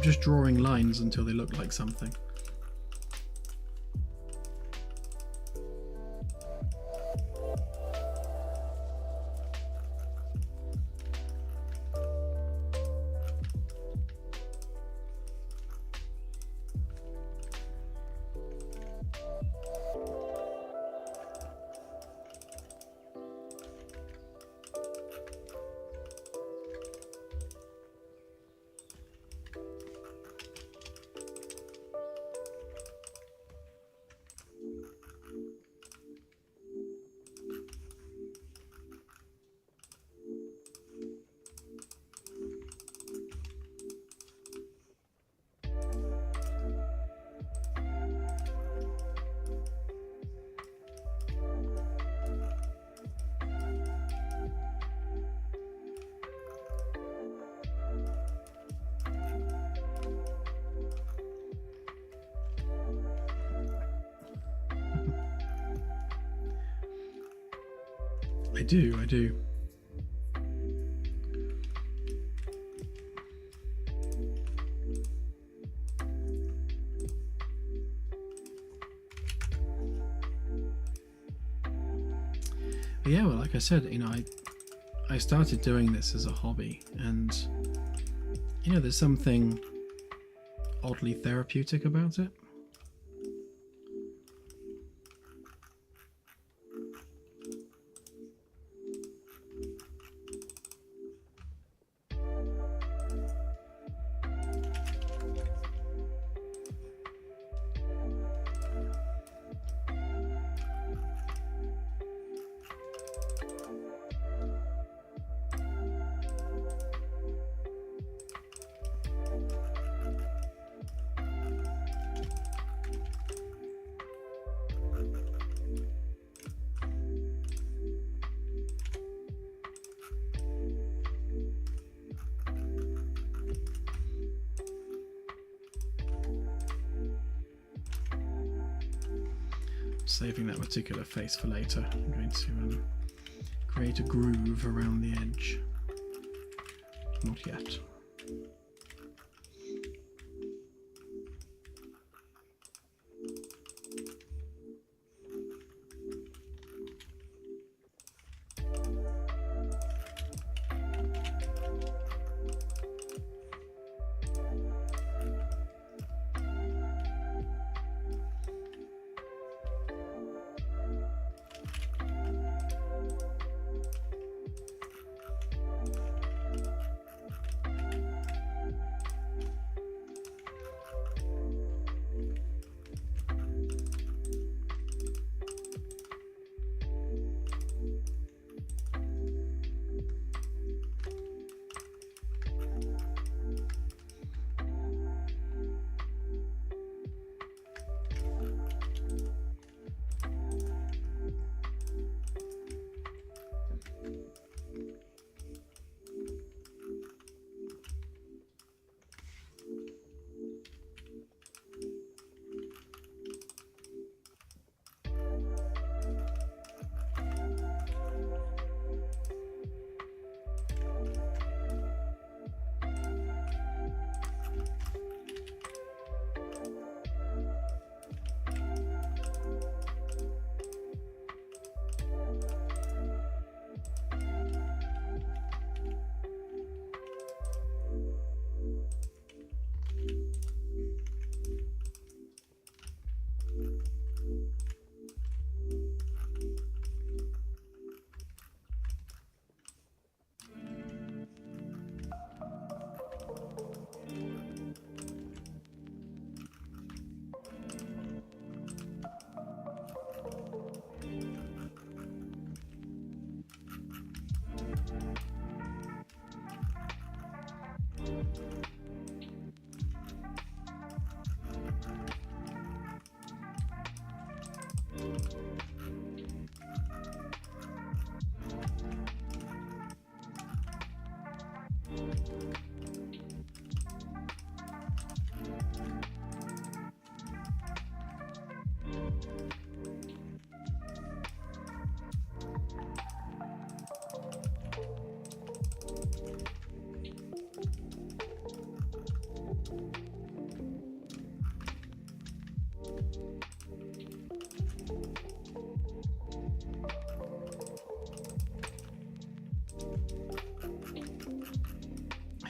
Speaker 1: just drawing lines until they look like something. I do. But yeah, well, like I said, you know, I started doing this as a hobby, and you know, there's something oddly therapeutic about it. Saving that particular face for later. I'm going to create a groove around the edge. Not yet.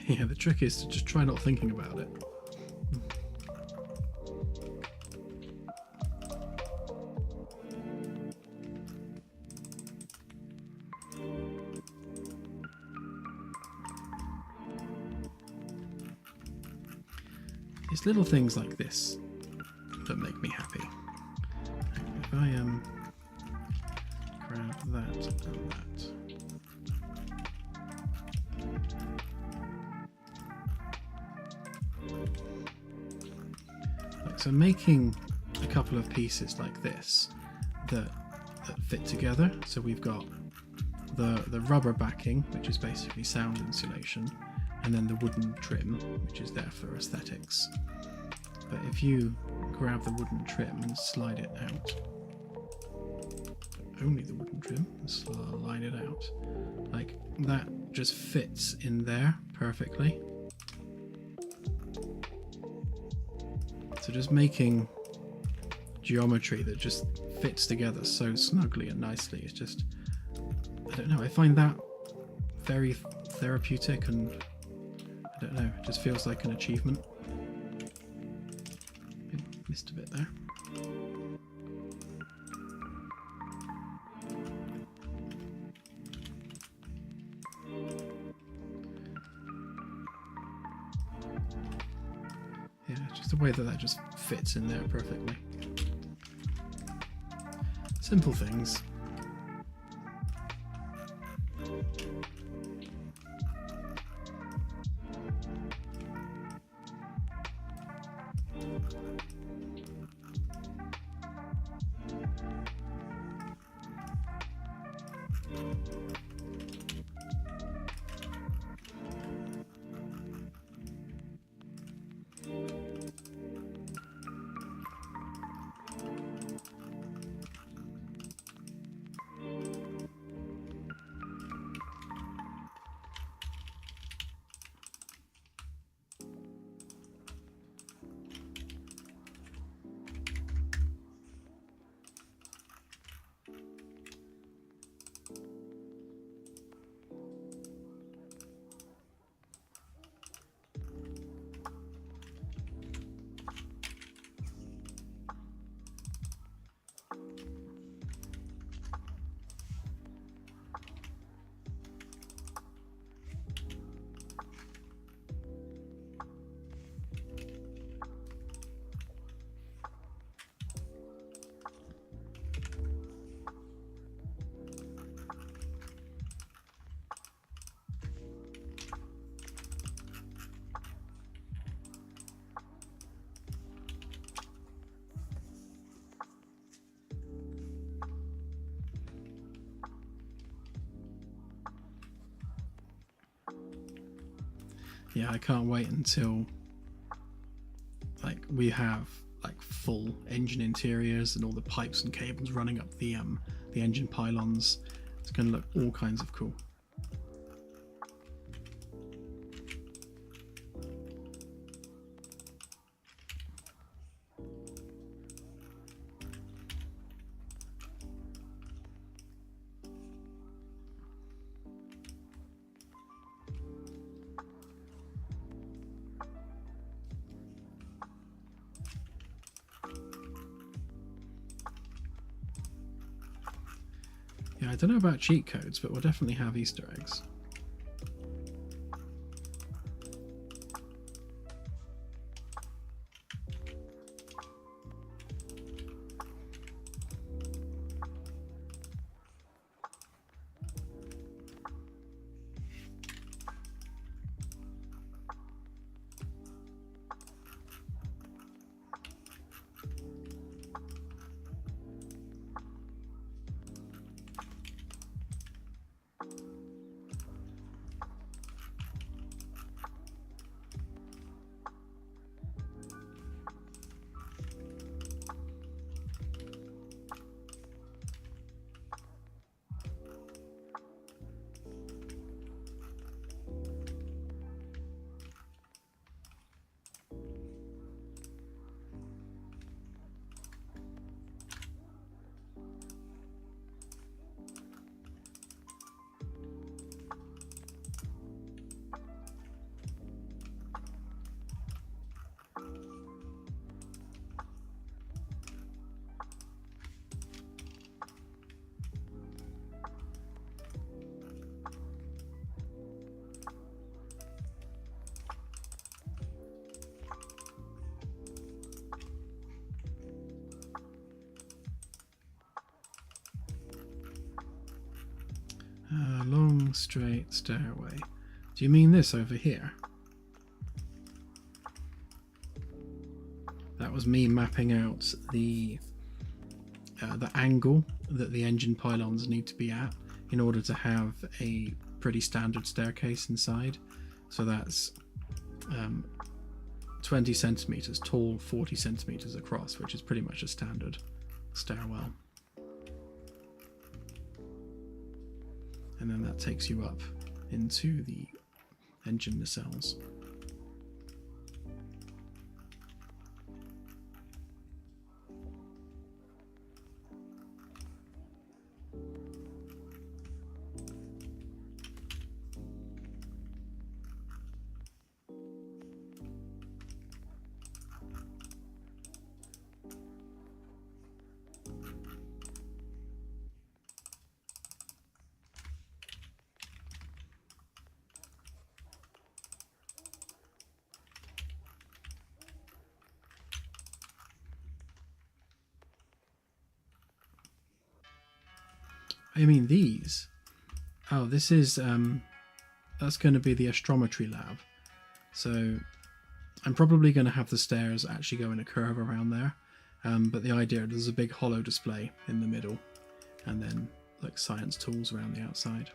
Speaker 1: Yeah, the trick is to just try not thinking about it. It's little things like this that make me happy. If I grab that and that. So making a couple of pieces like this that fit together. So we've got the rubber backing, which is basically sound insulation, and then the wooden trim, which is there for aesthetics. But if you grab the wooden trim and slide it out, only the wooden trim, and slide it out, like that just fits in there perfectly. So just making geometry that just fits together so snugly and nicely, it's just, I don't know, I find that very therapeutic, and I don't know, it just feels like an achievement. Missed a bit there. Yeah, just the way that just fits in there perfectly. Simple things. Yeah, I can't wait until like we have like full engine interiors and all the pipes and cables running up the engine pylons. It's going to look all kinds of cool. Yeah, I don't know about cheat codes, but we'll definitely have Easter eggs. straight stairway. Do you mean this over here? That was me mapping out the angle that the engine pylons need to be at in order to have a pretty standard staircase inside. So that's 20 centimeters tall, 40 centimeters across, which is pretty much a standard stairwell. And then that takes you up into the engine nacelles. I mean these. Oh, this is that's going to be the astrometry lab. So I'm probably going to have the stairs actually go in a curve around there. But the idea, there's a big hollow display in the middle, and then like science tools around the outside.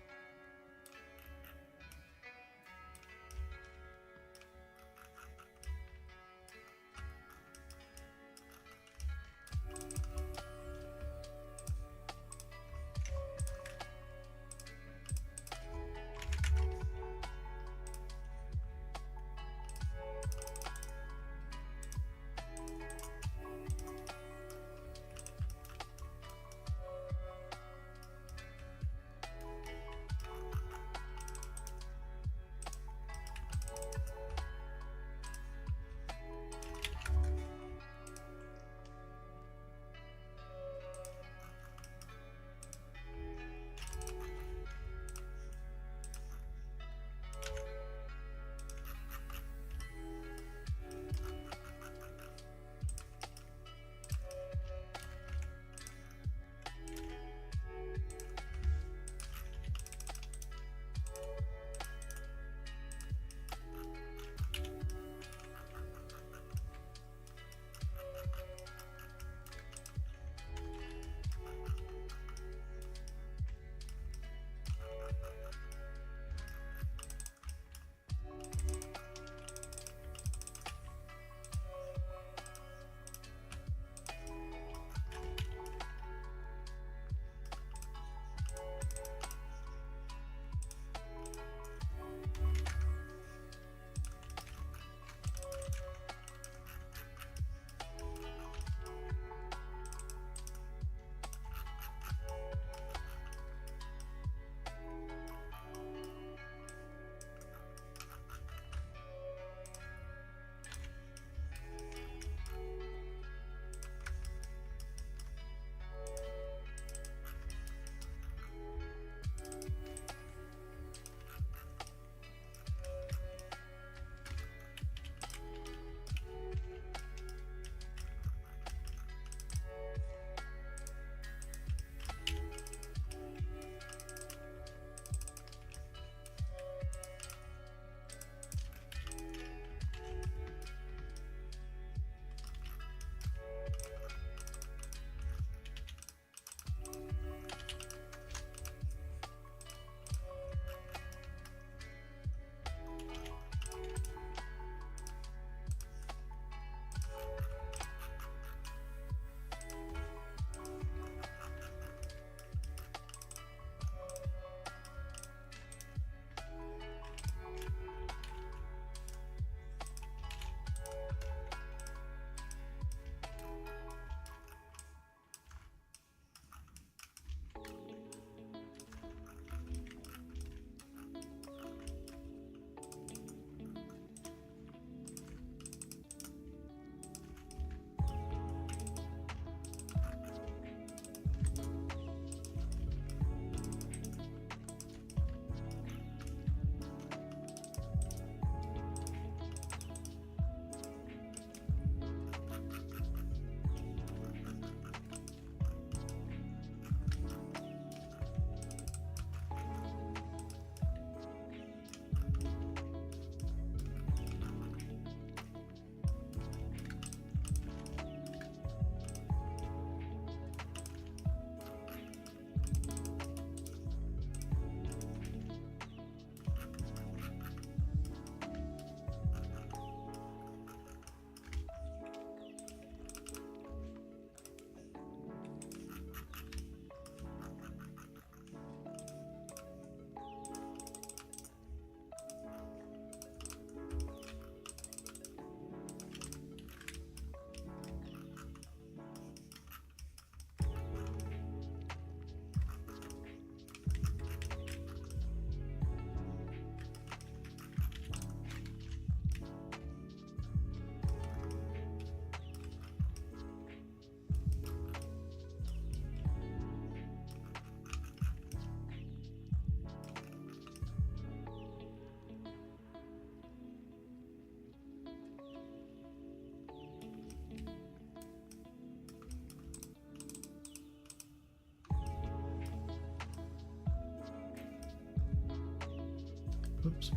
Speaker 1: Oops.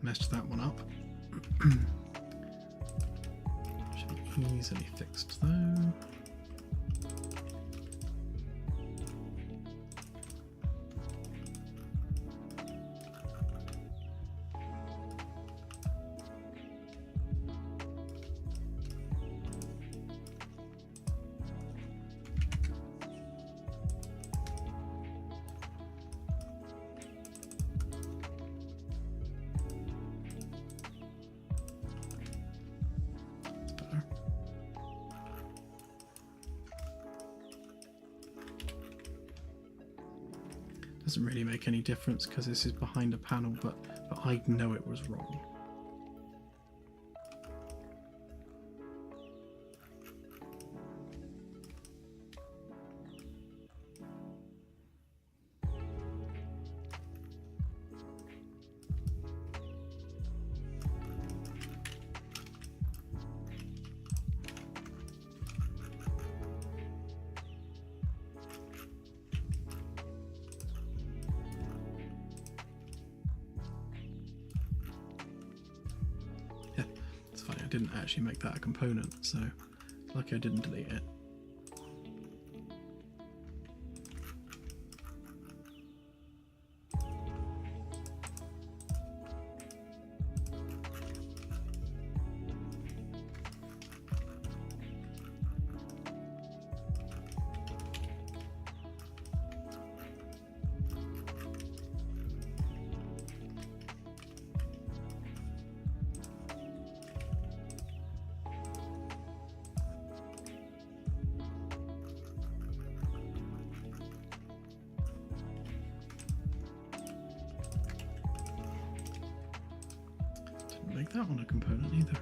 Speaker 1: Messed that one up. Should be easily fixed though. Doesn't really make any difference because this is behind a panel, but I know it was wrong. I didn't actually make that a component, so lucky I didn't delete it. Make that one a component either.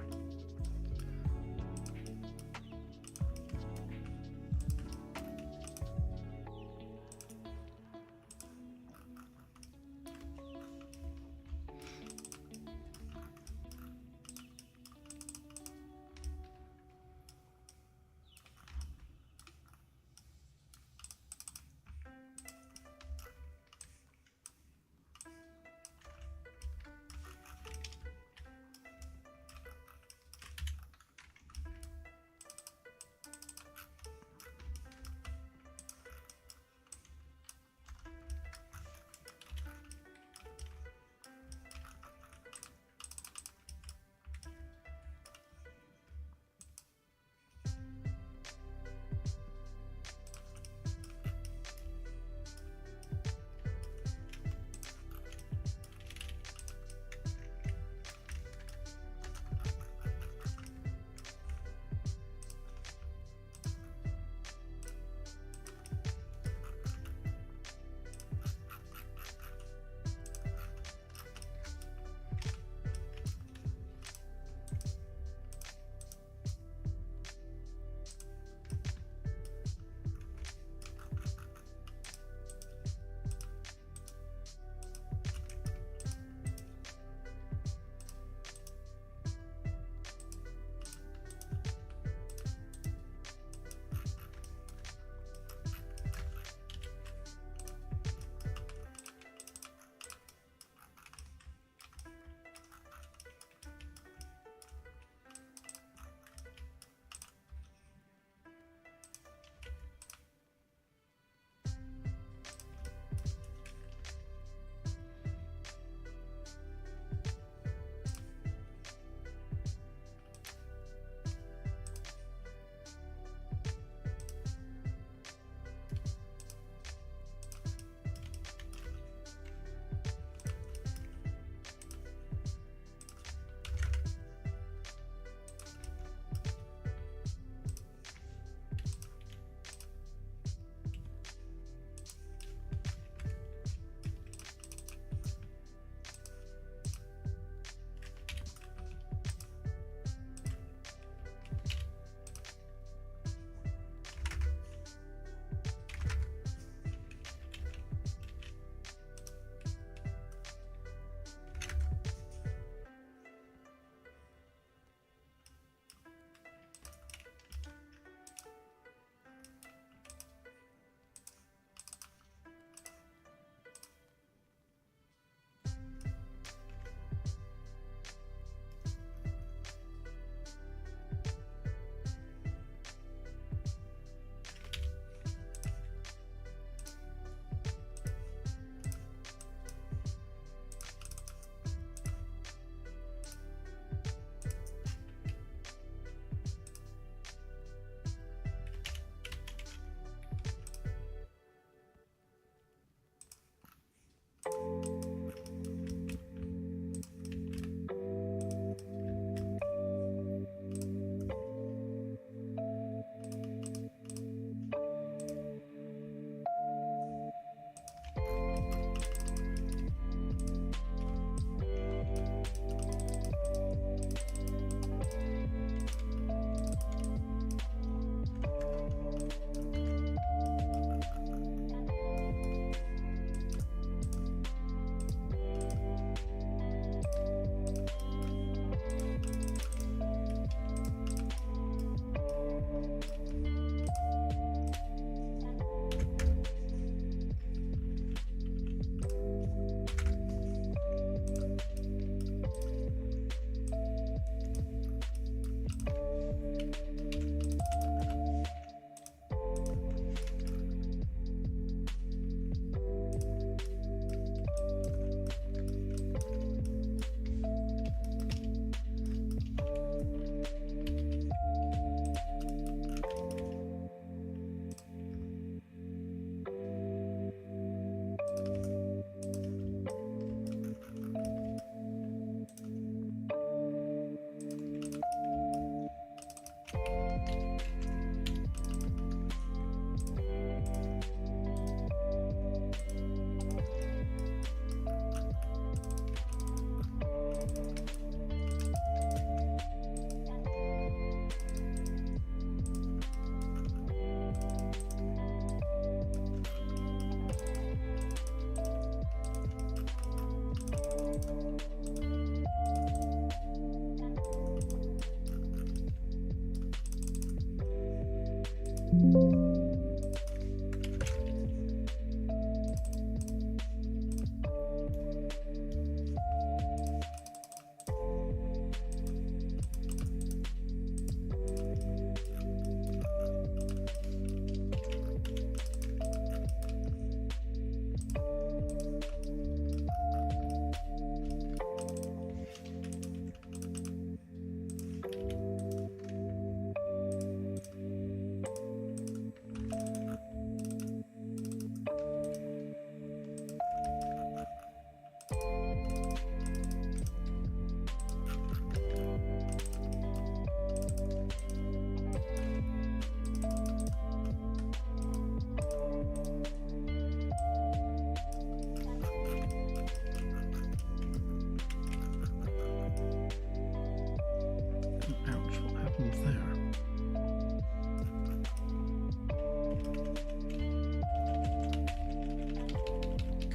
Speaker 1: Ouch, what happened there?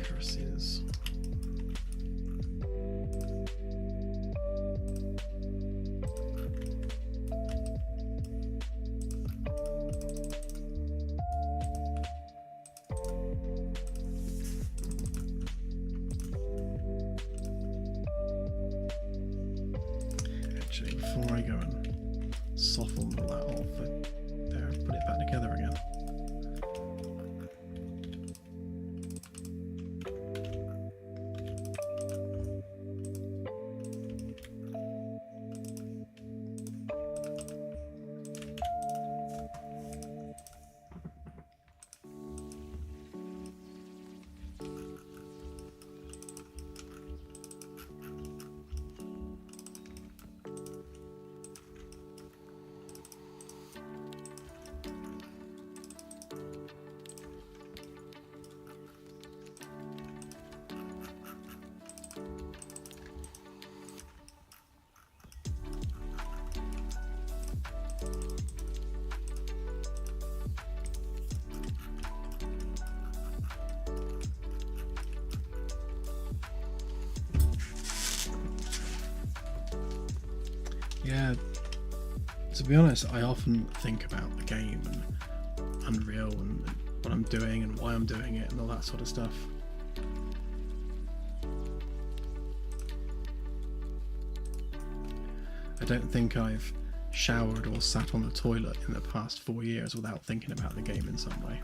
Speaker 1: Curses. Actually, before I go and soften all that off, there, put it back together again. Yeah, to be honest, I often think about the game and Unreal and what I'm doing and why I'm doing it and all that sort of stuff. I don't think I've showered or sat on the toilet in the past 4 years without thinking about the game in some way.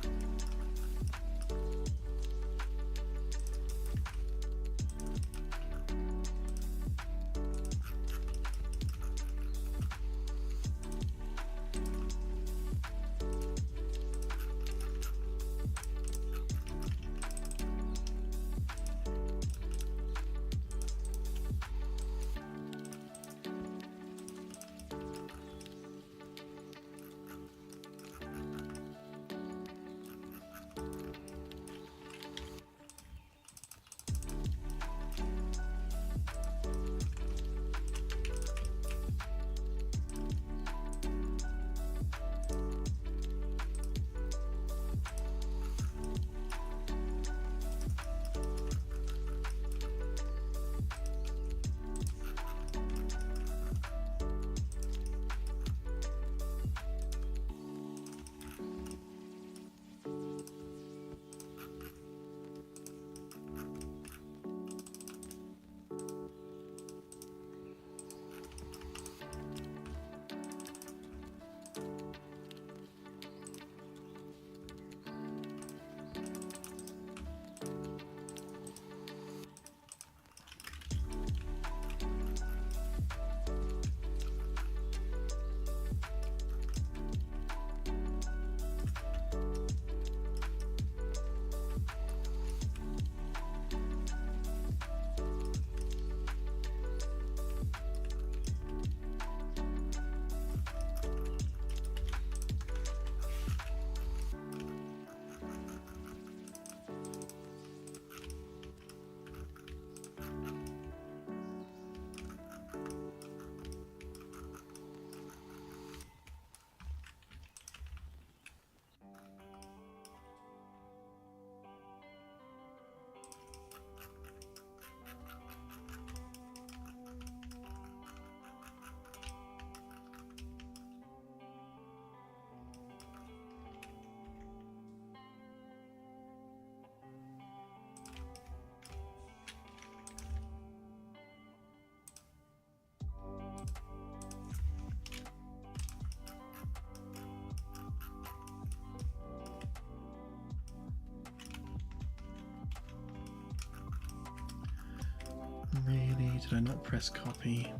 Speaker 1: Really? Did I not press copy?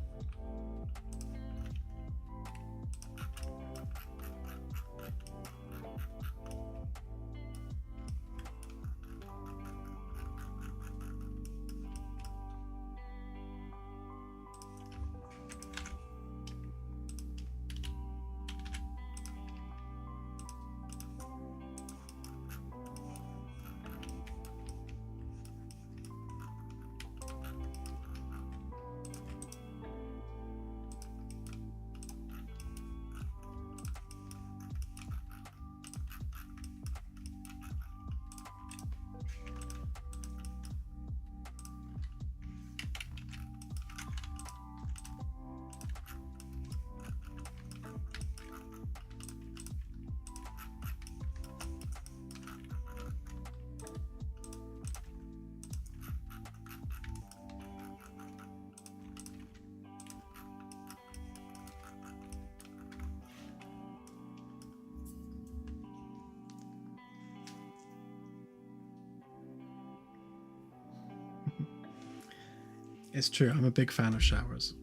Speaker 1: It's true, I'm a big fan of showers.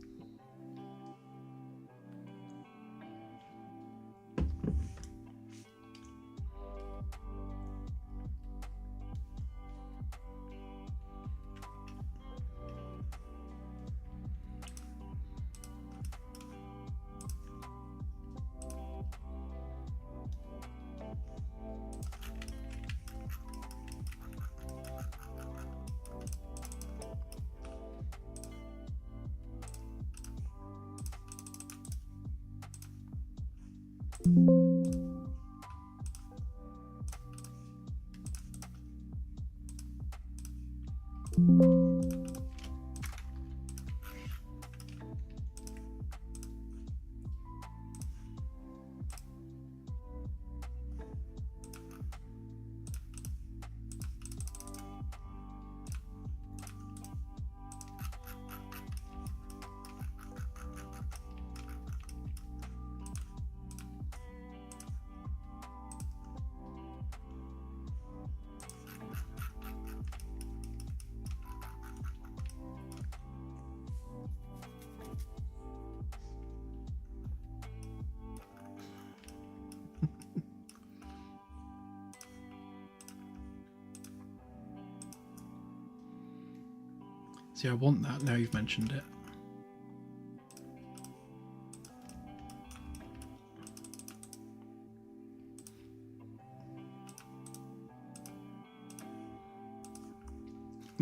Speaker 1: See, I want that now you've mentioned it.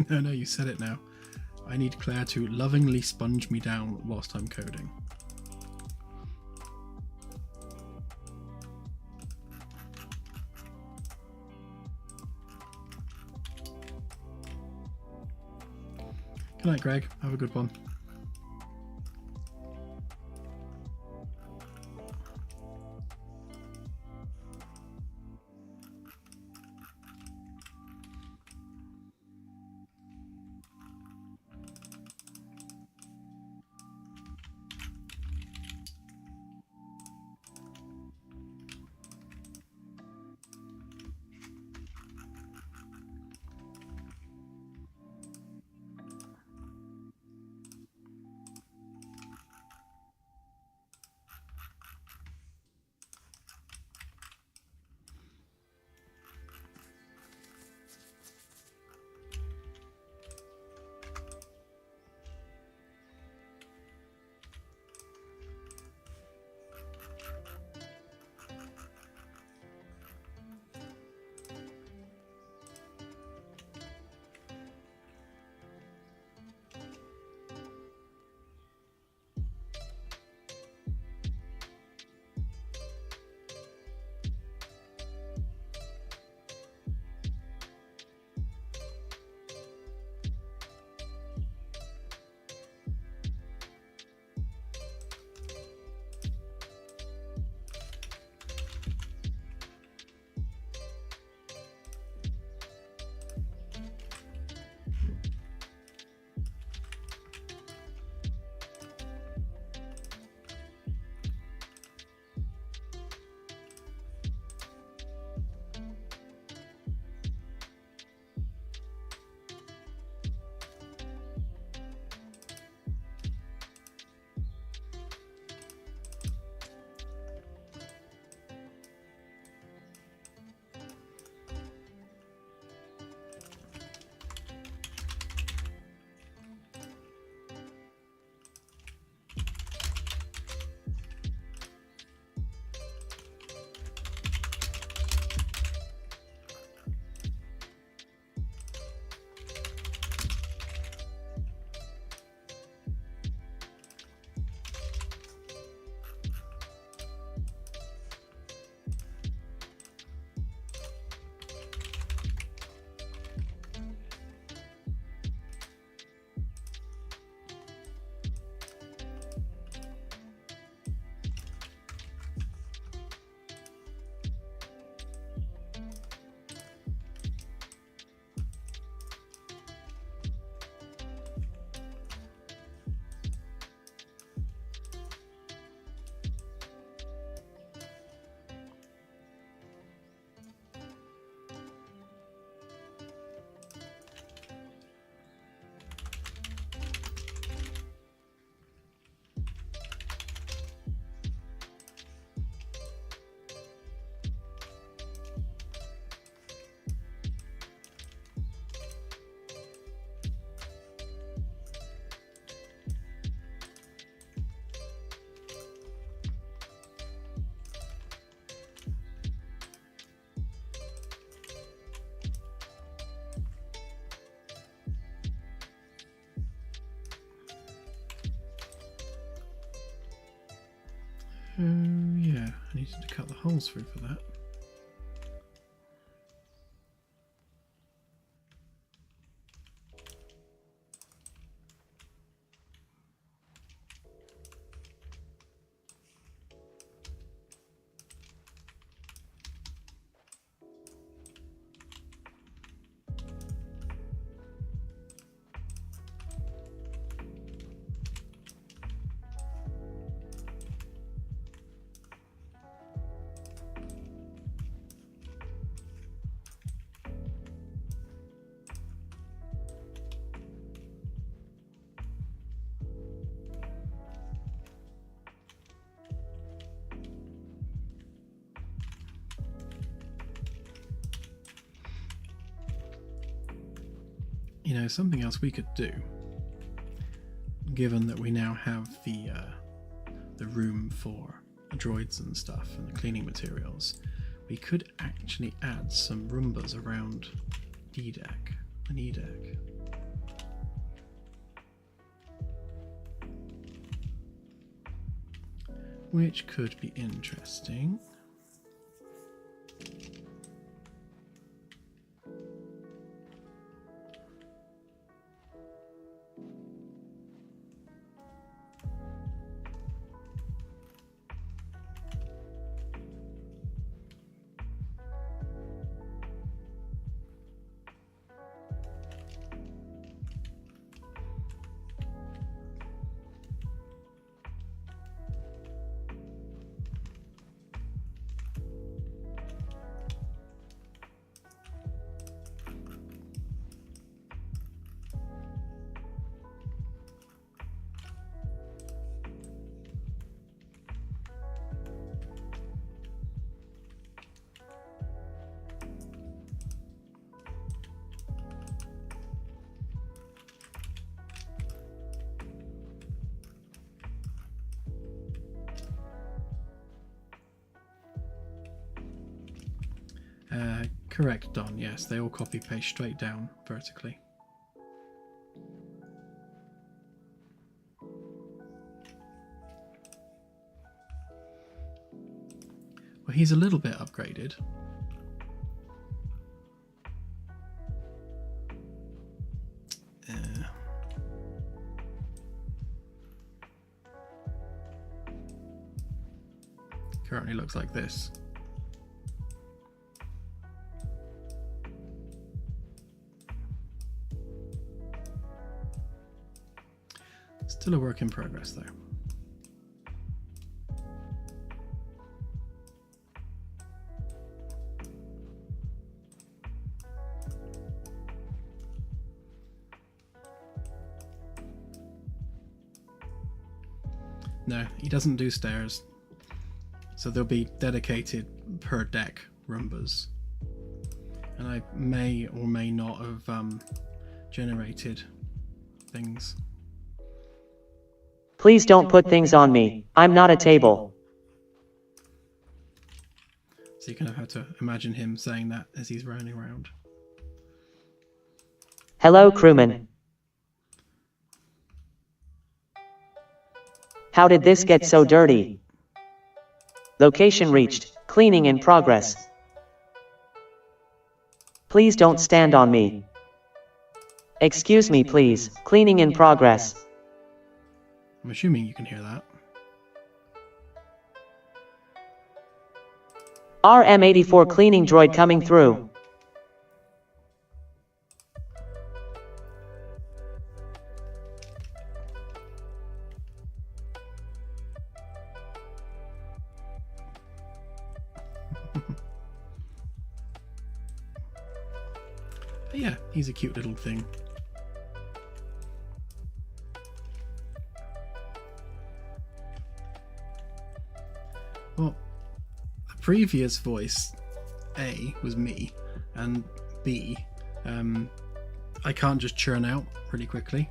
Speaker 1: No, you said it now. I need Claire to lovingly sponge me down whilst I'm coding. Good night, Greg. Have a good one. Oh yeah, I needed to cut the holes through for that. You know, something else we could do, given that we now have the room for droids and stuff and the cleaning materials, we could actually add some Roombas around D-Deck and E-Deck. Which could be interesting. Correct, Don. Yes, they all copy paste straight down vertically. Well, he's a little bit upgraded. Currently looks like this. Still a work in progress, though. No, he doesn't do stairs. So there'll be dedicated per deck Roombas. And I may or may not have generated things.
Speaker 2: Please don't put things on me. I'm not a table.
Speaker 1: So you kind of have to imagine him saying that as he's running around.
Speaker 2: Hello, crewman. How did this get so dirty? Location reached. Cleaning in progress. Please don't stand on me. Excuse me, please. Cleaning in progress.
Speaker 1: I'm assuming you can hear that.
Speaker 2: RM84 cleaning droid coming through.
Speaker 1: But yeah, he's a cute little thing. Well, the previous voice, A, was me, and B, I can't just churn out pretty quickly.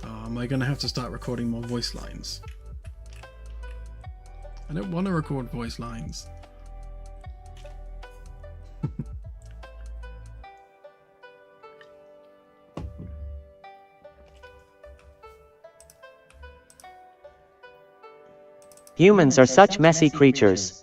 Speaker 1: Am I going to have to start recording more voice lines? I don't want to record voice lines.
Speaker 2: Humans are such messy creatures.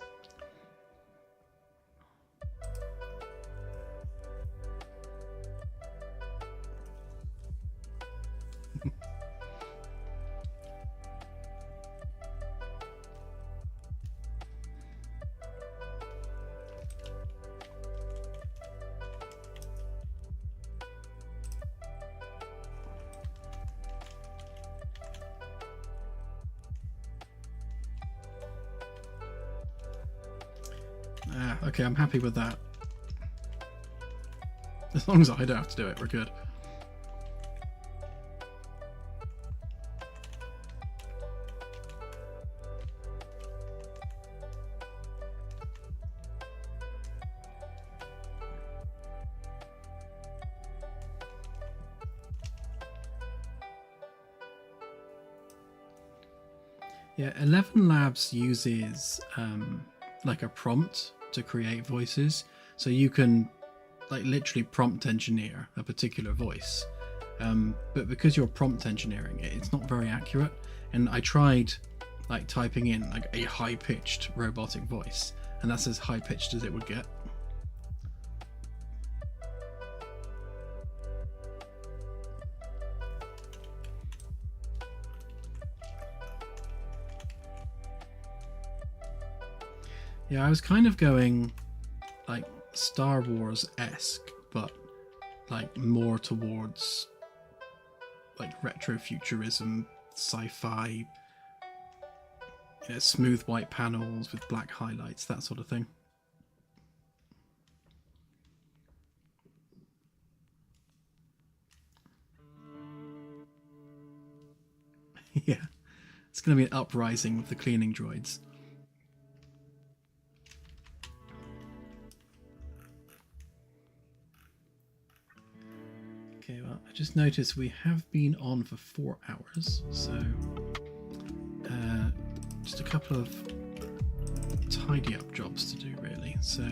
Speaker 1: Okay, I'm happy with that. As long as I don't have to do it, we're good. Yeah, 11 Labs uses like a prompt to create voices, so you can like literally prompt engineer a particular voice. But because you're prompt engineering it, it's not very accurate. And I tried like typing in like a high-pitched robotic voice, and that's as high-pitched as it would get. Yeah, I was kind of going like Star Wars-esque, but like more towards like retrofuturism, sci-fi, smooth white panels with black highlights, that sort of thing. Yeah, it's going to be an uprising with the cleaning droids. Okay, well, I just noticed we have been on for 4 hours, so just a couple of tidy up jobs to do, really. So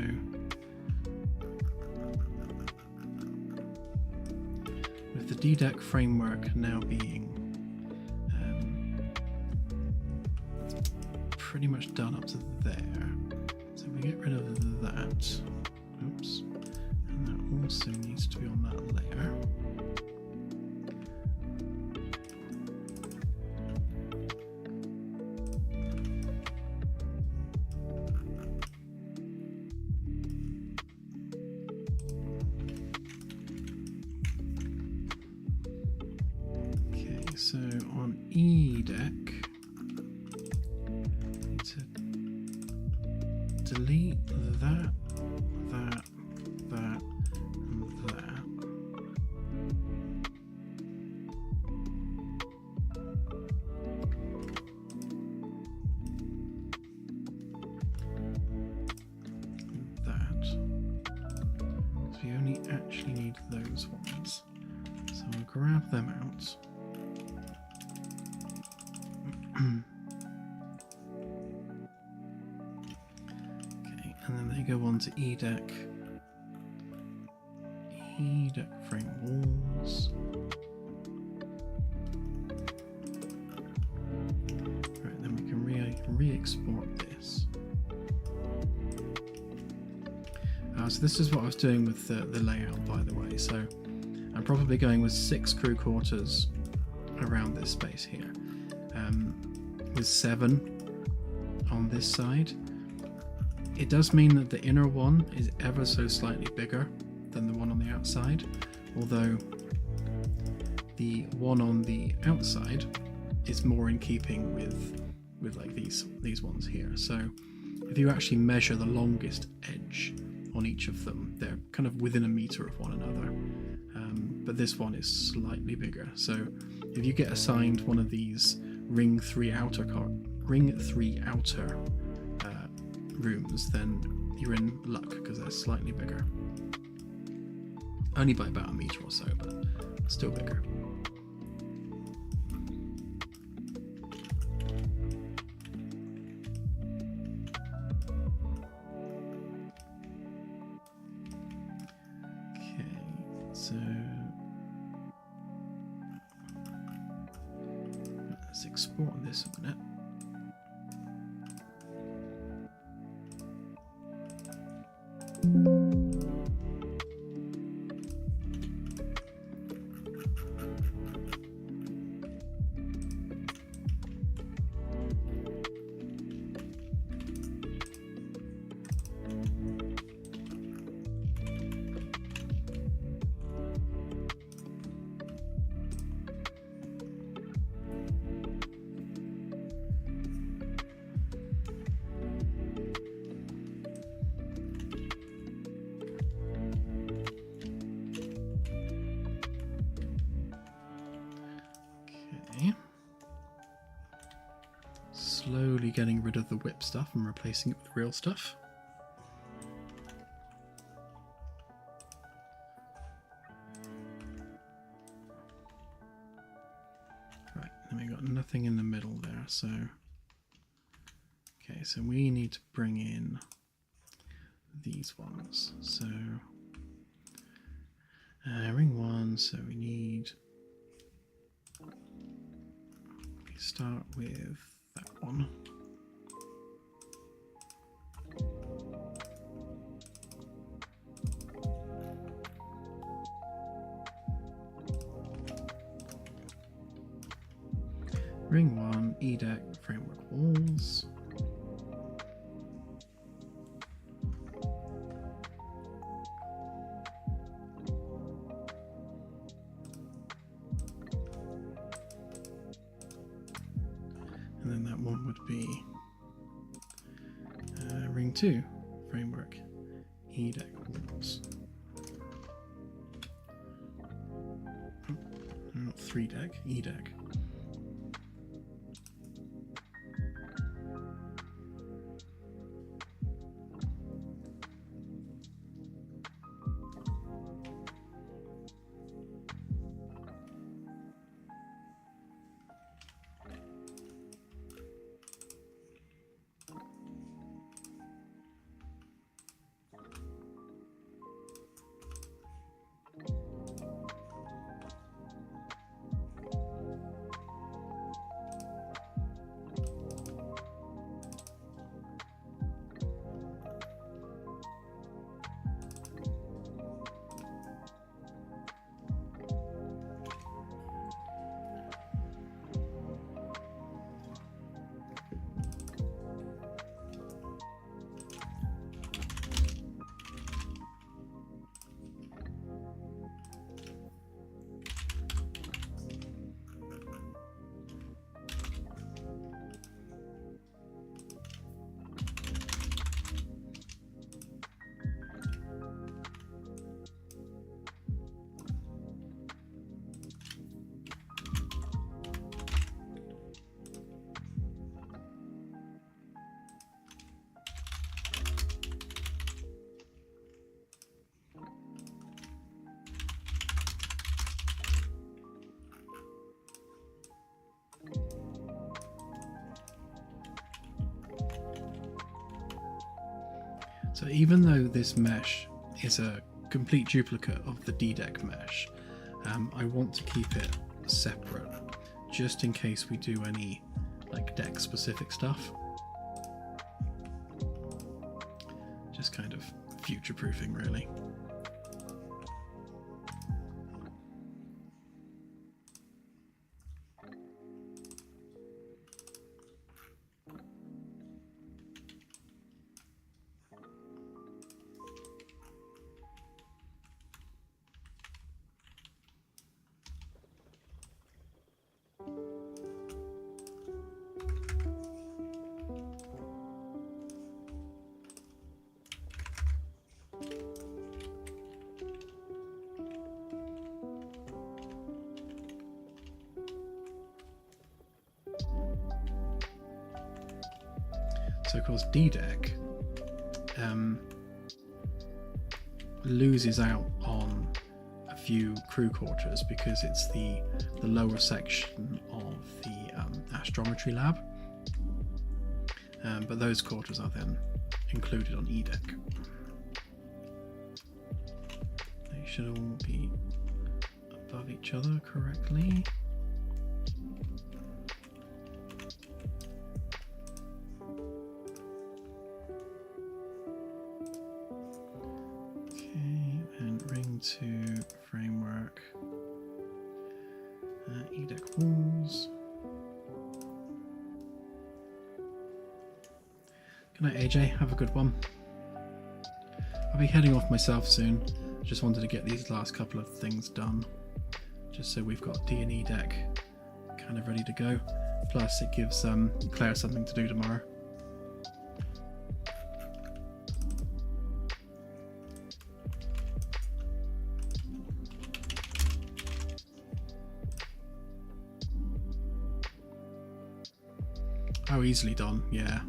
Speaker 1: with the DDEC framework now being pretty much done up to there, so we get rid of that. Oops. And that also needs to be on that layer. Okay, so on EDEC, to delete that, and that. Because we only actually need those ones. So I'll grab them out. Okay, and then they go on to EDEC. EDEC frame walls. Right, then we can re-export this. So this is what I was doing with the layout, by the way. So I'm probably going with 6 crew quarters around this space here, with 7 on this side. It does mean that the inner one is ever so slightly bigger than the one on the outside, although the one on the outside is more in keeping with like these ones here. So if you actually measure the longest edge on each of them, they're kind of within a meter of one another, but this one is slightly bigger. So if you get assigned one of these ring 3 outer rooms, then you're in luck because they're slightly bigger, only by about a meter or so, but still bigger. So let's export this a minute. slowly getting rid of the whip stuff and replacing it with real stuff. Right, and we got nothing in the middle there, so okay, so we need to bring in these ones. So ring 1, so we start with that one. Ring 1, E-deck, framework walls. And then that one would be ring 2, framework, E-deck walls. Oh, not 3-deck, E-deck. So even though this mesh is a complete duplicate of the D-deck mesh, I want to keep it separate just in case we do any like deck specific stuff. Just kind of future proofing really. So of course D-deck loses out on a few crew quarters because it's the lower section of the astrometry lab, but those quarters are then included on E-deck. They should all be above each other correctly. To framework, E-deck walls. Good night, AJ. Have a good one. I'll be heading off myself soon. Just wanted to get these last couple of things done, just so we've got D and E-deck kind of ready to go. Plus, it gives Claire something to do tomorrow. Oh, easily done, yeah.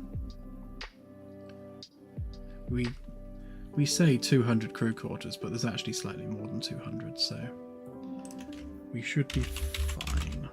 Speaker 1: We say 200 crew quarters, but there's actually slightly more than 200, so we should be fine.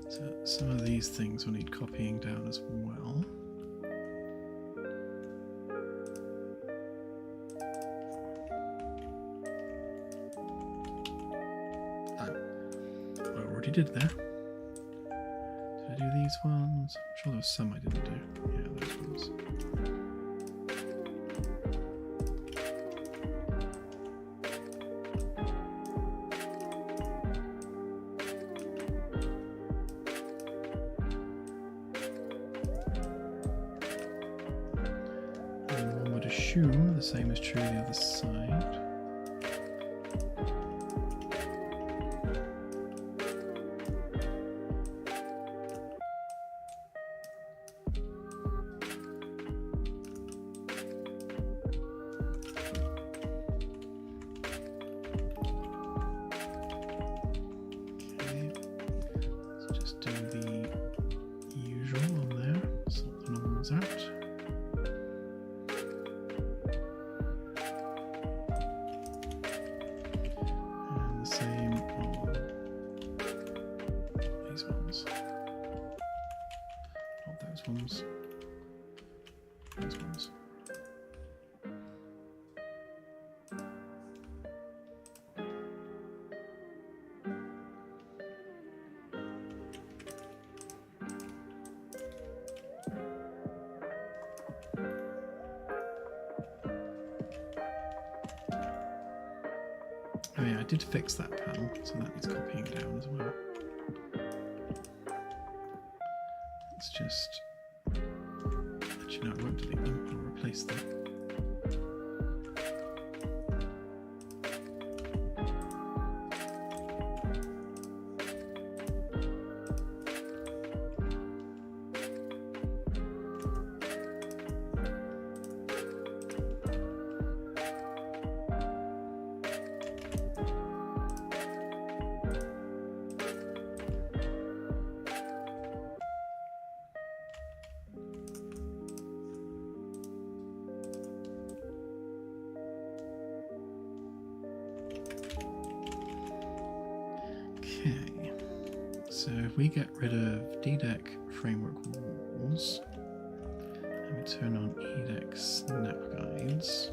Speaker 1: So some of these things will need copying down as well. I already did there. Did I do these ones? I'm sure there was some I didn't do. Yeah, those ones. Assume the same is true the other side. Okay, let's just do the usual on there, sort the normals out. Those ones. Oh yeah, I did fix that panel, so that needs copying down as well. Let's just... Actually, no, I won't delete them. I'll replace them. Okay, so if we get rid of D-Deck framework walls and we turn on E-Deck snap guides,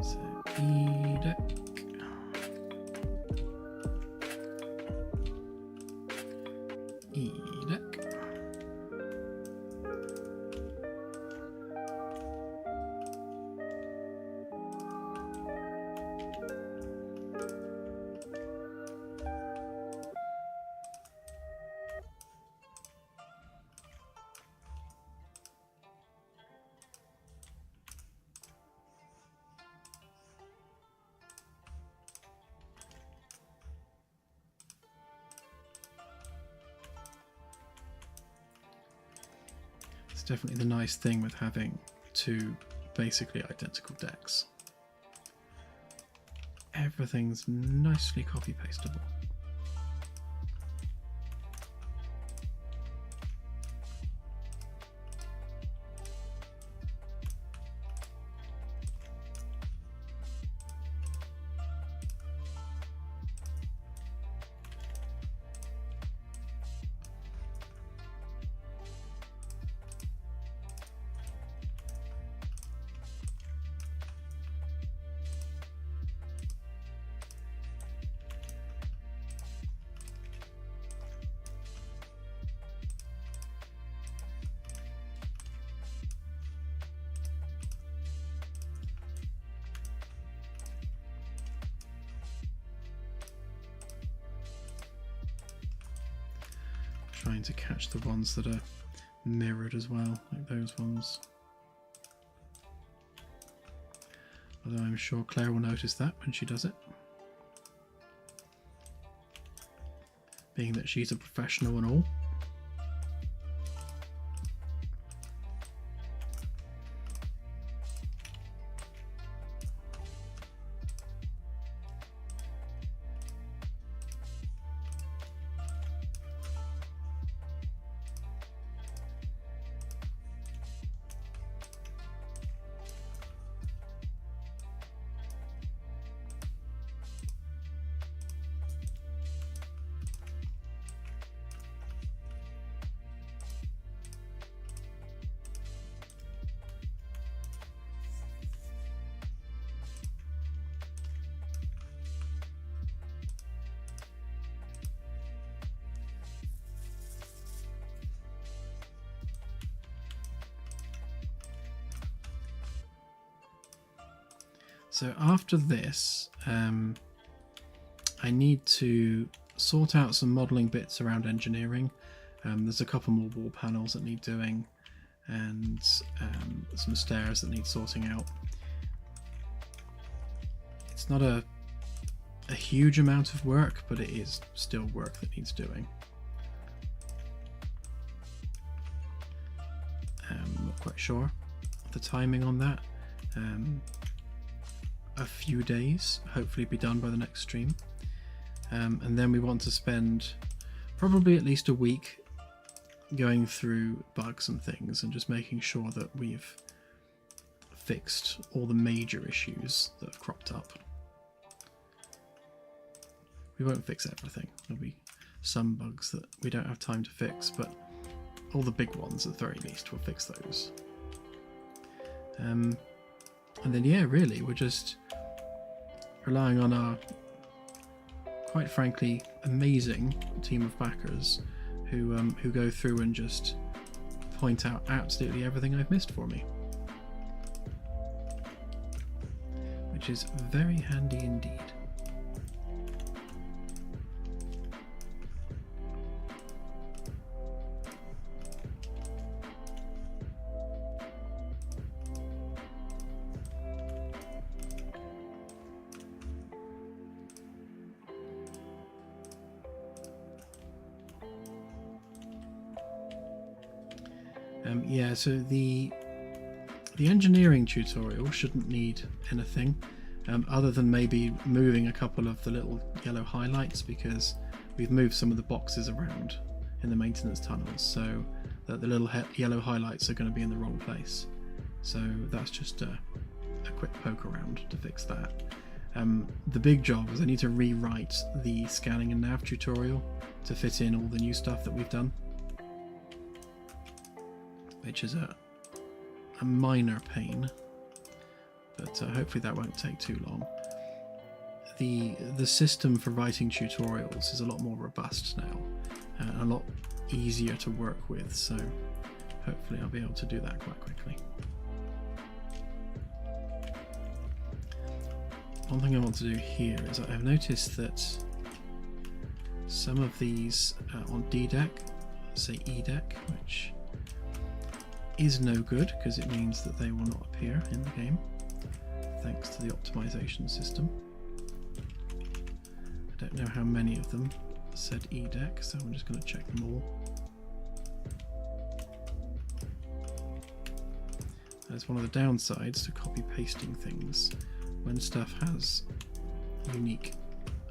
Speaker 1: so E-Deck, E-Deck, definitely the nice thing with having two basically identical decks. Everything's nicely copy pastable. Trying to catch the ones that are mirrored as well, like those ones. Although I'm sure Claire will notice that when she does it. Being that she's a professional and all. So after this, I need to sort out some modelling bits around engineering. There's a couple more wall panels that need doing, and some stairs that need sorting out. It's not a huge amount of work, but it is still work that needs doing. Not quite sure the timing on that. A few days, hopefully be done by the next stream, and then we want to spend probably at least a week going through bugs and things and just making sure that we've fixed all the major issues that have cropped up. We won't fix everything, there'll be some bugs that we don't have time to fix, but all the big ones at the very least, we'll fix those. And then yeah, really we're just relying on our quite frankly amazing team of backers who go through and just point out absolutely everything I've missed for me, which is very handy indeed. Yeah, so the engineering tutorial shouldn't need anything other than maybe moving a couple of the little yellow highlights, because we've moved some of the boxes around in the maintenance tunnels so that the little yellow highlights are going to be in the wrong place. So that's just a quick poke around to fix that. The big job is I need to rewrite the scanning and nav tutorial to fit in all the new stuff that we've done, which is a minor pain, but hopefully that won't take too long. The system for writing tutorials is a lot more robust now, and a lot easier to work with, so hopefully I'll be able to do that quite quickly. One thing I want to do here is I've noticed that some of these on D deck, say E deck, which is no good because it means that they will not appear in the game thanks to the optimization system. I don't know how many of them said E deck, so I'm just going to check them all. There's one of the downsides to copy pasting things. When stuff has unique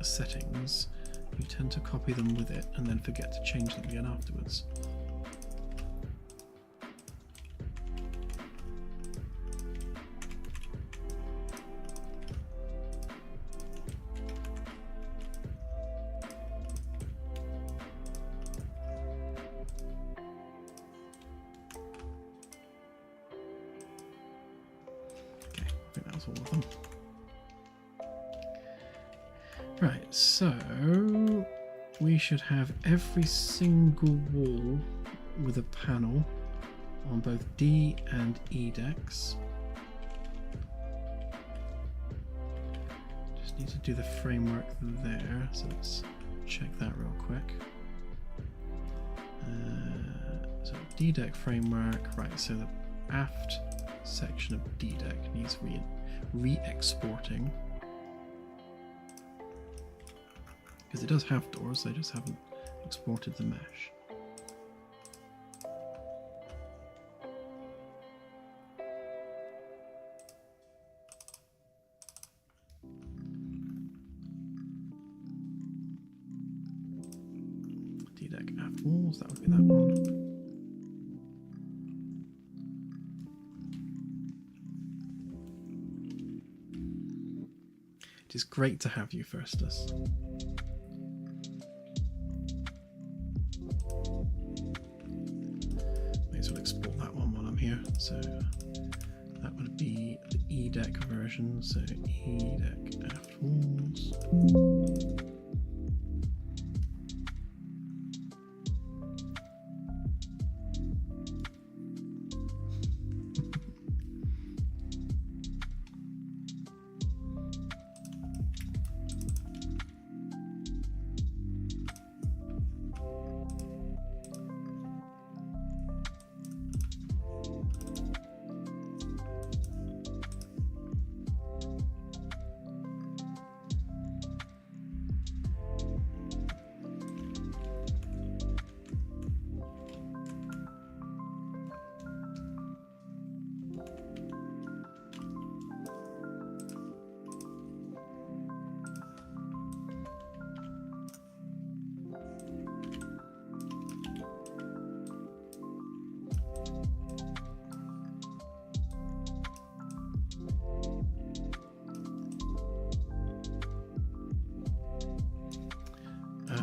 Speaker 1: settings, you tend to copy them with it and then forget to change them again afterwards. All of them. Right, so we should have every single wall with a panel on both D and E decks. Just need to do the framework there, so let's check that real quick. So D deck framework, right, so the aft section of D deck needs re-exporting, because it does have doors, they just haven't exported the mesh. D deck aft walls, that would be that one. It's great to have you, Firstus. May as well export that one while I'm here. So that would be the E deck version. So E deck aft walls.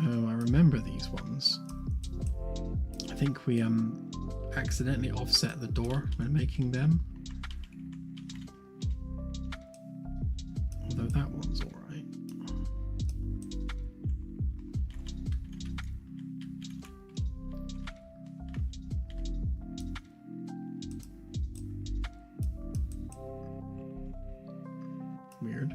Speaker 1: Oh, I remember these ones. I think we accidentally offset the door when making them. Although that one's alright. Weird.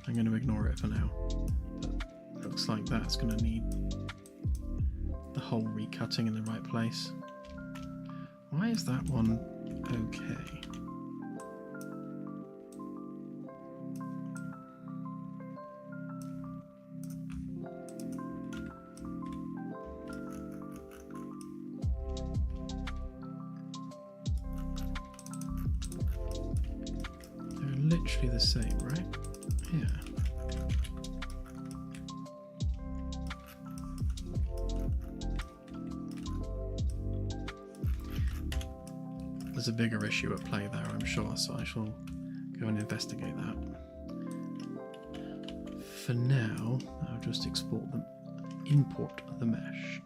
Speaker 1: I'm going to ignore it for now. But looks like that's going to need the whole recutting in the right place. Why is that one okay? They're literally the same, right? Yeah. There's a bigger issue at play there, I'm sure, so I shall go and investigate that. For now, I'll just import the mesh.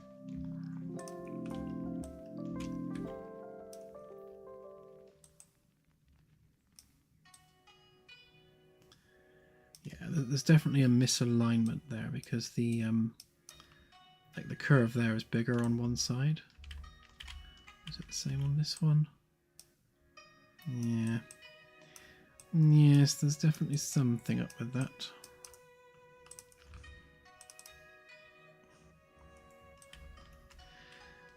Speaker 1: There's definitely a misalignment there because the like the curve there is bigger on one side. Is it the same on this one? Yeah. Yes, there's definitely something up with that.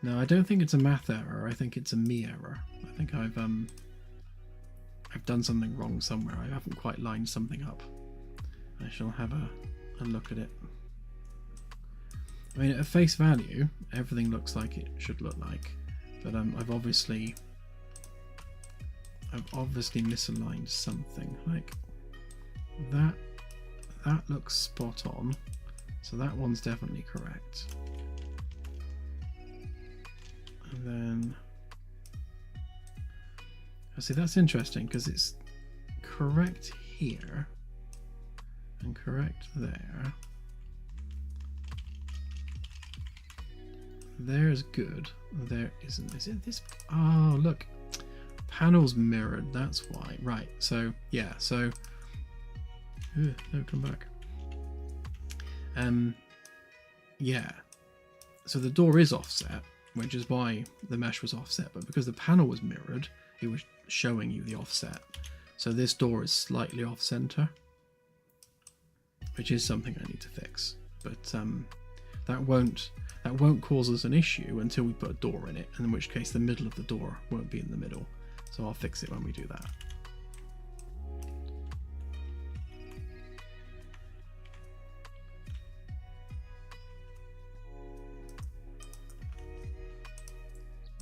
Speaker 1: No, I don't think it's a math error. I think it's a me error. I think I've done something wrong somewhere. I haven't quite lined something up. I shall have a look at it. I mean, at face value, everything looks like it should look like, but I've obviously misaligned something. Like that looks spot on, so that one's definitely correct. And then I see that's interesting because it's correct here and correct there. There's good. There isn't. Is it this? Oh, look. Panels mirrored. That's why. Right. So, yeah. So, no, come back. Yeah. So the door is offset, which is why the mesh was offset. But because the panel was mirrored, it was showing you the offset. So this door is slightly off center, which is something I need to fix. But that won't cause us an issue until we put a door in it, and in which case the middle of the door won't be in the middle. So I'll fix it when we do that.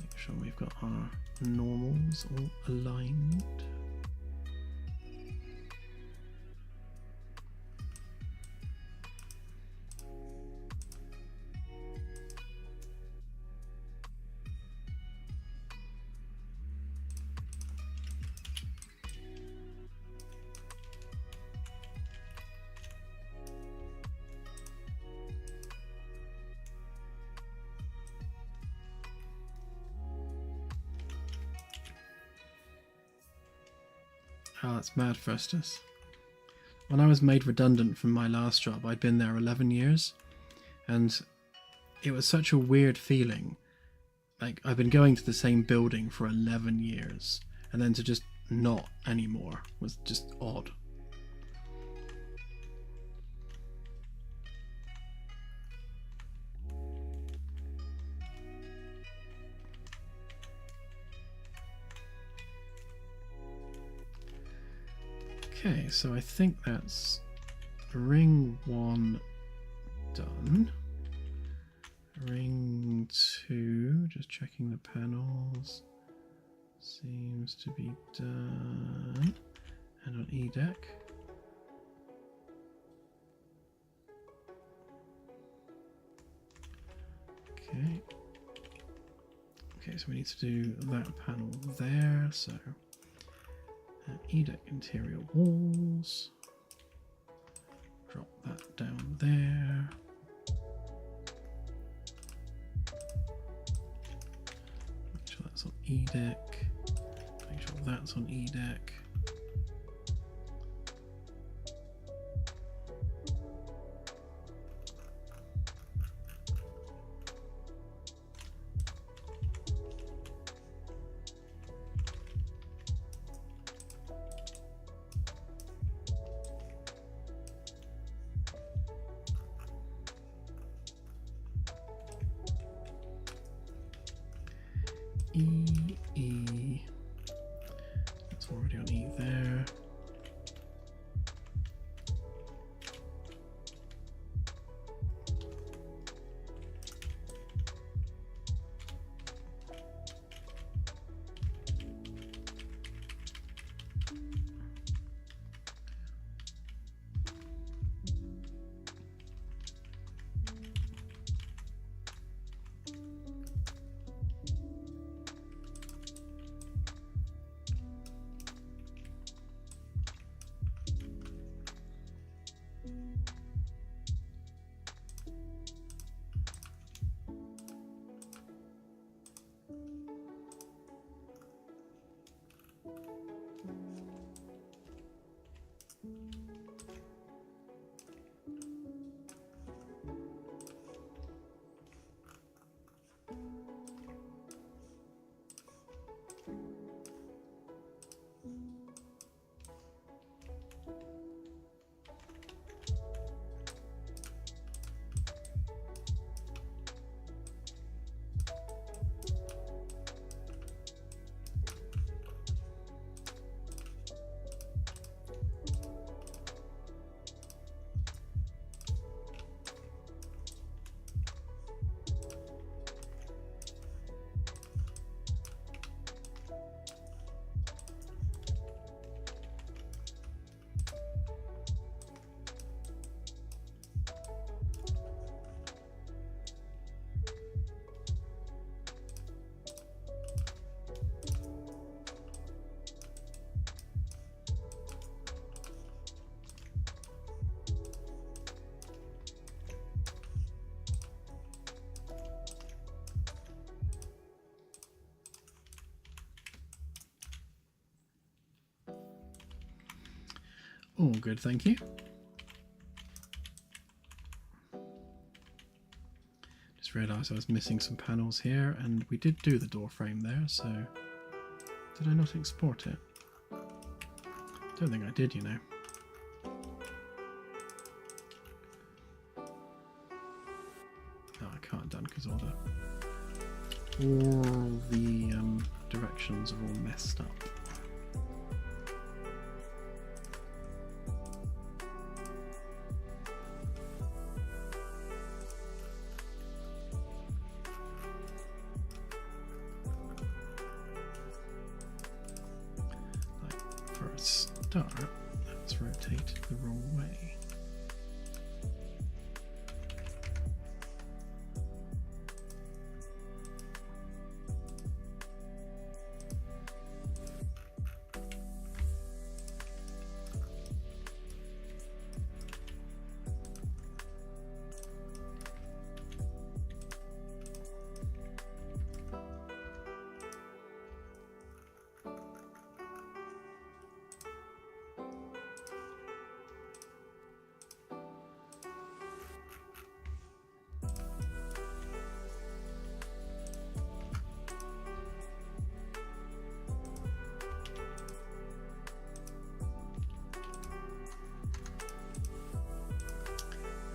Speaker 1: Make sure we've got our normals all aligned. Oh, that's mad, Festus. When I was made redundant from my last job, I'd been there 11 years, and it was such a weird feeling. Like, I've been going to the same building for 11 years, and then to just not anymore was just odd. Okay, so I think that's ring 1 done. Ring 2, just checking the panels, seems to be done. And on E deck. Okay. Okay, so we need to do that panel there, so E-deck interior walls, drop that down there, make sure that's on E-deck, make sure that's on E-deck. E, that's already on E there. All good, thank you. Just realised I was missing some panels here, and we did do the door frame there, so did I not export it? Don't think I did, you know. No, I can't done because all the directions are all messed up. For a start, let's rotate the wrong way.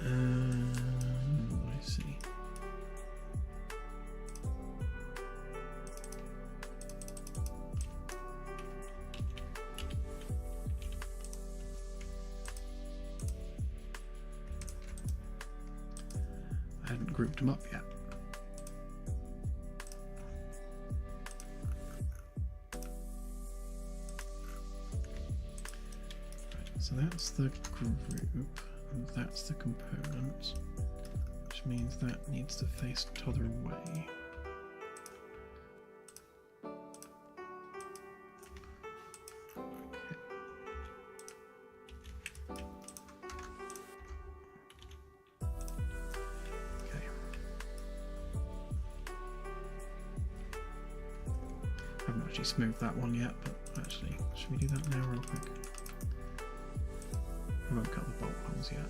Speaker 1: I see. I haven't grouped them up yet. Right, so that's the group. And that's the component, which means that needs to face t'other way. Okay. I haven't actually smoothed that one yet, but actually, should we do that now real quick? I won't cut the bolt holes yet.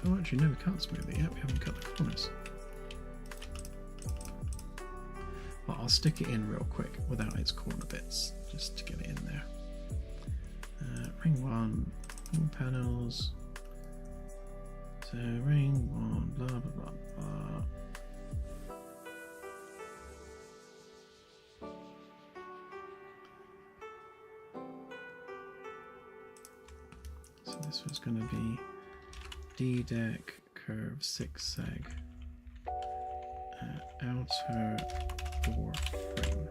Speaker 1: Oh, actually, no, we can't smooth it yet. We haven't cut the corners. Well, I'll stick it in real quick without its corner bits, just to get it in there. Ring 1, ring panels. So, ring 1, blah, blah, blah, blah. This was going to be D-deck, curve, zigzag, outer door frame.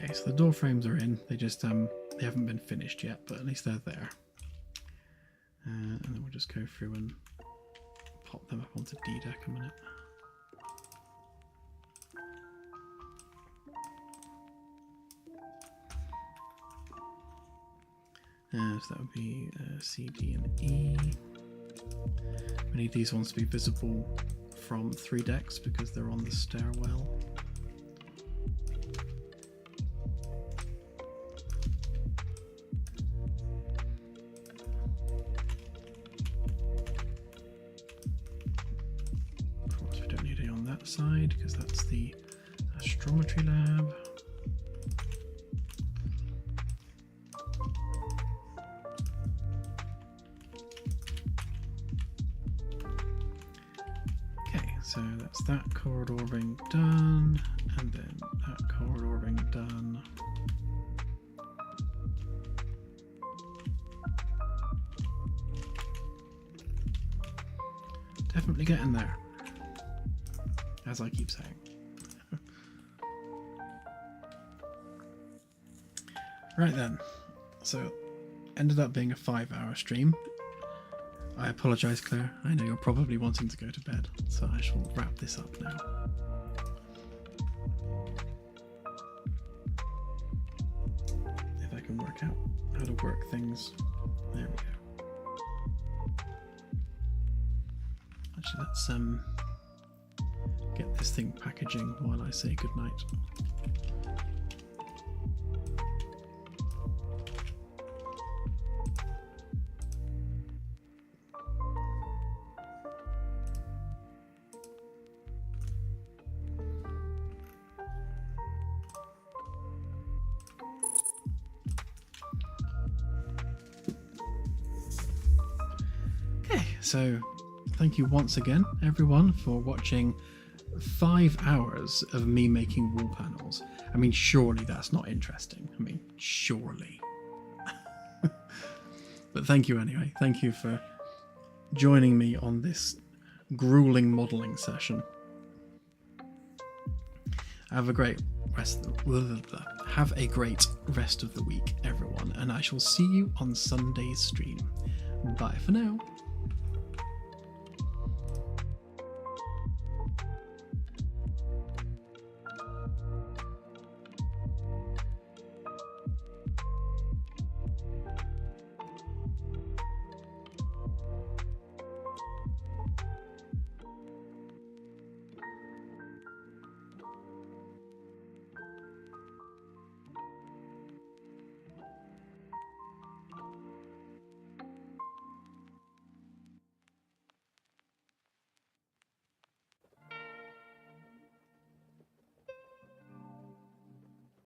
Speaker 1: Okay, so the door frames are in. They just they haven't been finished yet, but at least they're there. And then we'll just go through and pop them up onto D-deck a minute. So that would be C, D, and E. We need these ones to be visible from 3 decks because they're on the stairwell. Of course, we don't need it on that side because that's the astrometry lab. So that's that corridor ring done, and then that corridor ring done. Definitely getting there, as I keep saying. Right then, so ended up being a 5-hour stream. I apologise, Claire. I know you're probably wanting to go to bed, so I shall wrap this up now. If I can work out how to work things. There we go. Actually, let's get this thing packaging while I say goodnight. So, thank you once again, everyone, for watching 5 hours of me making wall panels. I mean, surely that's not interesting. I mean, surely. But thank you anyway. Thank you for joining me on this grueling modelling session. Have a great rest of the week, everyone, and I shall see you on Sunday's stream. Bye for now.